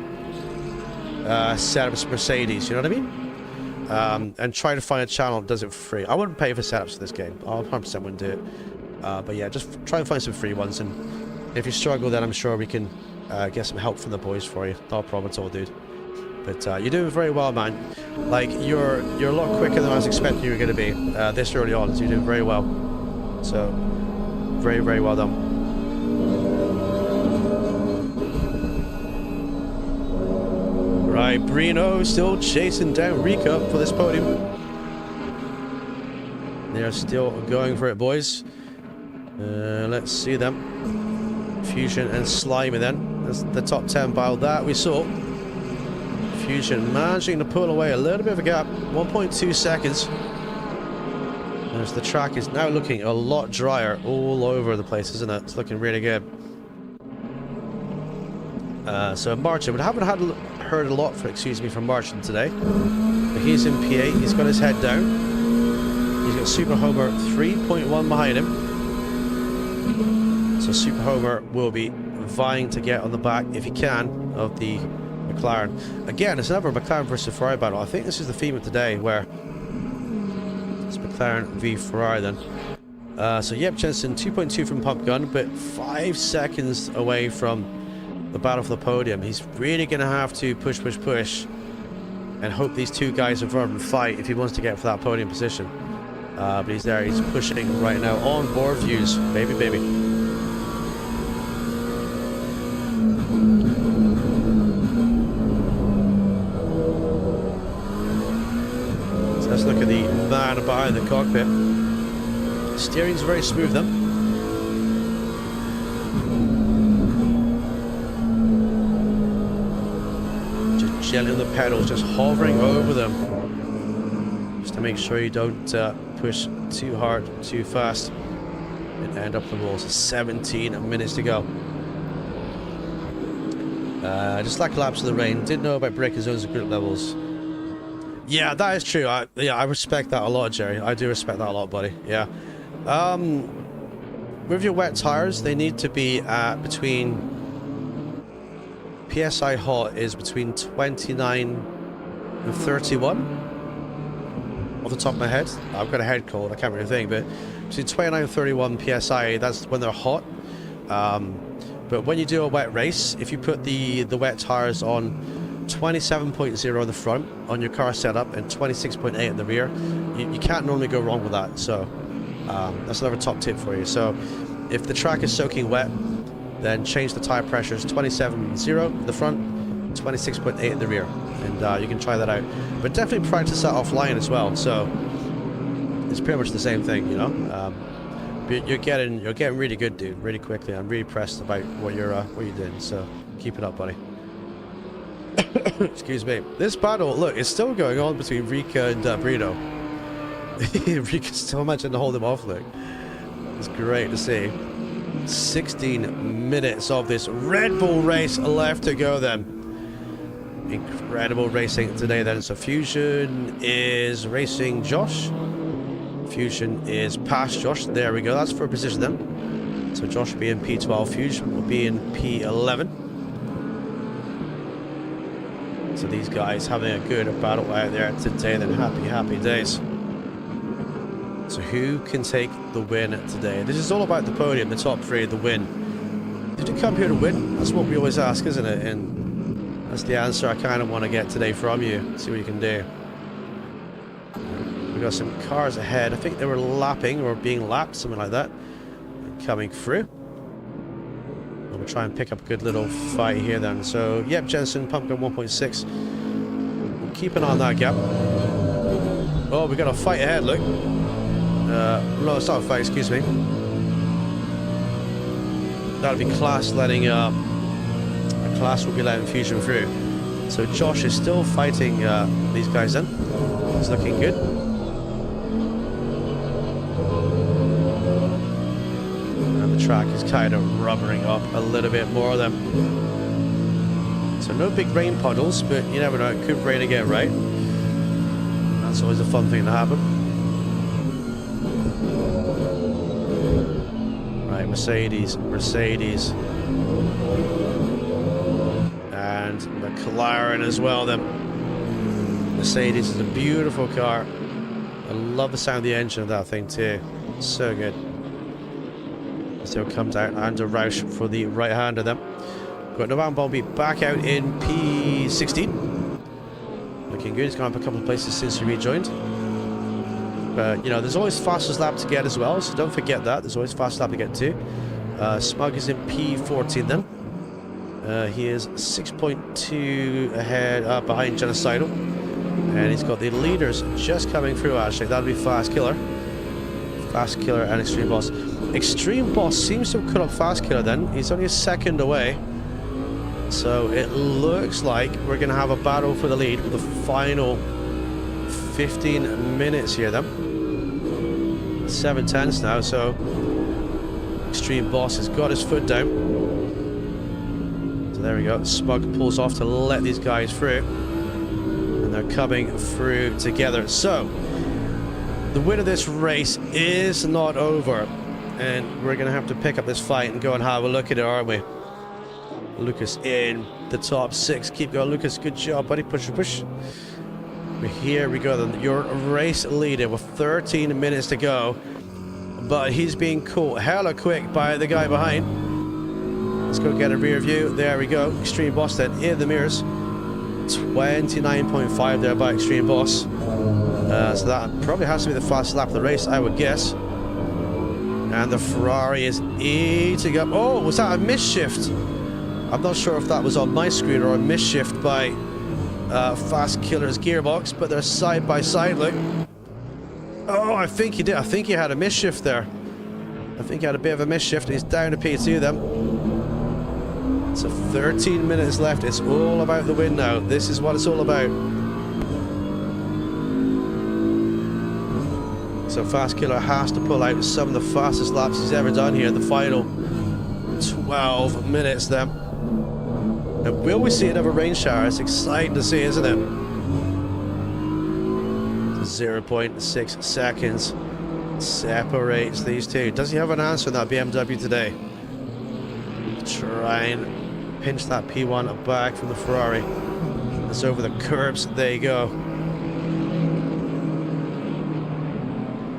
setups Mercedes, you know what I mean? And try to find a channel that does it for free. I wouldn't pay for setups for this game. I 100% wouldn't do it. But yeah, just try and find some free ones. And if you struggle, then I'm sure we can get some help from the boys for you. No problem at all, dude. But you're doing very well, man. Like, you're a lot quicker than I was expecting you were going to be this early on. So you're doing very well. So, very, very well done. Right, Brino still chasing down Rika for this podium. They're still going for it, boys. Let's see them. Fusion and Slimy then. That's the top 10 battle that we saw. Fusion managing to pull away a little bit of a gap. 1.2 seconds. As the track is now looking a lot drier all over the place, isn't it? It's looking really good. So Martin, we haven't heard a lot from Martin today. But he's in P8, he's got his head down. He's got Super Homer 3.1 behind him. So Super Homer will be vying to get on the back, if he can, of the McLaren. Again, it's another McLaren versus Ferrari battle. I think this is the theme of today, where it's McLaren v Ferrari then. So Yep Jensen 2.2 from Pump Gun, but 5 seconds away from the battle for the podium. He's really going to have to push, and hope these two guys are and fight if he wants to get for that podium position. But he's there, he's pushing right now on board views. Baby. So let's look at the man behind the cockpit. Steering's very smooth then. Gently on the pedals, just hovering over them, just to make sure you don't push too hard, too fast, and end up the walls. 17 minutes to go. Just lack laps of the rain. Didn't know about braking zones and grip levels. Yeah, that is true. I respect that a lot, Jerry. I do respect that a lot, buddy. Yeah. With your wet tires, they need to be at between... PSI hot is between 29 and 31. Off the top of my head. I've got a head cold, I can't really think, but between 29 and 31 PSI, that's when they're hot. But when you do a wet race, if you put the wet tires on 27.0 on the front on your car setup and 26.8 in the rear, you can't normally go wrong with that. So that's another top tip for you. So if the track is soaking wet, then change the tire pressures 27.0 in the front, 26.8 in the rear, and you can try that out. But definitely practice that offline as well. So it's pretty much the same thing, you know. But you're getting really good, dude, really quickly. I'm really impressed about what you're doing. So keep it up, buddy. Excuse me. This battle, look, it's still going on between Rika and Brito. Rika's still managing to hold him off. Look, it's great to see. 16 minutes of this Red Bull race left to go then. Incredible racing today then. So Fusion is racing Josh. Fusion is past Josh. There we go. That's for position then. So Josh will be in P12. Fusion will be in P11. So these guys having a good battle out there today then. Happy days. So who can take the win today? This is all about the podium, the top three, the win. Did you come here to win? That's what we always ask, isn't it? And that's the answer I kind of want to get today from you. See what you can do. We've got some cars ahead. I think they were lapping or being lapped, something like that. Coming through. We'll try and pick up a good little fight here then. So, yep, Jensen, Pumpkin 1.6. We'll keep an eye on that gap. Oh, we got a fight ahead, look. No, it's not a fight, excuse me. That'll be Class letting, Class will be letting Fusion through. So Josh is still fighting these guys then. It's looking good. And the track is kind of rubbering up a little bit more of them. So no big rain puddles, but you never know, it could rain again, right? That's always a fun thing to happen. Right, Mercedes. And McLaren as well then. Mercedes is a beautiful car. I love the sound of the engine of that thing too. So good. Still comes out under Roush for the right hander then. Got Novan Bombi back out in P16. Looking good. He's gone up a couple of places since he rejoined. But you know, there's always fastest lap to get as well, so don't forget that. There's always fastest lap to get to. Smug is in P14 then. He is 6.2 ahead, behind Genocidal. And he's got the leaders just coming through actually. That'll be Fast Killer. Fast Killer and Extreme Boss. Extreme Boss seems to have cut up Fast Killer then. He's only a second away. So it looks like we're going to have a battle for the lead with the final 15 minutes here then. 7:10 now, so Extreme Boss has got his foot down. So there we go. Smug pulls off to let these guys through. And they're coming through together. So the win of this race is not over. And we're going to have to pick up this fight and go and have a look at it, aren't we? Lucas in the top 6. Keep going, Lucas. Good job, buddy. Push. Here we go then. Your race leader with 13 minutes to go. But he's being caught hella quick by the guy behind. Let's go get a rear view. There we go. Extreme Boss then in the mirrors. 29.5 there by Extreme Boss. So that probably has to be the fastest lap of the race, I would guess. And the Ferrari is eating up. Oh, was that a misshift? I'm not sure if that was on my screen or a misshift by Fast Killer's gearbox, but they're side by side, look. Oh, I think he did. I think he had a misshift there. I think he had a bit of a misshift. He's down to P2 then. So 13 minutes left. It's all about the win now. This is what it's all about. So Fast Killer has to pull out some of the fastest laps he's ever done here in the final 12 minutes then. And will we see another rain shower? It's exciting to see, isn't it? 0.6 seconds separates these two. Does he have an answer on that BMW today? Try and pinch that P1 back from the Ferrari. It's over the curbs. There you go.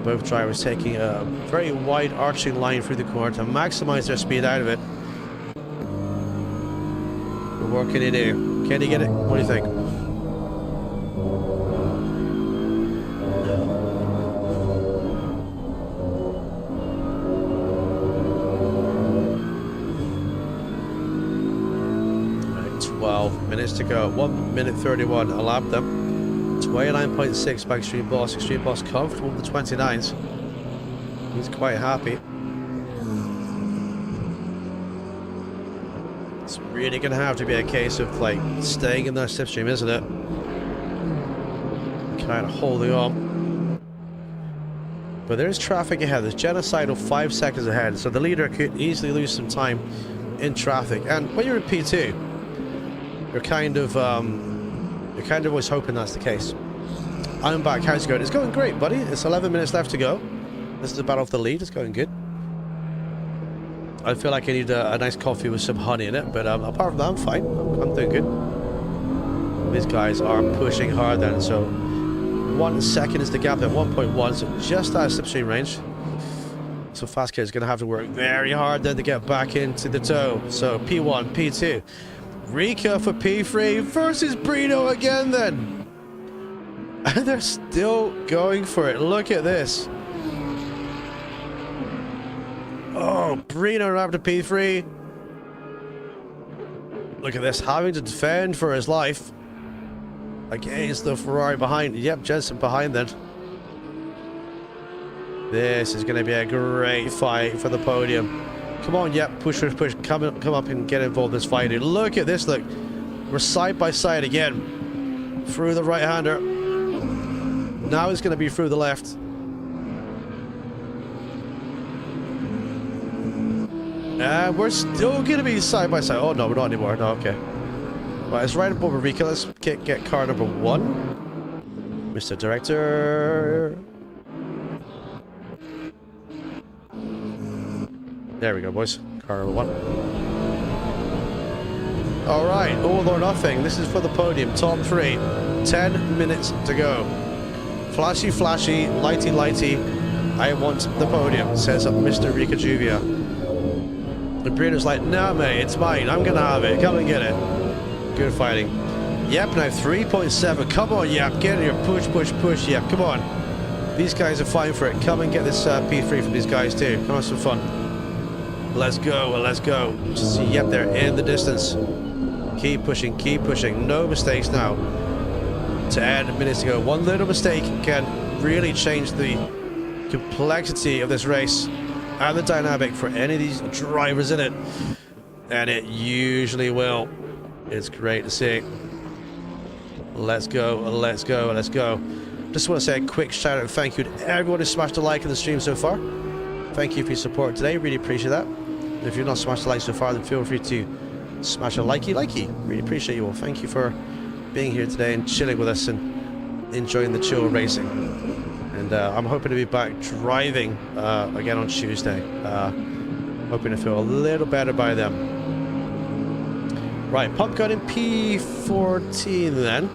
Both drivers taking a very wide arching line through the corner to maximize their speed out of it. What can he do? Can he get it? What do you think? Right, 12 minutes to go. 1 minute 31 a lap then. 29.6 by Extreme Boss. Extreme Boss comfortable with the 29s. He's quite happy. It's really going to have to be a case of like staying in that slipstream, isn't it? Kind of holding on. But there's traffic ahead. There's genocidal 5 seconds ahead, so the leader could easily lose some time in traffic. And when you're in P2, you're kind of always hoping that's the case. I'm back. How's it going? It's going great, buddy. It's 11 minutes left to go. This is about off the lead. It's going good. I feel like I need a nice coffee with some honey in it, but apart from that, I'm fine. I'm doing good. These guys are pushing hard then, so 1 second is the gap at 1.1, so just out of slipstream range. So Fast Kid's going to have to work very hard then to get back into the tow. So P1, P2. Rika for P3 versus Brino again then. And they're still going for it. Look at this. Oh, Brino after P3. Look at this, having to defend for his life against the Ferrari behind. Yep, Jensen behind then. This is going to be a great fight for the podium. Come on, yep, push, push, push. Come up and get involved in this fight. Look at this, look. We're side by side again. Through the right-hander. Now it's going to be through the left. And we're still going to be side by side. Oh, no, we're not anymore. No, okay. Right, it's right above Rika. Let's get car number 1. Mr. Director. There we go, boys. Car number 1. All right, all or nothing. This is for the podium. Top 3. 10 minutes to go. Flashy, flashy, lighty, lighty. I want the podium, says up Mr. Rika Juvia. And Bruno's like, nah, mate, it's mine. I'm going to have it. Come and get it. Good fighting. Yep, now 3.7. Come on, Yep. Get in here. Push, push, push. Yep, come on. These guys are fighting for it. Come and get this P3 from these guys, too. Come on, some fun. Let's go. Let's go. See, yep, they're in the distance. Keep pushing. Keep pushing. No mistakes now. 10 minutes to go. One little mistake can really change the complexity of this race and the dynamic for any of these drivers in it. And it usually will. It's great to see. Let's go. Let's go. Let's go. Just want to say a quick shout out and thank you to everyone who smashed a like in the stream so far. Thank you for your support today. Really appreciate that. If you've not smashed a like so far, then feel free to smash a likey. Really appreciate you all. Thank you for being here today and chilling with us and enjoying the chill racing. And I'm hoping to be back driving again on Tuesday. Hoping to feel a little better by then. Right, pump gun in P14 then.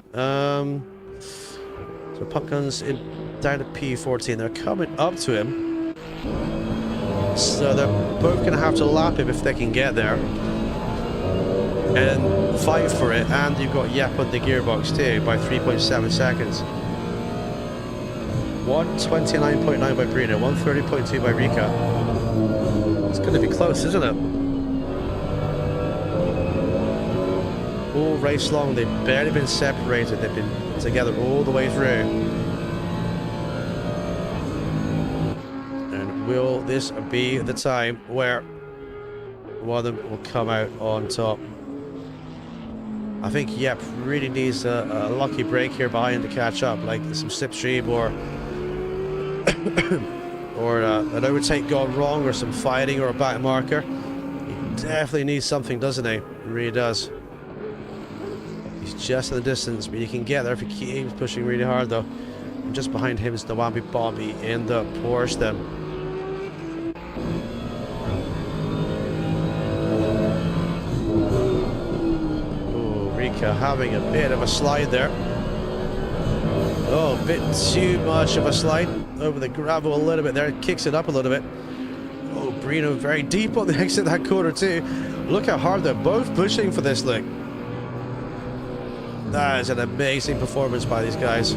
So pump guns in down to P14. They're coming up to him. So they're both going to have to lap him if they can get there. And fight for it. And you've got Yep on the gearbox too by 3.7 seconds. 129.9 by Brino, 130.2 by Rika. It's going to be close, isn't it? All race long, they've barely been separated. They've been together all the way through. And will this be the time where one of them will come out on top? I think Yep really needs a lucky break here behind to catch up, like some slipstream or or an overtake gone wrong or some fighting or a back marker. He definitely needs something, doesn't he? He really does. just in the distance, but you can get there if he keeps pushing really hard though. And just behind him is Nawambi Bombi in the Porsche then. Oh, Rika having a bit of a slide there. Oh, a bit too much of a slide over the gravel a little bit there. Kicks it up a little bit. Oh, Brino very deep on the exit of that corner too. Look how hard they're both pushing for this lick. That is an amazing performance by these guys.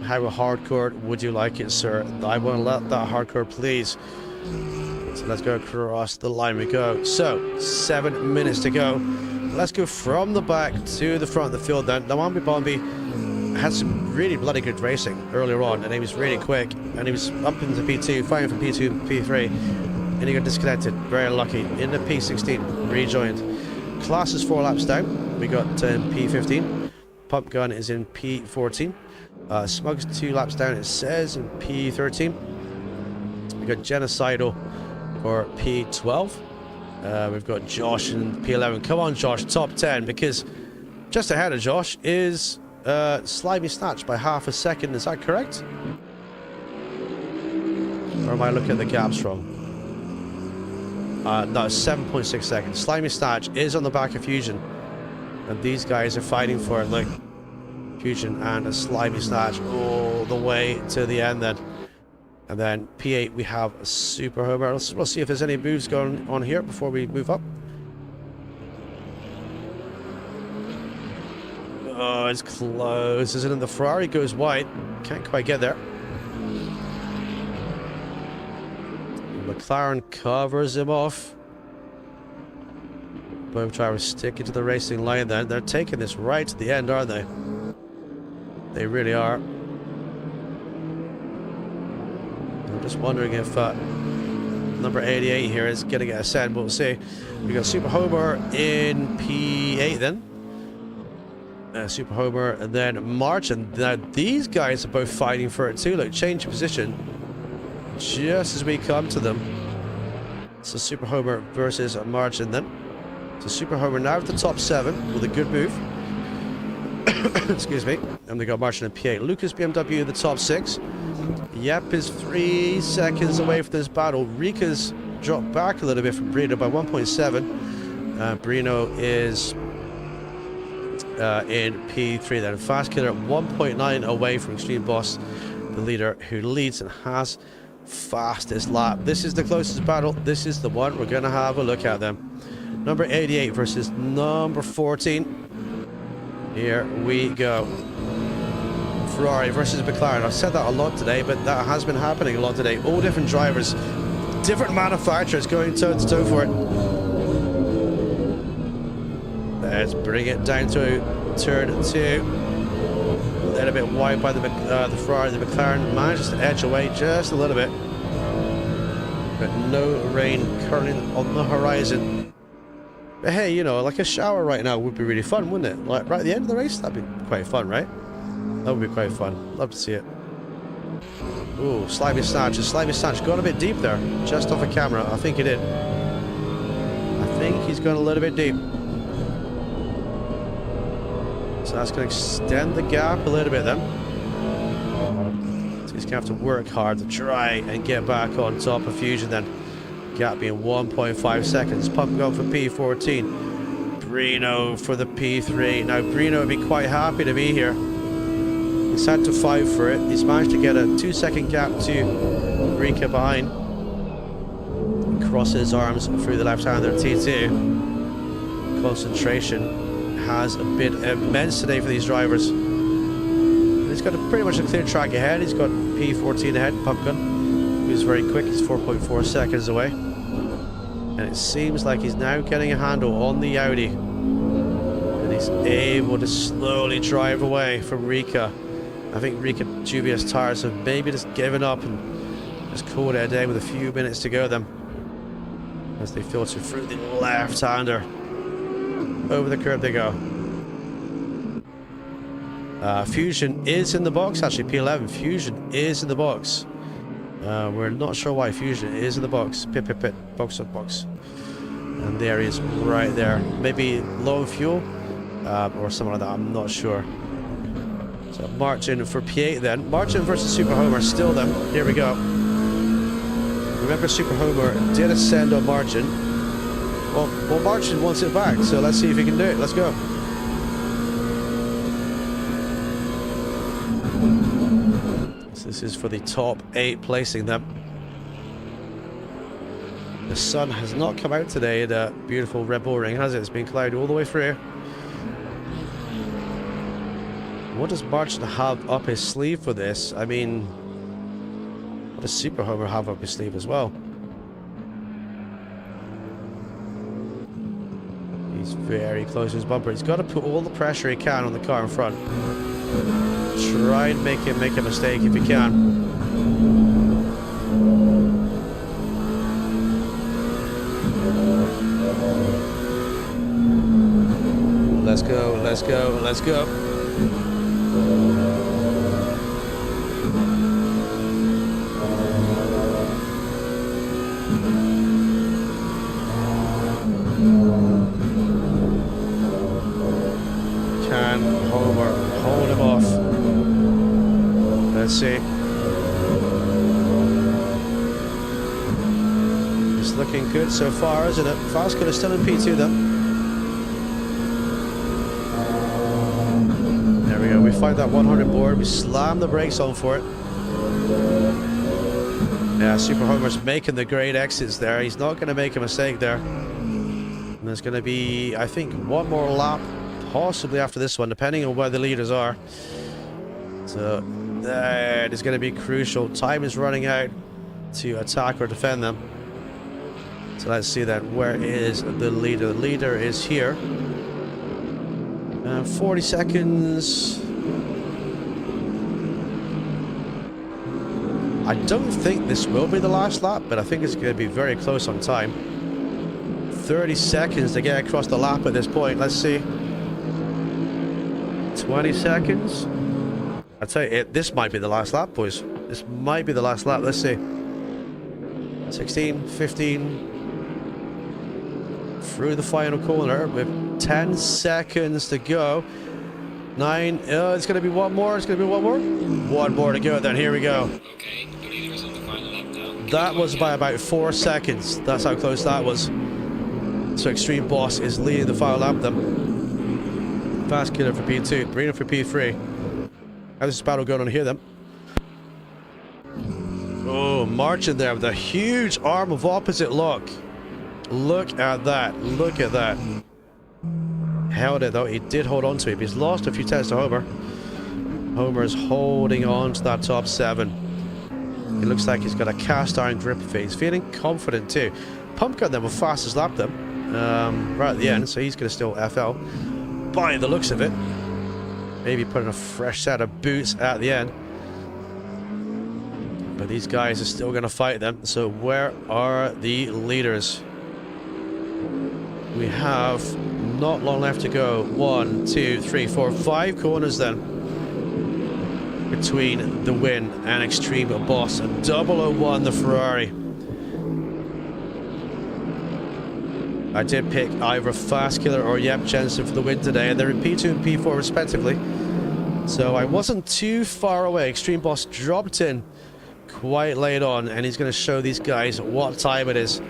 How hardcore would you like it, sir? I won't let that hardcore, please. So let's go across the line we go. So, 7 minutes to go. Let's go from the back to the front of the field then. Nawambi Bombi had some really bloody good racing earlier on, and he was really quick, and he was up into P2, fighting for P2 and P3, and he got disconnected. Very lucky. In the P16, rejoined. Class is 4 laps down. We got P15. Pump gun is in P14. Smug's 2 laps down, it says, in P13. We got Genocidal for P12. We've got Josh in P11. Come on, Josh, top 10, because just ahead of Josh is Slimy Snatch by half a second. Is that correct? Or am I looking at the gaps wrong? No, 7.6 seconds. Slimy Snatch is on the back of Fusion, and these guys are fighting for it. Look, Fusion and a Slimy Snatch all the way to the end then. And then P8 we have a Super Homer. We'll see if there's any moves going on here before we move up. Oh, it's close, isn't it? The Ferrari goes wide. Can't quite get there. McLaren covers him off. Both drivers sticking to the racing line then. They're taking this right to the end, aren't they? They really are. I'm just wondering if number 88 here is getting a send. We'll see. We got Super Homer in P8 then. Super Homer and then March. And now these guys are both fighting for it too. Look, change position just as we come to them. So Super Homer versus Margin then. So Super Homer now at the top 7 with a good move. Excuse me. And they got Margin in P8. Lucas BMW in the top 6. Yep is 3 seconds away from this battle. Rika's dropped back a little bit from Brino by 1.7. Brino is in P3 then. Fast Killer at 1.9 away from Extreme Boss, the leader who leads and has fastest lap. This is the closest battle. This is the one we're going to have a look at them. Number 88 versus number 14. Here we go. Ferrari versus McLaren. I've said that a lot today, but that has been happening a lot today. All different drivers, different manufacturers going toe to toe for it. Let's bring it down to turn 2. A little bit wide by the Ferrari. The McLaren manages to edge away just a little bit, but no rain currently on the horizon. But hey, you know, like a shower right now would be really fun, wouldn't it? Like right at the end of the race, that'd be quite fun, right? That would be quite fun. Love to see it. Ooh, Slimy Snatch. Slimy Snatch got a bit deep there, just off the camera. I think he did. I think he's gone a little bit deep. So that's going to extend the gap a little bit then. So he's going to have to work hard to try and get back on top of Fusion then. Gap being 1.5 seconds. Pump going for P14. Brino for the P3. Now Brino would be quite happy to be here. He's had to fight for it. He's managed to get a 2-second gap to Rika behind. He crosses his arms through the left-hander T2. Concentration has been immense today for these drivers. He's got pretty much a clear track ahead. He's got P14 ahead, Pump Gun. He's very quick. He's 4.4 seconds away. And it seems like he's now getting a handle on the Audi. And he's able to slowly drive away from Rika. I think Rika dubious tires have maybe just given up and just called it a day with a few minutes to go then. As they filter through the left-hander. Over the curb they go. Fusion is in the box, actually. P11. Fusion is in the box. We're not sure why Fusion is in the box. Pit, box of box. And there he is right there. Maybe low on fuel or something like that. I'm not sure. So marching for P8 then. Marching versus Super Homer still then. Here we go. Remember Super Homer did ascend on Marching. Well, Marching wants it back. So let's see if he can do it. Let's go. So this is for the top 8 placing them. The sun has not come out today in a beautiful Red Bull Ring, has it? It's been cloudy all the way through. What does Marching have up his sleeve for this? I mean, what does Super Homer have up his sleeve as well? He's very close to his bumper. He's got to put all the pressure he can on the car in front. Try and make him make a mistake if he can. Let's go, let's go, let's go. Can Homer hold him off? Let's see. It's looking good so far, isn't it? Fastcut is still in P2 though. We find that 100 board, we slam the brakes on for it. Yeah, Super Homer's making the great exits there. He's not going to make a mistake there. And there's going to be, I think, one more lap, possibly after this one, depending on where the leaders are. So that is going to be crucial. Time is running out to attack or defend them. So let's see then, where is the leader? The leader is here. 40 seconds. I don't think this will be the last lap, but I think it's going to be very close on time. 30 seconds to get across the lap at this point. Let's see. 20 seconds. I tell you, this might be the last lap, boys. This might be the last lap. Let's see. 16, 15. Through the final corner with 10 seconds to go. 9. It's going to be one more. It's going to be one more. One more to go then. Here we go. Okay, the leader is on the final lap now. That was by about 4 seconds. That's how close that was. So Extreme Boss is leading the final lap then. Fast Killer for P2. Brino for P3. How's this battle going on here then? Oh, Marching there with a huge arm of opposite lock. Look at that. Look at that. Held it though. He did hold on to it. He's lost a few tenths to Homer. Homer's holding on to that top 7. It looks like he's got a cast iron grip of it. He's feeling confident too. Pump gun then will fastest lap them right at the end, so he's going to still FL by the looks of it. Maybe putting a fresh set of boots at the end. But these guys are still going to fight them. So where are the leaders? We have not long left to go. 1, 2, 3, 4, 5 corners then between the win and Extreme Boss and 001 the Ferrari. I did pick either Fast Killer or Yep Jensen for the win today, and they're in P2 and P4 respectively. So I wasn't too far away. Extreme Boss dropped in quite late on, and he's going to show these guys what time it is.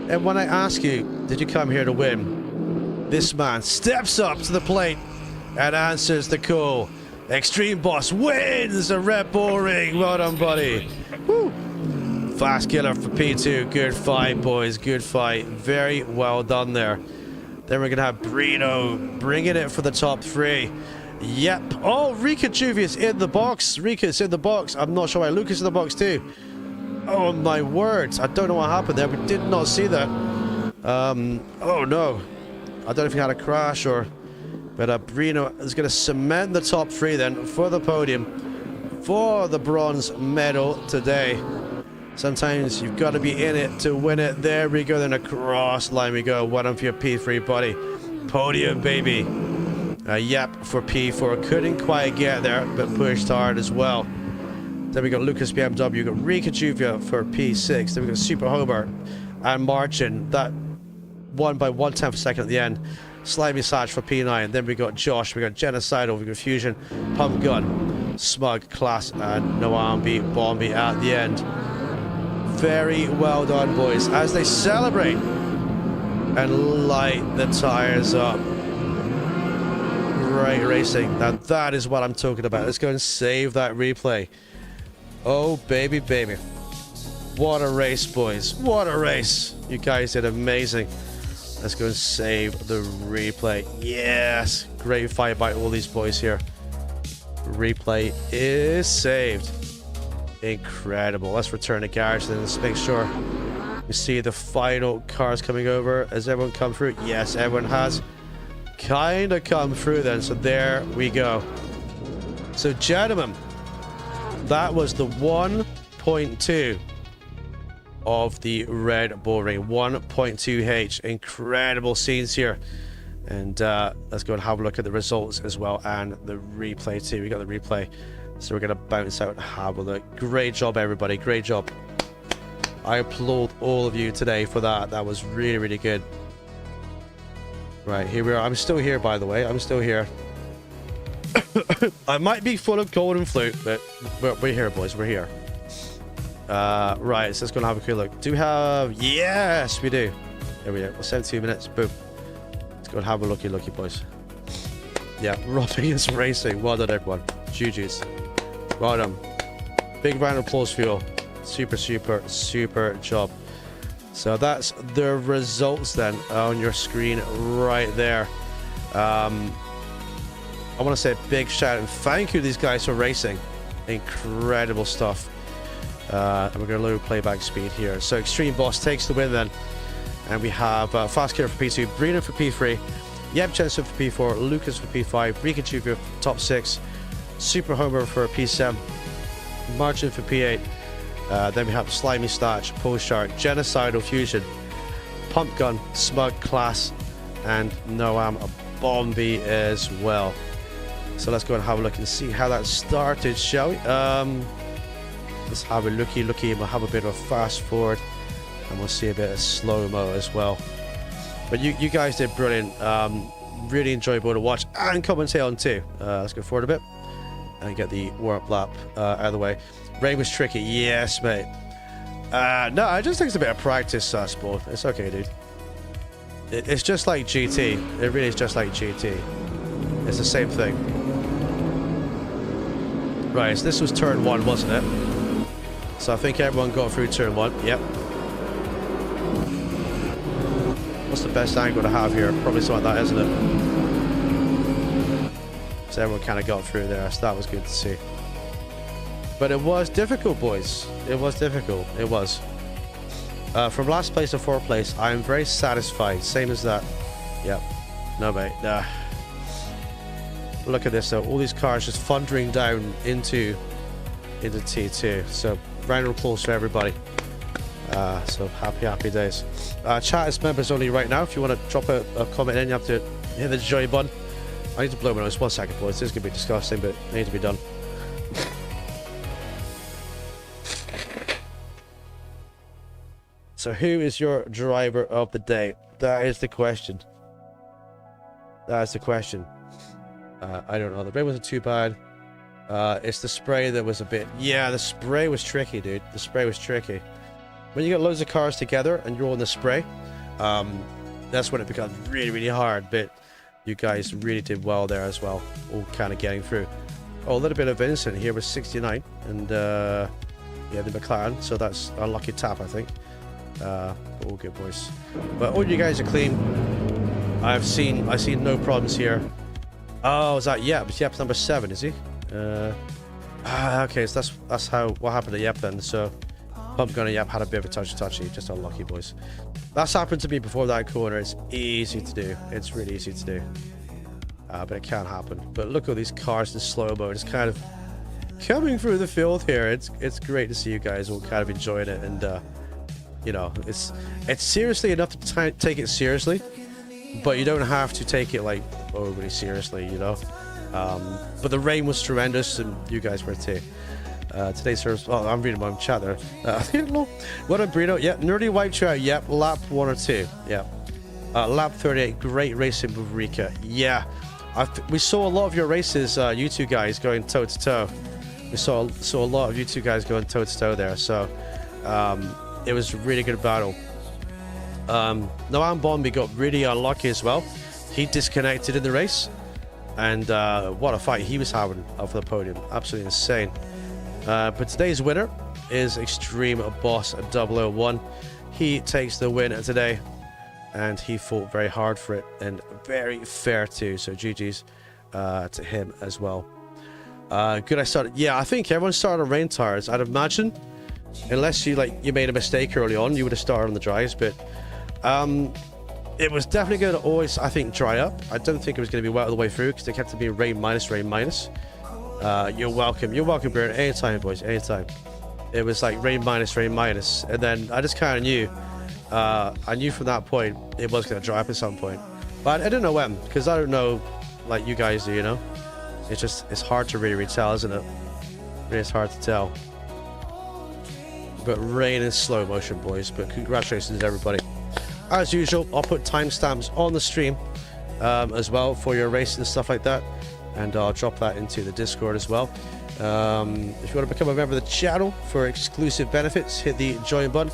And when I ask you, did you come here to win? This man steps up to the plate and answers the call. Extreme Boss wins the Red Bull Ring. Well done, buddy. Woo. Fast Killer for P2. Good fight, boys. Good fight. Very well done there. Then we're going to have Brino bringing it for the top 3. Yep. Oh, Rika Juvia's in the box. Rika's in the box. I'm not sure why Lucas is in the box too. Oh my words. I don't know what happened there. We did not see that. Oh no. I don't know if he had a crash or... But Brino is going to cement the top 3 then for the podium. For the bronze medal today. Sometimes you've got to be in it to win it. There we go. Then across line we go. Well done for your P3, buddy. Podium, baby. Yep for P4. Couldn't quite get there, but pushed hard as well. Then we got Lucas BMW, we got Rika Juvia for P6, then we got Super Homer and Marcin, that won by 1/10 of a second at the end. Slimy Satch for P9, then we got Josh, we got Genocidal, we got Fusion, Pump Gun, Smug, Class, and Noambi Bombi at the end. Very well done, boys, as they celebrate and light the tires up. Great racing. Now that is what I'm talking about. Let's go and save that replay. Oh, baby, baby. What a race, boys. What a race. You guys did amazing. Let's go and save the replay. Yes. Great fight by all these boys here. Replay is saved. Incredible. Let's return to garage then. Let's make sure we see the final cars coming over. Has everyone come through? Yes, everyone has kind of come through then. So there we go. So, gentlemen, that was the 1.2 of the Red Bull Ring. 1.2H. Incredible scenes here. And let's go and have a look at the results as well and the replay too. We got the replay. So we're going to bounce out and have a look. Great job, everybody. Great job. I applaud all of you today for that. That was really, really good. Right, here we are. I'm still here, by the way. I'm still here. I might be full of cold and flu, but we're here, boys. We're here. Right, so let's go and have a quick look. Do we have... Yes, we do. There we go. 17 minutes. Boom. Let's go and have a looky, boys. Yeah, Robbie is racing. Well done, everyone. GG's. Well done. Big round of applause for you all. Super, super, super job. So that's the results then on your screen right there. I want to say a big shout out and thank you to these guys for racing. Incredible stuff. And we're going to load playback speed here. So Extreme Boss takes the win then. And we have Fast Killer for P2, Brina for P3, Yeb Jensen for P4, Lucas for P5, Rika Juvia for top 6, Super Homer for P7, Marcin for P8. Then we have Slimy Starch, Postshard, Genocidal Fusion, Pump Gun, Smug, Class, and Noam Bombi as well. So let's go and have a look and see how that started, shall we? Let's have a looky, and we'll have a bit of a fast forward, and we'll see a bit of slow-mo as well. But you guys did brilliant. Really enjoyable to watch and commentate on too. Let's go forward a bit and get the warm-up lap out of the way. Rain was tricky, yes, mate. No, I just think it's a bit of practice, sport. It's okay, dude. It's just like GT. It really is just like GT. It's the same thing. Right, so this was turn 1, wasn't it? So I think everyone got through turn 1. Yep. What's the best angle to have here? Probably something like that, isn't it? So everyone kind of got through there, so that was good to see. But it was difficult, boys. It was difficult. It was. From last place to 4th place, I am very satisfied. Same as that. Yep. No, mate. Nah. Look at this, though. All these cars just thundering down into T2. So, round of applause for everybody. So, happy days. Chat is members only right now. If you want to drop a comment in, you have to hit the join button. I need to blow my nose. 1 second, boys. This is going to be disgusting, but it needs to be done. So who is your driver of the day? That is the question. That is the question. I don't know. The rain wasn't too bad. It's the spray that was a bit... Yeah, the spray was tricky, dude. The spray was tricky. When you get loads of cars together and you're all in the spray, that's when it becomes really, really hard. But you guys really did well there as well. All kind of getting through. Oh, a little bit of Vincent here with 69. And, yeah, the McLaren. So that's a lucky tap, I think. All good, boys. But all you guys are clean. I've seen no problems here. Oh, is that Yep? Yep's number 7, is he? Okay, so that's what happened to Yep then. So Pump Gun and Yep had a bit of a touchy. Just unlucky, boys. That's happened to me before that corner. It's easy to do. It's really easy to do. But it can happen. But look at all these cars in slow-mo. It's kind of coming through the field here. It's great to see you guys all kind of enjoying it. And you know, it's seriously enough to take it seriously, but you don't have to take it like overly seriously, you know. But the rain was tremendous, and you guys were too. Today's service. Oh, I'm reading my own chat there. What a burrito. Yeah, nerdy wipe chat. Yep, lap 1 or 2. Yep. Lap 38. Great racing with Rika. Yeah, we saw a lot of your races. You two guys going toe to toe. We saw a lot of you two guys going toe to toe there. So it was a really good battle. Noam Bombi got really unlucky as well. He disconnected in the race, and what a fight he was having off the podium. Absolutely insane. But today's winner is Extreme Boss 001. He takes the win today, and he fought very hard for it and very fair too. So GG's to him as well. Good. I started. Yeah, I think everyone started on rain tires. I'd imagine, unless you made a mistake early on, you would have started on the dries. But it was definitely going to always, I think, dry up. I don't think it was going to be wet all the way through because they kept it being rain minus, rain minus. You're welcome. You're welcome, Baron. Anytime, boys. Anytime. It was like rain minus, and then I just kind of knew. I knew from that point it was going to dry up at some point, but I didn't know when, because I don't know like you guys do. You know, it's hard to really tell, isn't it? Really, it's hard to tell. But rain in slow motion, boys. But congratulations, everybody. As usual, I'll put timestamps on the stream as well for your race and stuff like that, and I'll drop that into the Discord as well. If you want to become a member of the channel for exclusive benefits, hit the join button.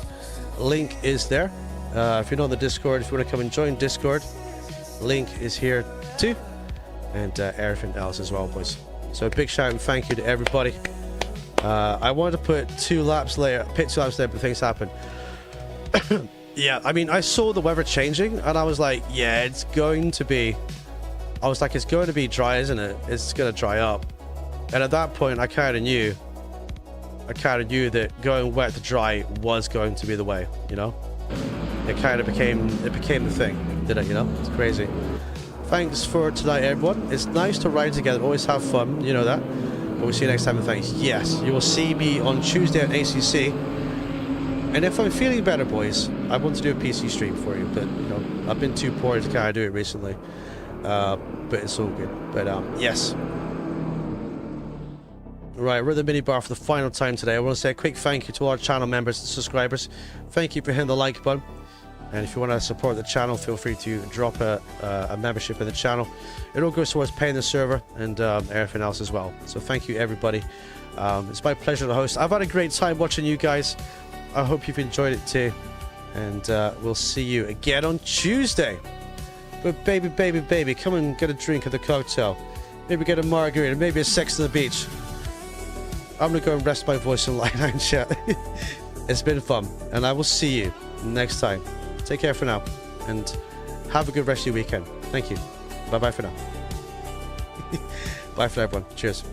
Link is there. If you're not on the Discord, if you want to come and join Discord, link is here too, and everything else as well, boys. So a big shout and thank you to everybody. I wanted to put pit 2 laps later, but things happened. Yeah, I mean, I saw the weather changing, and I was like, yeah, it's going to be... I was like, it's going to be dry, isn't it? It's going to dry up. And at that point, I kind of knew that going wet to dry was going to be the way, you know? It kind of became the thing, did it, you know? It's crazy. Thanks for tonight, everyone. It's nice to ride together, always have fun, you know that. But we'll see you next time, and thanks. Yes, you will see me on Tuesday at ACC. And if I'm feeling better, boys, I want to do a PC stream for you, but, you know, I've been too poor to kind of do it recently. But it's all good. But, yes. Right, we're at the minibar for the final time today. I want to say a quick thank you to all our channel members and subscribers. Thank you for hitting the like button. And if you want to support the channel, feel free to drop a membership in the channel. It all goes towards paying the server and everything else as well. So thank you, everybody. It's my pleasure to host. I've had a great time watching you guys. I hope you've enjoyed it too. And we'll see you again on Tuesday. But baby, come and get a drink at the cocktail. Maybe get a margarita, maybe a sex on the beach. I'm going to go and rest my voice and lie down, chat. It's been fun. And I will see you next time. Take care for now. And have a good rest of your weekend. Thank you. Bye-bye for now. Bye for now, everyone. Cheers.